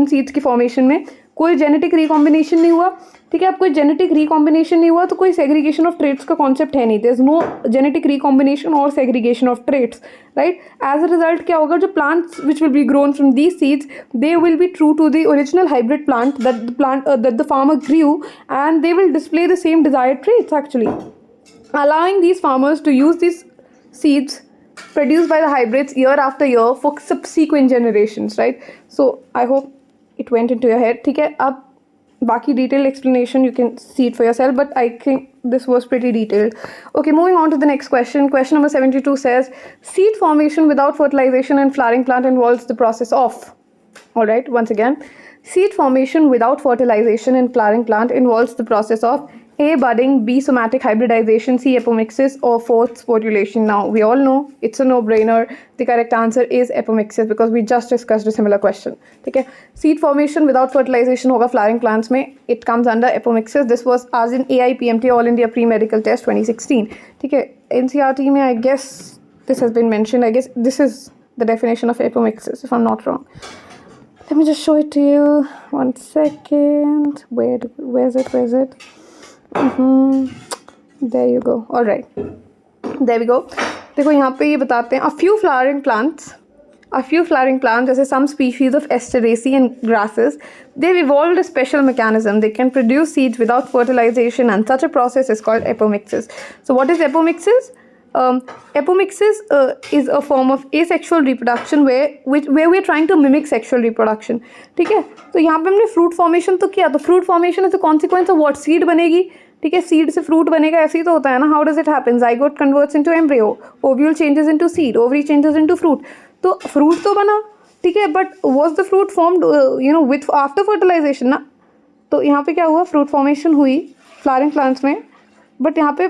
सीड्स की फॉर्मेशन में, कोई जेनेटिक रिकॉम्बिनेशन नहीं हुआ, ठीक है। अब कोई जेनेटिक रिकॉम्बिनेशन नहीं हुआ तो कोई सेग्रीगेशन ऑफ ट्रेट्स का कॉन्सेप्ट है नहीं, there is no genetic recombination और segregation of traits, right. As a result क्या होगा, जो plants which will be grown from these seeds they will be true to the original hybrid plant that the farmer grew, and they will display the same desired traits actually, allowing these farmers to use these seeds produced by the hybrids year after year for subsequent generations, right? So I hope it went into your head, ठीक है। अब बाकी detailed explanation you can see it for yourself, but I think this was pretty detailed. Okay, moving on to the next question. Question number 72 says, seed formation without fertilization in flowering plant involves the process of, all right, once again, seed formation without fertilization in flowering plant involves the process of A. Budding, B. Somatic hybridization, C. Apomixis, or fourth sporulation. Now, we all know it's a no-brainer. The correct answer is apomixis because we just discussed a similar question. Okay, seed formation without fertilization होगा flowering plants में, it comes under apomixis. This was as in AIPMT All India Pre-Medical Test 2016. ठीक है, NCERT में I guess this has been mentioned. I guess this is the definition of apomixis if I'm not wrong. Let me just show it to you. One second. Where's it? There you go. All right. There we go. देखो यहाँ पे ये बताते हैं, a few flowering plants जैसे some species of Asteraceae and grasses, they've evolved a special mechanism. They can produce seeds without fertilization, and such a process is called apomixis. So what is apomixis? Apomixis is a form of asexual reproduction where we're trying to mimic sexual reproduction, ठीक है। तो यहाँ पे हमने fruit formation तो किया, तो fruit formation is a consequence of what? Seed बनेगी, ठीक है। seed से fruit बनेगा, ऐसे ही तो होता है ना। How does it happen? Zygote converts into embryo, ovule changes into seed, ovary changes into fruit, तो fruit तो बना, ठीक है। but was the fruit formed with after fertilization ना? तो यहाँ पे क्या हुआ, fruit formation हुई flowering plants में, बट यहाँ पे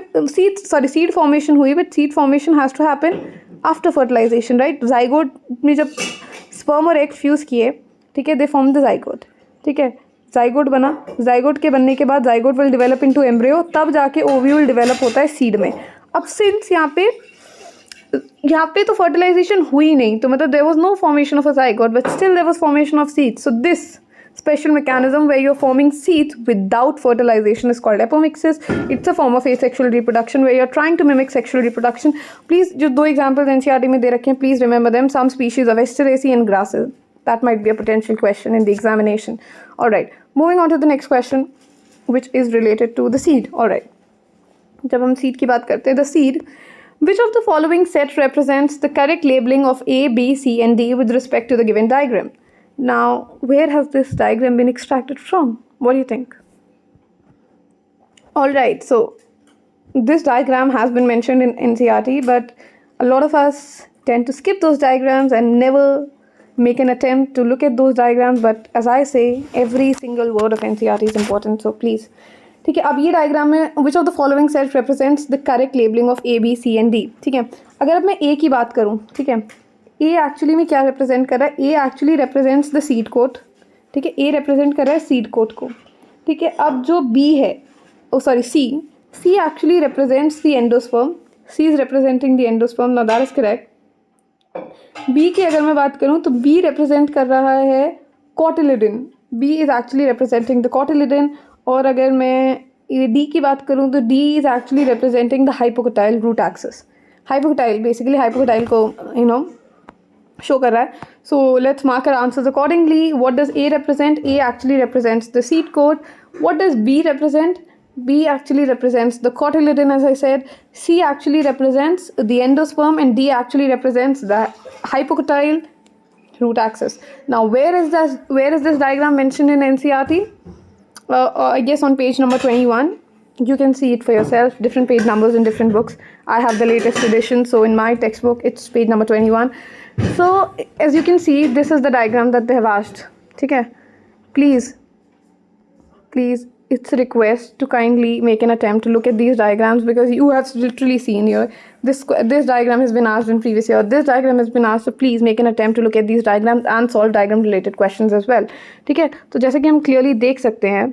सीड फॉर्मेशन हुई, but seed formation has to happen after fertilisation, right. Zygote में जब स्पर्म और एग फ्यूज़ किए, ठीक है, दे फॉर्म द जाइगोट, ठीक है। जाइगोट बना, जाइगोट के बनने के बाद zygote will develop into embryo, तब जाके ओव्यूल डेवलप होता है सीड में। अब सिंस यहाँ पे तो फर्टिलाइजेशन हुई नहीं, तो मतलब there was no formation of a zygote, but still there was formation of seed. So this special mechanism where you're forming seeds without fertilization is called apomixis. It's a form of asexual reproduction where you're trying to mimic sexual reproduction. Please, जो दो examples NCERT में दे रखे हैं, please remember them. Some species of Asteraceae and grasses. That might be a potential question in the examination. All right. Moving on to the next question, which is related to the seed. All right. जब हम seed की बात करते हैं, the seed, which of the following set represents the correct labeling of A, B, C, and D with respect to the given diagram? Now, where has this diagram been extracted from? What do you think? All right, so this diagram has been mentioned in NCERT, but a lot of us tend to skip those diagrams and never make an attempt to look at those diagrams. But as I say, every single word of NCERT is important, so please. ठीक है, अब ये diagram में which of the following set represents the correct labeling of A, B, C and D? ठीक है, अगर अब मैं A की बात करूँ, ठीक है, ए एक्चुअली में क्या रिप्रेजेंट कर रहा है, A actually represents the seed coat, ठीक है। ए रिप्रेजेंट कर रहा है सीड कोट को, ठीक है। अब जो बी है, C actually represents the endosperm, C is representing the endosperm, now that is correct. B की अगर मैं बात करूँ तो बी रिप्रेजेंट कर रहा है cotyledon, B is actually representing the cotyledon. और अगर मैं डी की बात करूँ तो D is actually representing the hypocotyl root axis. Hypocotyl basically hypocotyl को शो कर रहा है। So let's mark our answers accordingly. What does A represent? A actually represents the seed coat. What does B represent? B actually represents the cotyledon, as I said. C actually represents the endosperm, and D actually represents the hypocotyle root axis. Now, where is this diagram mentioned in NCERT? I guess on page number 21. You can see it for yourself. Different page numbers in different books. I have the latest edition, so in my textbook, it's page number 21. So, as you can see, this is the diagram that they have asked. Okay? Please, it's a request to kindly make an attempt to look at these diagrams, because you have literally seen here this diagram has been asked in previous year, this diagram has been asked, so please make an attempt to look at these diagrams and solve diagram related questions as well. ठीक है, तो जैसे कि हम clearly देख सकते हैं,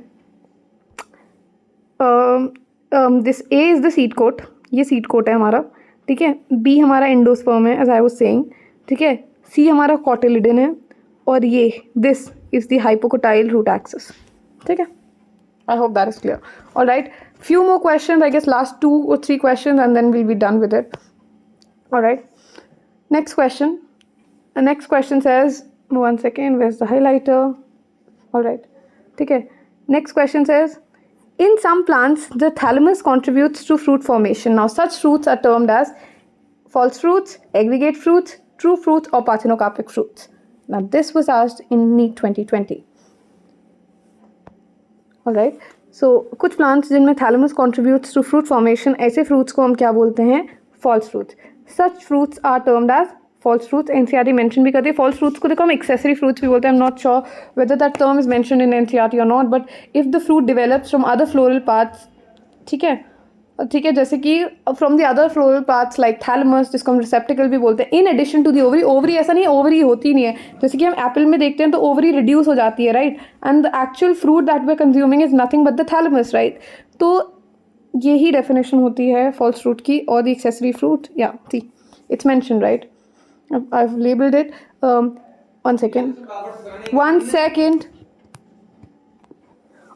this A is the seed coat, ये seed coat है हमारा, ठीक है। B हमारा endosperm है, as I was saying, ठीक है। C हमारा cotyledon है, और ये this is the hypocotyle root axis. ठीक है, I hope that is clear. All right, few more questions, I guess last 2 or 3 questions and then we'll be done with it. All right, next question. The next question says, one second, where's the highlighter? All right, okay. Next question says, in some plants, the thalamus contributes to fruit formation. Now, such fruits are termed as false fruits, aggregate fruits, true fruits, or parthenocarpic fruits. Now, this was asked in NEET 2020. All right. So, कुछ plants जिनमें thalamus contributes to fruit formation, ऐसे fruits को हम क्या बोलते हैं? False fruits. Such fruits are termed as false fruits. NCERT mention भी करती है false fruits को, देखो हम accessory fruits भी बोलते हैं. I'm not sure whether that term is mentioned in NCERT or not, but if the fruit develops from other floral parts, ठीक है, जैसे कि from the other floral parts like thalamus, जिसको हम रिसेप्टिकल भी बोलते हैं, in addition to the ovary. Ovary ऐसा नहीं है, ओवरी होती नहीं है, जैसे कि हम एप्पल में देखते हैं तो ओवरी रिड्यूस हो जाती है, right, and the actual fruit that we are consuming is nothing but the thalamus, right. तो यही डेफिनेशन होती है फॉल्स फ्रूट की और the accessory fruit. Yeah see it's mention, right, I have labelled it. One second.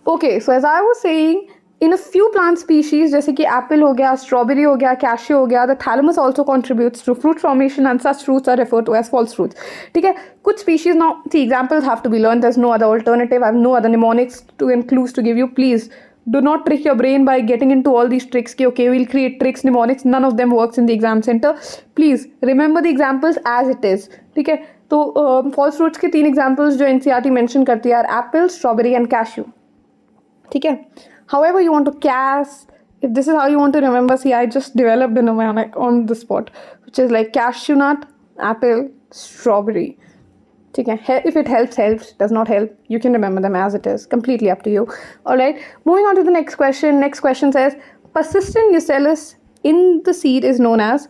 Okay, so as I was saying, in a few plant species जैसे कि Apple हो गया, स्ट्रॉबेरी हो गया, कैशियो हो गया, the thalamus also contributes to fruit formation and such fruits are referred to as false fruits. ठीक है, कुछ species now see examples have to be learn, there is no other alternative, I have no other mnemonics to and clues to give you. Please do not trick your brain by getting into all these tricks कि okay we'll create tricks, mnemonics, none of them works in the exam center. Please remember the examples as it is. ठीक है, तो false fruits के 3 examples जो NCERT mention करती है Apple, strawberry and cashew. ठीक है, however you want to cast, if this is how you want to remember, see I just developed a mnemonic on the spot which is like cashew nut, apple, strawberry. ठीक है, if it helps, does not help, you can remember them as it is, completely up to you. All right, moving on to the next question. Next question says, persistent nucellus in the seed is known as,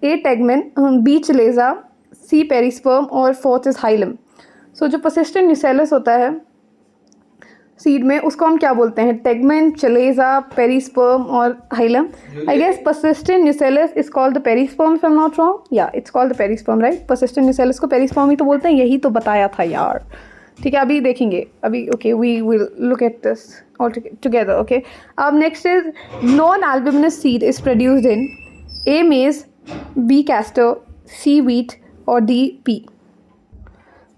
A. tegmen, B. chalaza, C. perisperm, और fourth is hilum. So जो persistent nucellus होता है seed में, उसको हम क्या बोलते हैं? टेगमेन, चलेजा, पेरिस्पर्म और hilum. I guess persistent nucellus is called the perisperm, if I am not wrong. Yeah it's called the perisperm, right. Persistent nucellus को पेरिस्पर्म ही तो बोलते हैं, यही तो बताया था यार. ठीक है, अभी देखेंगे, अभी okay we will look at this all together. Okay, अब next is non albuminous seed is produced in A maize, B castor, C wheat और डी पी.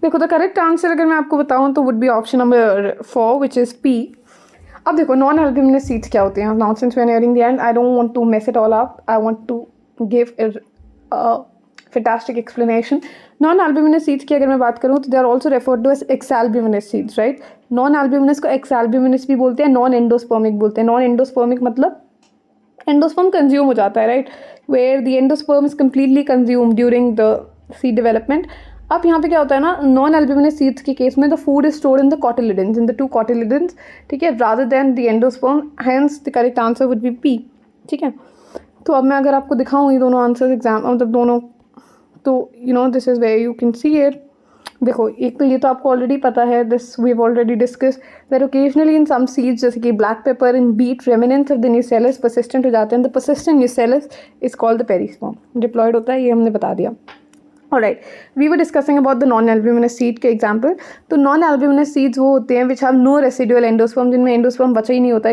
देखो, द करेक्ट आंसर अगर मैं आपको बताऊं तो would be option number 4 which is pea. अब देखो, नॉन एल्ब्यूमिनस सीड्स क्या होते हैं? Now since we are nearing the end, I don't want to mess it all up, I want to give a fantastic explanation. Non albuminous seeds की अगर मैं बात करूँ तो they are also referred to as exalbuminous seeds, right. Non albuminous को exalbuminous भी बोलते हैं, नॉन एंडोस्पर्मिक बोलते हैं. नॉन एंडोस्पर्मिक मतलब एंडोस्पर्म कंज्यूम हो जाता है, right, where the endosperm is completely consume during the seed development. अब यहाँ पे क्या होता है ना, नॉन एल्ब्यूमिनस सीड्स के केस में the food is stored in the cotyledons, in the 2 cotyledons. ठीक है, rather than the endosperm, hence the correct answer would B P. ठीक है, तो अब मैं अगर आपको दिखाऊँ ये दोनों आंसर्स एग्जाम, मतलब दोनों, तो you know this is where you can see it. देखो, एक तो ये तो आपको ऑलरेडी पता है, this we have already discuss that occasionally in some seeds जैसे कि black pepper, in beet, remnants of the nucellus persistent हो जाते हैं. The persistent nucellus is called the perisperm. Diploid होता है, ये हमने बता दिया. Alright, we were discussing about the non-albuminous seed के example. तो non-albuminous seeds वो होते हैं which have no residual endosperm, जिनमें endosperm बचा ही नहीं होता.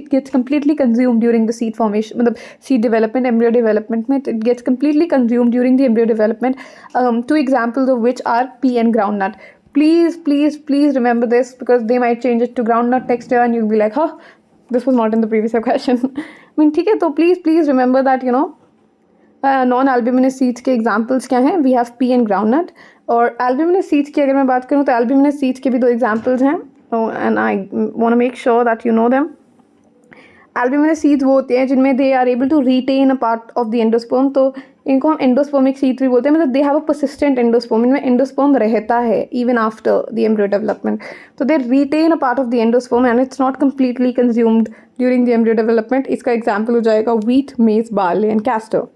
It gets completely consumed during the seed formation, मतलब seed development, embryo development में it gets completely consumed during the embryo development. 2 examples of which are pea and groundnut. Please remember this because they might change it to groundnut next year and you'll be like, huh, this was not in the previous question. I mean, ठीक है, तो please remember that, you know, non albuminous seeds के examples क्या हैं? We have pea and groundnut. और albuminous seeds की अगर मैं बात करूँ तो एल्ब्यूमिनस सीड्स के भी 2 एग्जाम्पल्स हैं, and I want to make sure that you know them. Albuminous seeds वो होते हैं जिनमें they are able to retain a part of the endosperm, तो इनको हम एंडोस्पर्मिक सीड्स भी बोलते हैं. मतलब they have a persistent endosperm, इनमें एंडोस्पर्म रहता है even after the embryo development. तो they retain a part of the endosperm and it's not completely consumed during the embryo development. इसका एग्जाम्पल हो जाएगा व्हीट, मेज, barley and castor.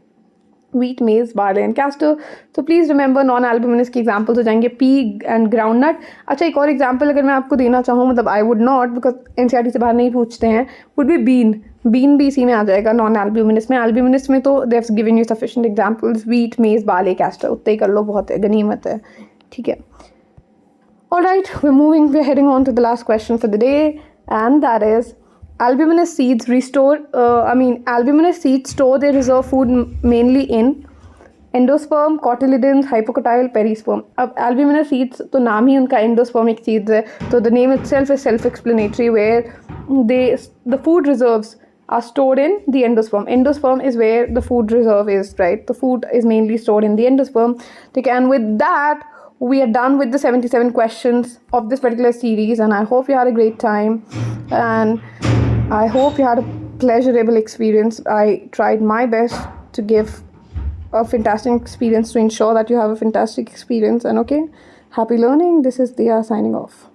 wheat, maize, barley and castor. तो please remember non albuminous के examples हो जाएंगे P and groundnut. अच्छा, एक और एग्जाम्पल अगर मैं आपको देना चाहूँ, मतलब I would not because NCERT से बाहर नहीं पूछते हैं, वुड बी बीन भी इसी में आ जाएगा नॉन एल्ब्यूमिनस में. एल्ब्यूमिनस में तो they have given you sufficient examples, wheat, मेज, बार्ले, कैस्टर, उतने ही कर लो, बहुत है, गनीमत है. ठीक है, Alright, we're heading on to the last question for the day, and that is albuminous seeds albuminous seeds store their reserve food mainly in endosperm, cotyledons, hypocotyl, perisperm. अब albuminous seeds तो नाम ही उनका एंडोस्पर्मिक seeds है, तो the name itself is self-explanatory where the food reserves are stored in the endosperm. Endosperm is where the food reserve is, right? The food is mainly stored in the endosperm. Okay, and with that, we are done with the 77 questions of this particular series, and I hope you had a great time, and I hope you had a pleasurable experience. I tried my best to give a fantastic experience to ensure that you have a fantastic experience. And okay, happy learning. This is Dia signing off.